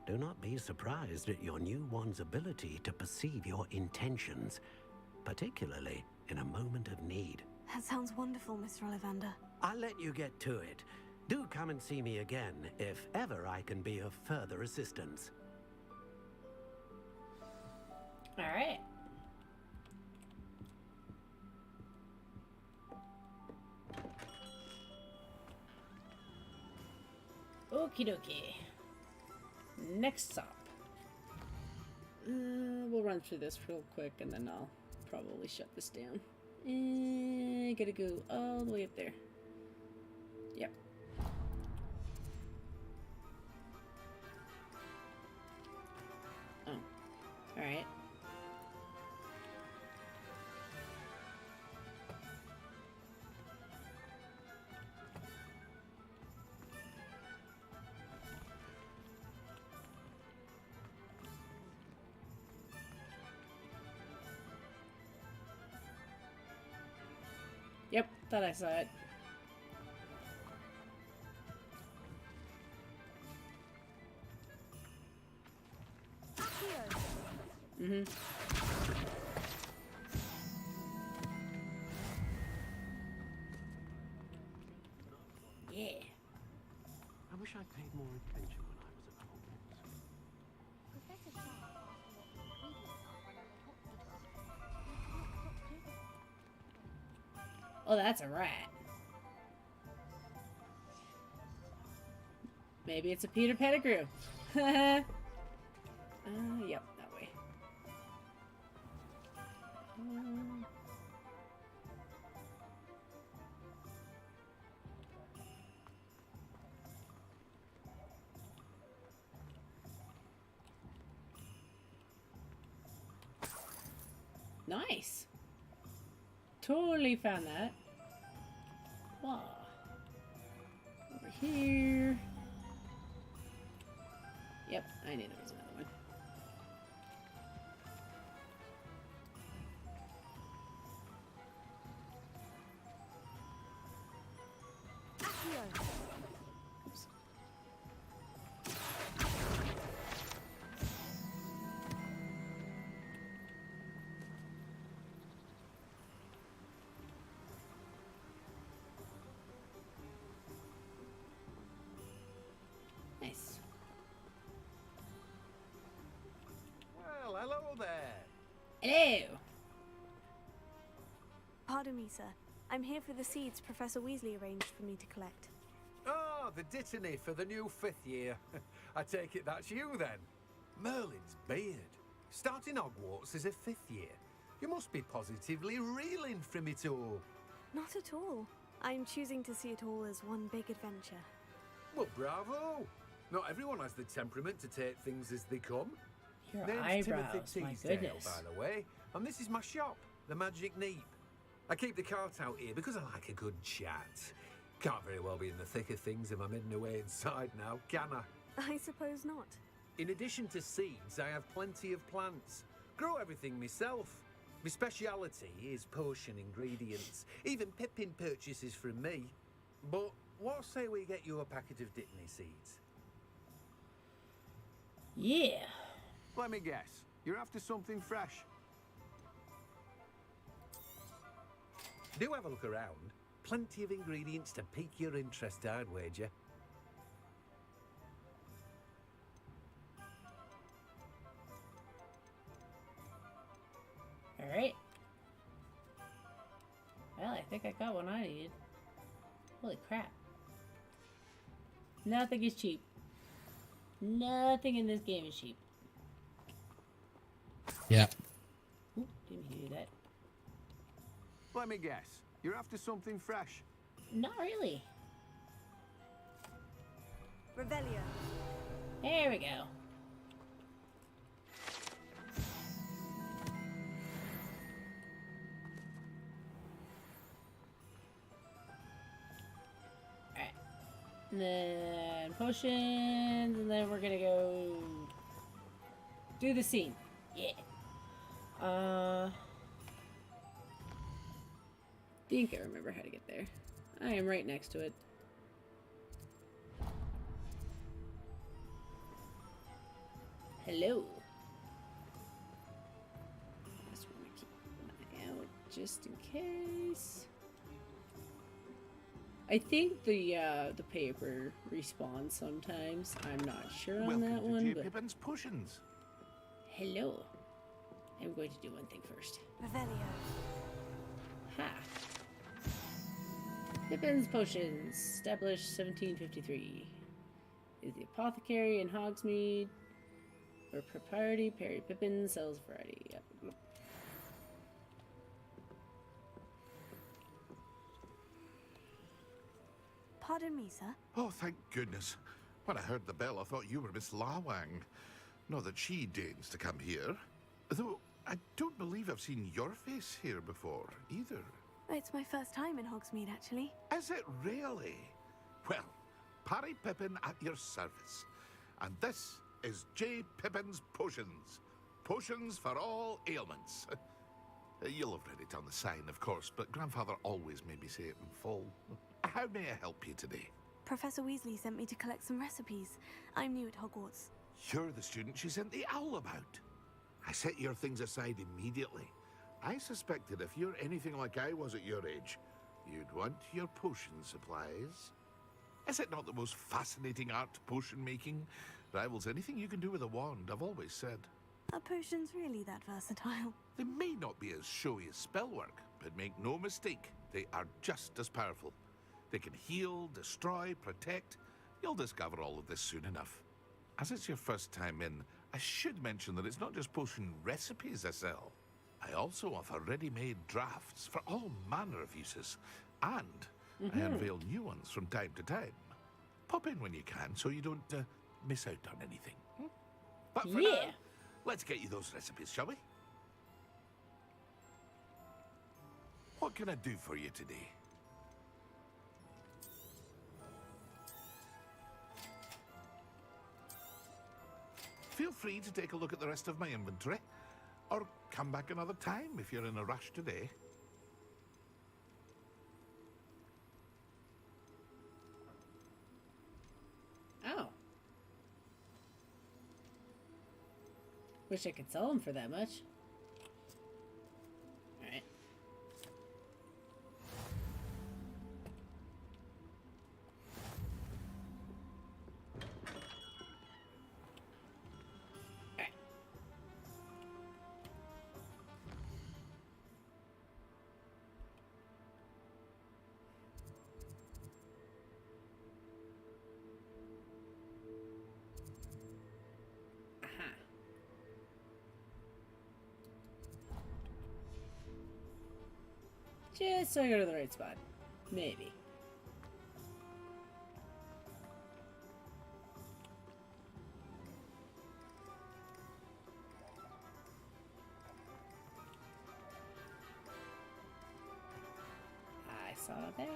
Do not be surprised at your new wand's ability to perceive your intentions, particularly in a moment of need. That sounds wonderful, Mr. Ollivander. I'll let you get to it. Do come and see me again if ever I can be of further assistance. All right. Okie dokie. Next stop. We'll run through this real quick and then I'll probably shut this down. Gotta go all the way up there. Yep. Oh. Alright. Yep, thought I saw it. Mm-hmm. Yeah. I wish I'd paid more attention when I was at Hogwarts. Professor Charles Oh, that's a rat. Maybe it's a Peter Pettigrew. Yep, that way. Nice. Totally found that. Wow. Over here. Yep, I knew there was another one. Oops. Nice. Well, hello there. Hello. Pardon me, sir. I'm here for the seeds Professor Weasley arranged for me to collect. Oh, the dittany for the new 5th year. I take it that's you then. Merlin's beard. Starting Hogwarts as a 5th year. You must be positively reeling from it all. Not at all. I'm choosing to see it all as one big adventure. Well, bravo. Not everyone has the temperament to take things as they come. Your Name's eyebrows, Timothy my Teasdale, goodness. by the way. And this is my shop, the Magic Neep. I keep the cart out here because I like a good chat. Can't very well be in the thick of things if I'm hidden away inside now, can I? I suppose not. In addition to seeds, I have plenty of plants. Grow everything myself. My speciality is potion ingredients. Even Pippin purchases from me. But what say we get you a packet of Dittany seeds? Yeah. Let me guess. You're after something fresh. Do have a look around. Plenty of ingredients to pique your interest, I'd wager. Alright. Well, I think I got what I needed. Holy crap. Nothing is cheap. Nothing in this game is cheap. Yeah. Ooh, didn't mean to do that. Let me guess. You're after something fresh. Not really. Revelio. There we go. Alright. And then potions, and then we're gonna go do the scene. Yeah. Think I remember how to get there. I am right next to it. Hello. Just want to keep an eye out just in case. I think the paper respawns sometimes. I'm not sure on that one. J. But Pippin's Potions. hello. I'm going to do one thing first. Revelio. Ha. Pippin's Potions, established 1753. Is the apothecary in Hogsmeade. For propriety, Perry Pippin sells variety. Yep. Pardon me, sir. Oh, thank goodness. When I heard the bell, I thought you were Miss Lawang. Not that she deigns to come here. Though, I don't believe I've seen your face here before, either. It's my first time in Hogsmeade, actually. Is it really? Well, Parry Pippin at your service. And this is J. Pippin's Potions. Potions for all ailments. You'll have read it on the sign, of course, but Grandfather always made me say it in full. How may I help you today? Professor Weasley sent me to collect some recipes. I'm new at Hogwarts. You're the student she sent the owl about. I set your things aside immediately. I suspected if you're anything like I was at your age, you'd want your potion supplies. Is it not the most fascinating art, potion making? Rivals anything you can do with a wand, I've always said. Are potions really that versatile? They may not be as showy as spellwork, but make no mistake, They are just as powerful. They can heal, destroy, protect. You'll discover all of this soon enough. As it's your first time in, I should mention that it's not just potion recipes I sell. I also offer ready-made drafts for all manner of uses. And I unveil new ones from time to time. Pop in when you can so you don't miss out on anything. But for now, let's get you those recipes, shall we? What can I do for you today? Feel free to take a look at the rest of my inventory, or come back another time if you're in a rush today. Oh. Wish I could sell them for that much. Alright. Just so I go to the right spot. Maybe. I saw that.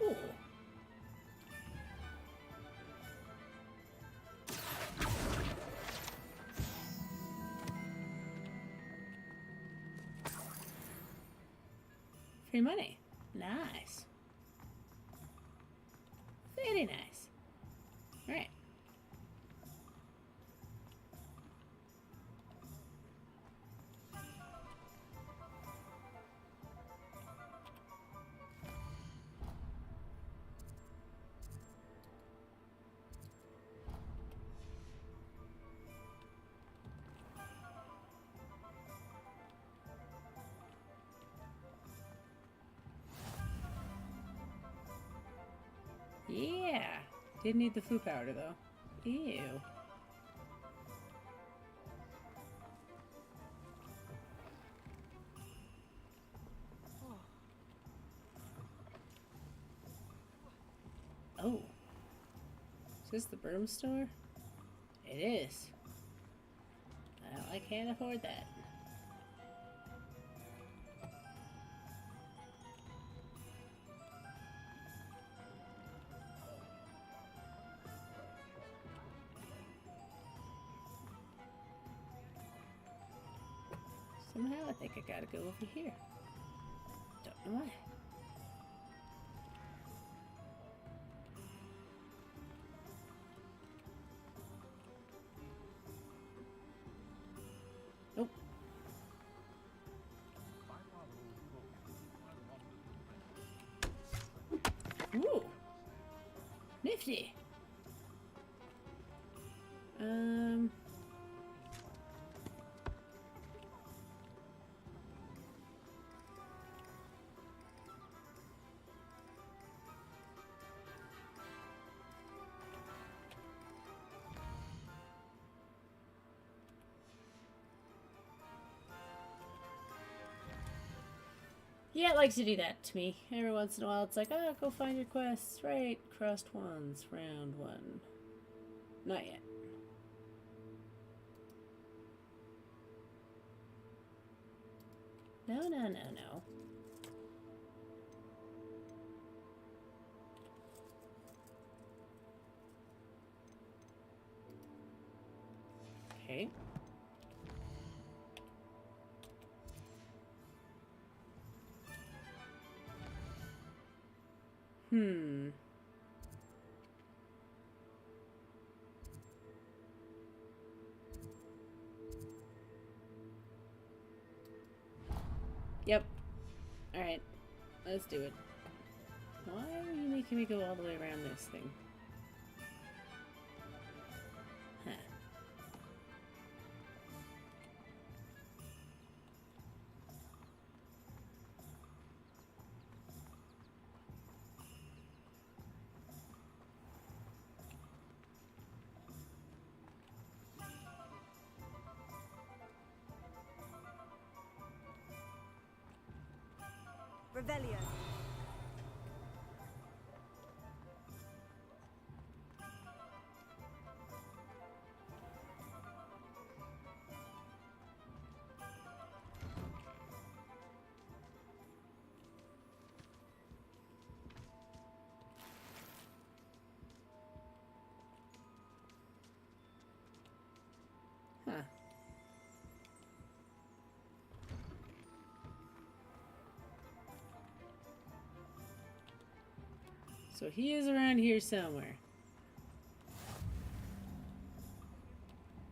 Ooh. Free money. Nice. Very nice. All right. Yeah. Didn't need the foo powder though. Ew. Oh. Is this the broom store? It is. Well, I can't afford that. Somehow I think I gotta go over here. Don't know why. Nope. Ooh. Nifty. Yeah, it likes to do that to me. Every once in a while, it's like, oh, go find your quests. Right, crossed ones, round one. Not yet. No, no, no, no. Okay. Yep. Alright. Let's do it. Why are you making me go all the way around this thing? Huh. Revelio. Huh. So he is around here somewhere.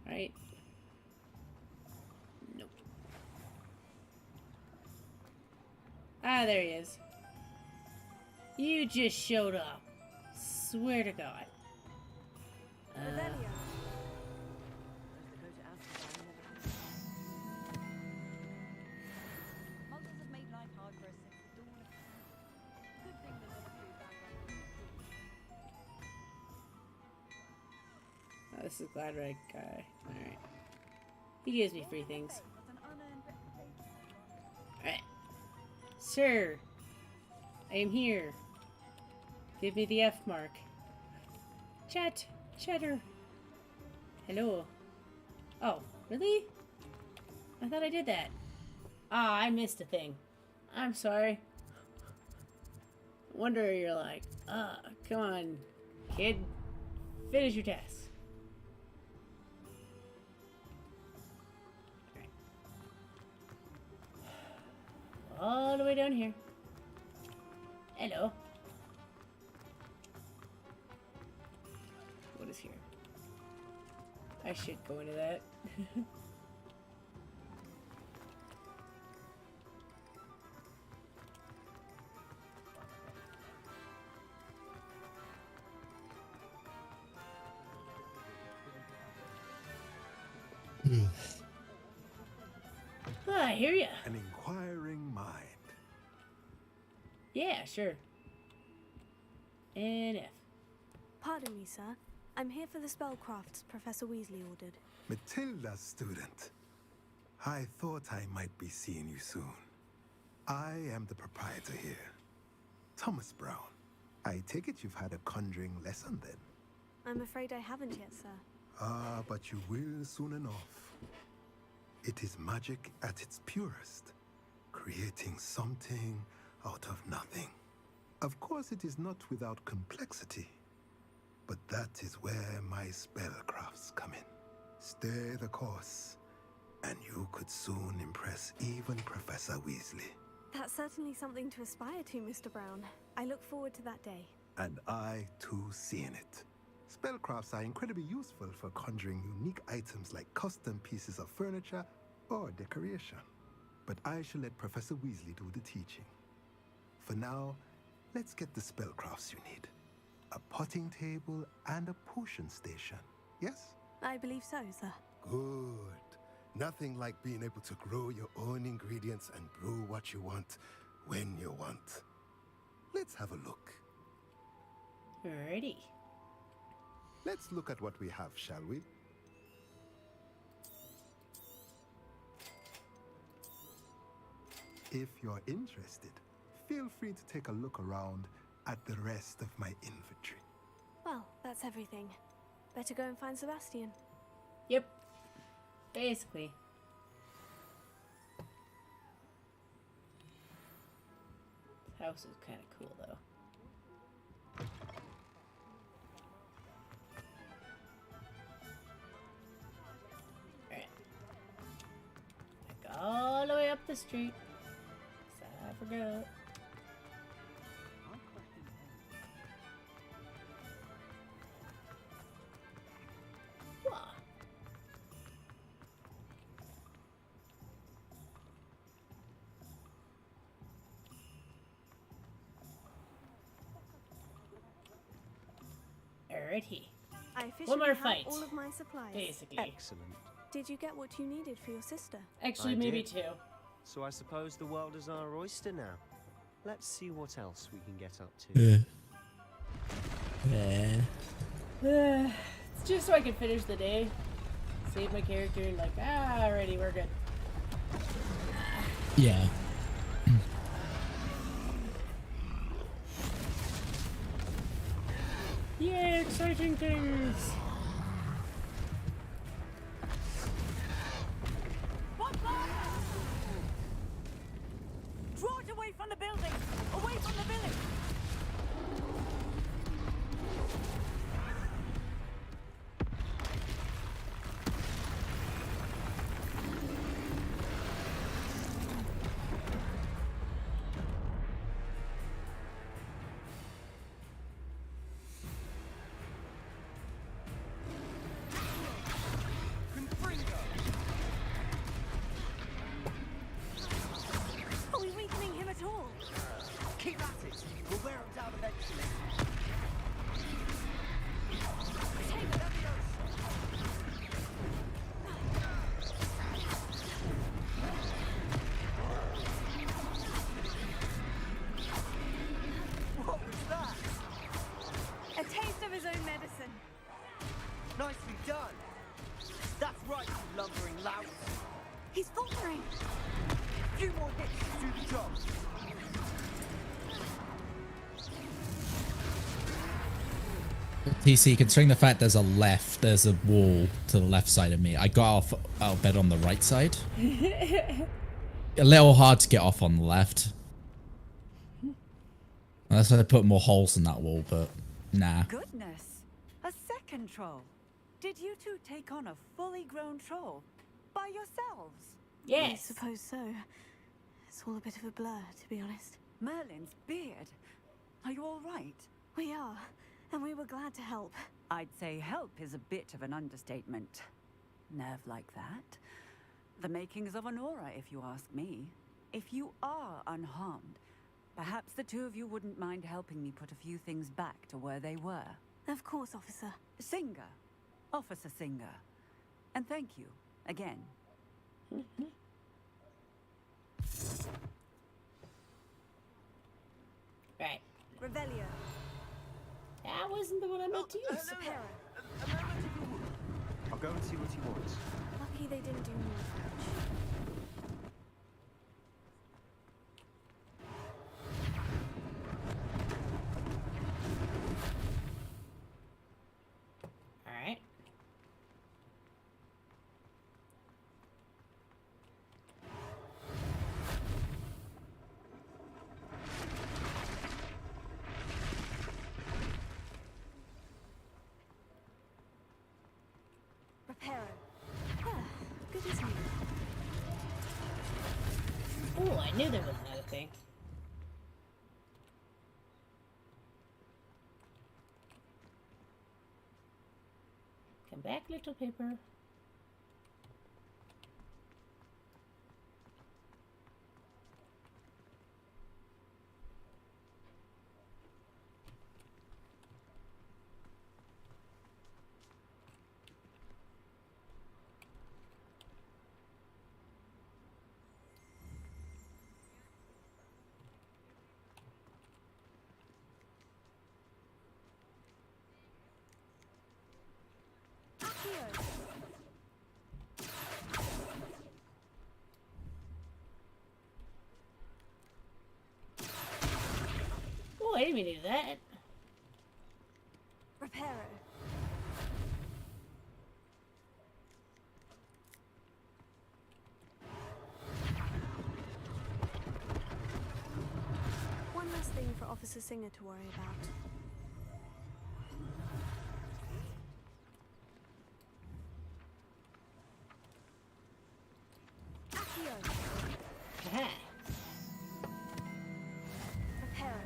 Right? Nope. Ah, there he is. You just showed up. Swear to God. Revelio. Muggles have made life hard for us since the dawn of time. Good thing the Lord blew back on the Oh, this is Gladreg guy. Alright. He gives me free things. Alright. Sir, I am here. Give me the F mark. Chat. Chatter. Hello. Oh, really? I thought I did that. Ah, I missed a thing. I'm sorry. Wonder you're like, come on, kid. Finish your task. All the way down here. Hello. What is here? I should go into that. I hear ya. An inquiring mind. Yeah, sure. And F. Pardon me, sir. I'm here for the spellcrafts Professor Weasley ordered. Matilda, student. I thought I might be seeing you soon. I am the proprietor here, Thomas Brown. I take it you've had a conjuring lesson then? I'm afraid I haven't yet, sir. Ah, but you will soon enough. It is magic at its purest, creating something out of nothing. Of course, it is not without complexity, but that is where my spellcrafts come in. Stay the course, and you could soon impress even Professor Weasley. That's certainly something to aspire to, Mr. Brown. I look forward to that day. And I, too, seeing it. Spellcrafts are incredibly useful for conjuring unique items like custom pieces of furniture or decoration. But I shall let Professor Weasley do the teaching. For now, let's get the spellcrafts you need. A potting table and a potion station, yes? I believe so, sir. Good. Nothing like being able to grow your own ingredients and brew what you want when you want. Let's have a look. Alrighty. Let's look at what we have, shall we? If you're interested, feel free to take a look around at the rest of my inventory. Well, that's everything. Better go and find Sebastian. Yep. Basically. This house is kind of cool, though. Alright. Like all the way up the street. So I forgot. Alrighty. I One officially more have fight. all of my supplies. Basically. Excellent. Did you get what you needed for your sister? Actually, I maybe did. two. So I suppose the world is our oyster now. Let's see what else we can get up to. It's just so I can finish the day. Save my character and like, alrighty, we're good. Yeah. Yay, exciting things! Draw it away from the building! Away from the village! Are we weakening him at all? Keep at it. We'll wear him down eventually. What was that? A taste of his own medicine. Nicely done. That's right, you lumbering lout. He's faltering. Few more hits to do the job. TC, considering the fact there's a wall to the left side of me. I got off out of bed on the right side. A little hard to get off on the left. Unless I put more holes in that wall, but nah. Goodness! A second troll. Did you two take on a fully grown troll? By yourselves? I suppose so. It's all a bit of a blur, to be honest. Merlin's beard. Are you all right? We are, and we were glad to help. I'd say help is a bit of an understatement. Nerve like that. The makings of an aura, if you ask me. If you are unharmed, perhaps the two of you wouldn't mind helping me put a few things back to where they were. Of course, officer. Singer. Officer Singer. And thank you, again. Right. Revelio. That wasn't the one I meant to use. I'll go and see what he wants. Lucky they didn't do more damage. Alright. Reparo. Ah, good as new. Oh, I knew there was another thing. Come back, little paper. Oh, I didn't mean to do that. Reparo. One less thing for Officer Singer to worry about. Aha. Reparo.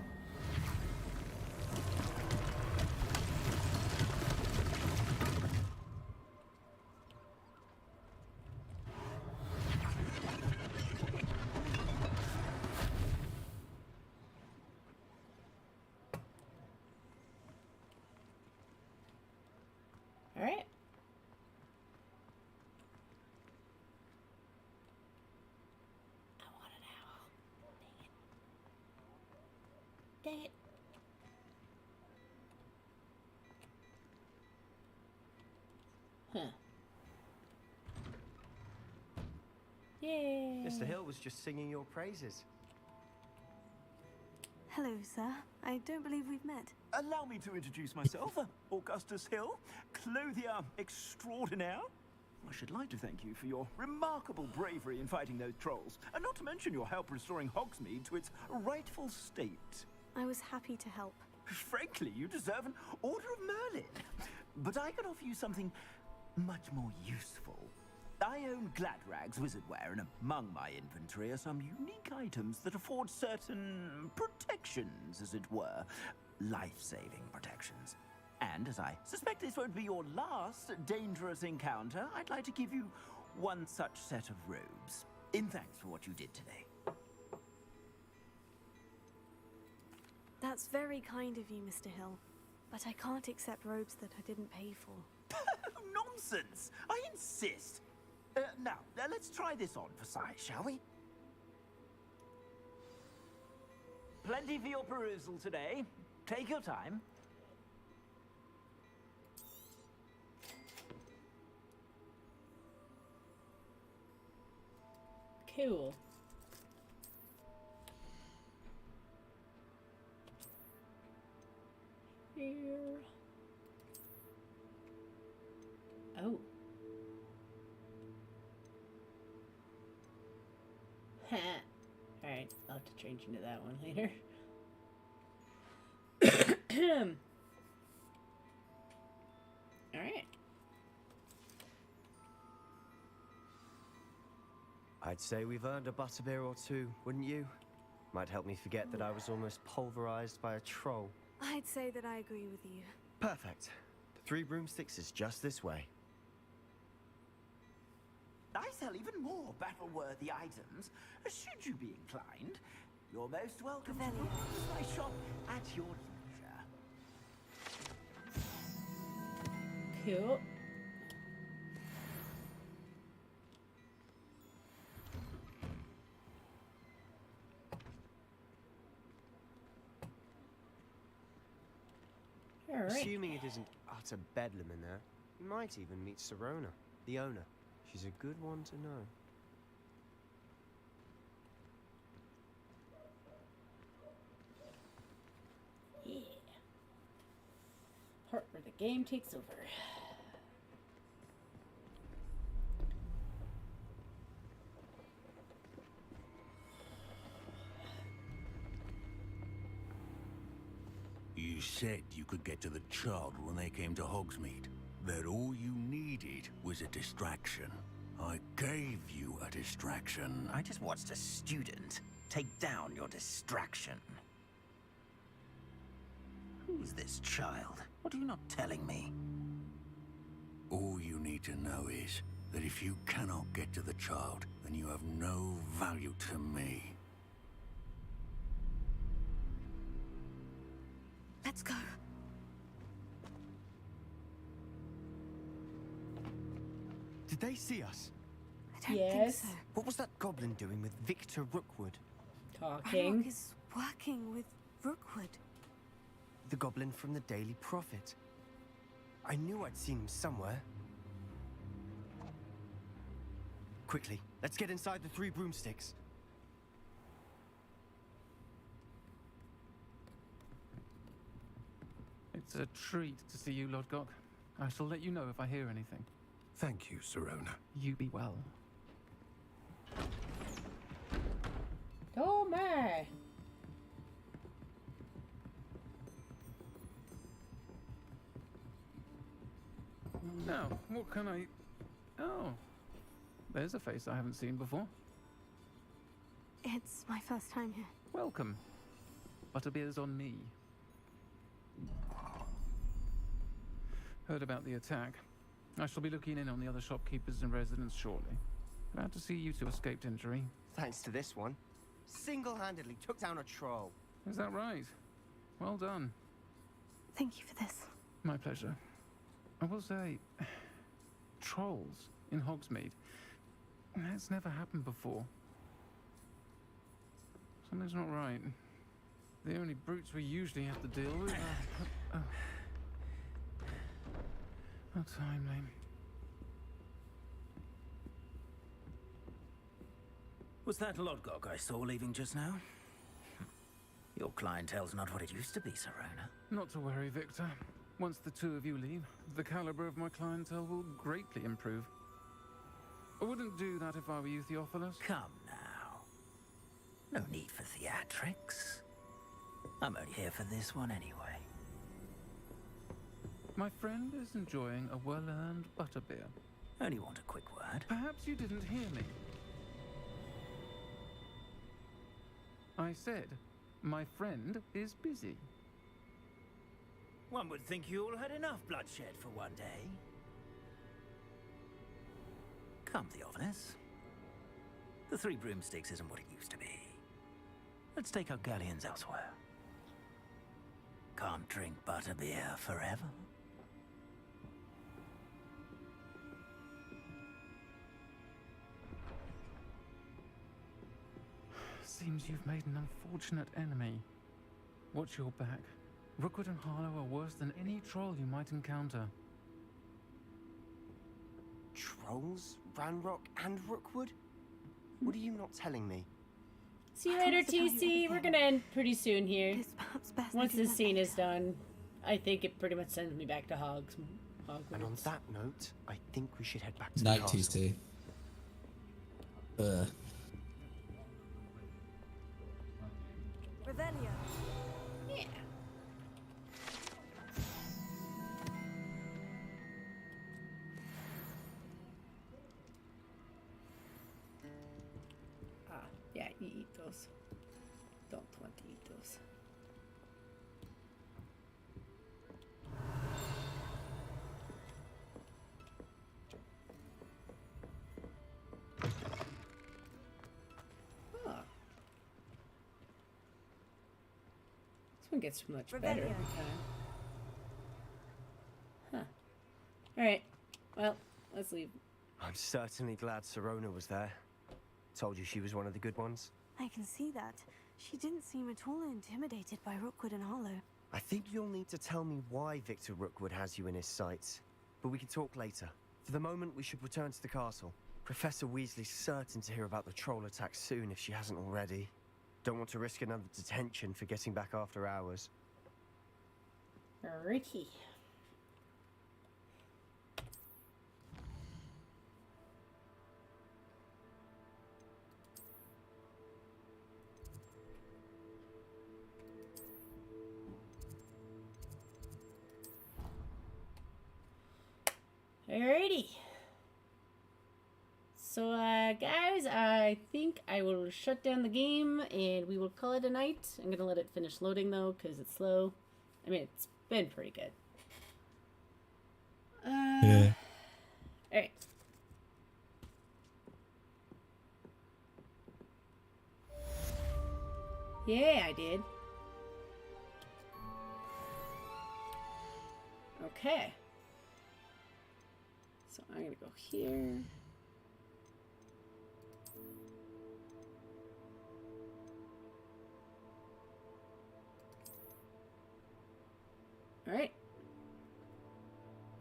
Dang it. Huh. Yay. Mr. Hill was just singing your praises. Hello, sir. I don't believe we've met. Allow me to introduce myself, Augustus Hill, clothier extraordinaire. I should like to thank you for your remarkable bravery in fighting those trolls, and not to mention your help restoring Hogsmeade to its rightful state. I was happy to help. Frankly, you deserve an Order of Merlin. But I can offer you something much more useful. I own Gladrag's wizardware, and among my inventory are some unique items that afford certain protections, as it were. Life-saving protections. And as I suspect this won't be your last dangerous encounter, I'd like to give you one such set of robes, in thanks for what you did today. That's very kind of you, Mr. Hill. But I can't accept robes that I didn't pay for. Nonsense! I insist! Now, let's try this on for size, shall we? Plenty for your perusal today. Take your time. Cool. Here. Oh. Ha. Alright, I'll have to change into that one later. Alright. I'd say we've earned a butterbeer or two, wouldn't you? Might help me forget that I was almost pulverized by a troll. I'd say that I agree with you. Perfect. The 3 broomsticks is just this way. I sell even more battle-worthy items, should you be inclined. You're most welcome to use my shop at your leisure. Cool. All right. Assuming it isn't utter bedlam in there, you might even meet Sirona, the owner. She's a good one to know. Yeah. Part where the game takes over. You said you could get to the child when they came to Hogsmeade. That all you needed was a distraction. I gave you a distraction. I just watched a student take down your distraction. Who's this child? What are you not telling me? All you need to know is that if you cannot get to the child, then you have no value to me. Let's go. Did they see us? I don't think so. What was that goblin doing with Victor Rookwood? Talking. Arok is working with Rookwood. The goblin from the Daily Prophet. I knew I'd seen him somewhere. Quickly, let's get inside the 3 broomsticks. It's a treat to see you, Lord Gok. I shall let you know if I hear anything. Thank you, Sirona. You be well. Oh my! Now, what can I... Oh, there's a face I haven't seen before. It's my first time here. Welcome. Butterbeer's on me. Heard about the attack. I shall be looking in on the other shopkeepers and residents shortly. Glad to see you two escaped injury. Thanks to this one. Single-handedly took down a troll. Is that right? Well done. Thank you for this. My pleasure. I will say, trolls in Hogsmeade. That's never happened before. Something's not right. The only brutes we usually have to deal with are... How timely. Was that Lodgok I saw leaving just now? Your clientele's not what it used to be, Serona. Not to worry, Victor. Once the two of you leave, the caliber of my clientele will greatly improve. I wouldn't do that if I were you, Theophilus. Come now. No need for theatrics. I'm only here for this one anyway. My friend is enjoying a well-earned butterbeer. Only want a quick word. Perhaps you didn't hear me. I said, my friend is busy. One would think you all had enough bloodshed for one day. Come, Theophilus. The Three Broomsticks isn't what it used to be. Let's take our galleons elsewhere. Can't drink butterbeer forever. Seems you've made an unfortunate enemy. Watch your back. Rookwood and Harlow are worse than any troll you might encounter. Trolls? Ranrock and Rookwood? What are you not telling me? See you later, TC. We're gonna end pretty soon here. Once this scene is done, I think it pretty much sends me back to Hogwarts. And on that note, I think we should head back to Night, the castle. TC. Revelio. Yeah. Yeah, you eat those. Don't want to eat those. Huh. This one gets much better every time. Huh. Alright. Well, let's leave. I'm certainly glad Serona was there. Told you she was one of the good ones. I can see that. She didn't seem at all intimidated by Rookwood and Harlow. I think you'll need to tell me why Victor Rookwood has you in his sights. But we can talk later. For the moment, we should return to the castle. Professor Weasley's certain to hear about the troll attack soon if she hasn't already. Don't want to risk another detention for getting back after hours. Ricky. Alrighty. So, guys, I think I will shut down the game and we will call it a night. I'm gonna let it finish loading though, because it's slow. I mean, it's been pretty good. Yeah. Alright. Yeah, I did. Okay. So I'm gonna go here. Alright.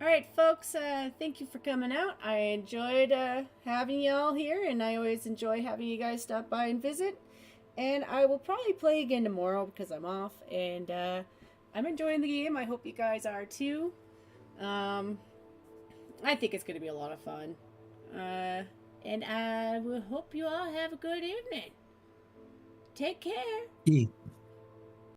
Alright, folks, thank you for coming out. I enjoyed having y'all here, and I always enjoy having you guys stop by and visit. And I will probably play again tomorrow because I'm off, and I'm enjoying the game. I hope you guys are too. I think it's going to be a lot of fun. And I will hope you all have a good evening. Take care.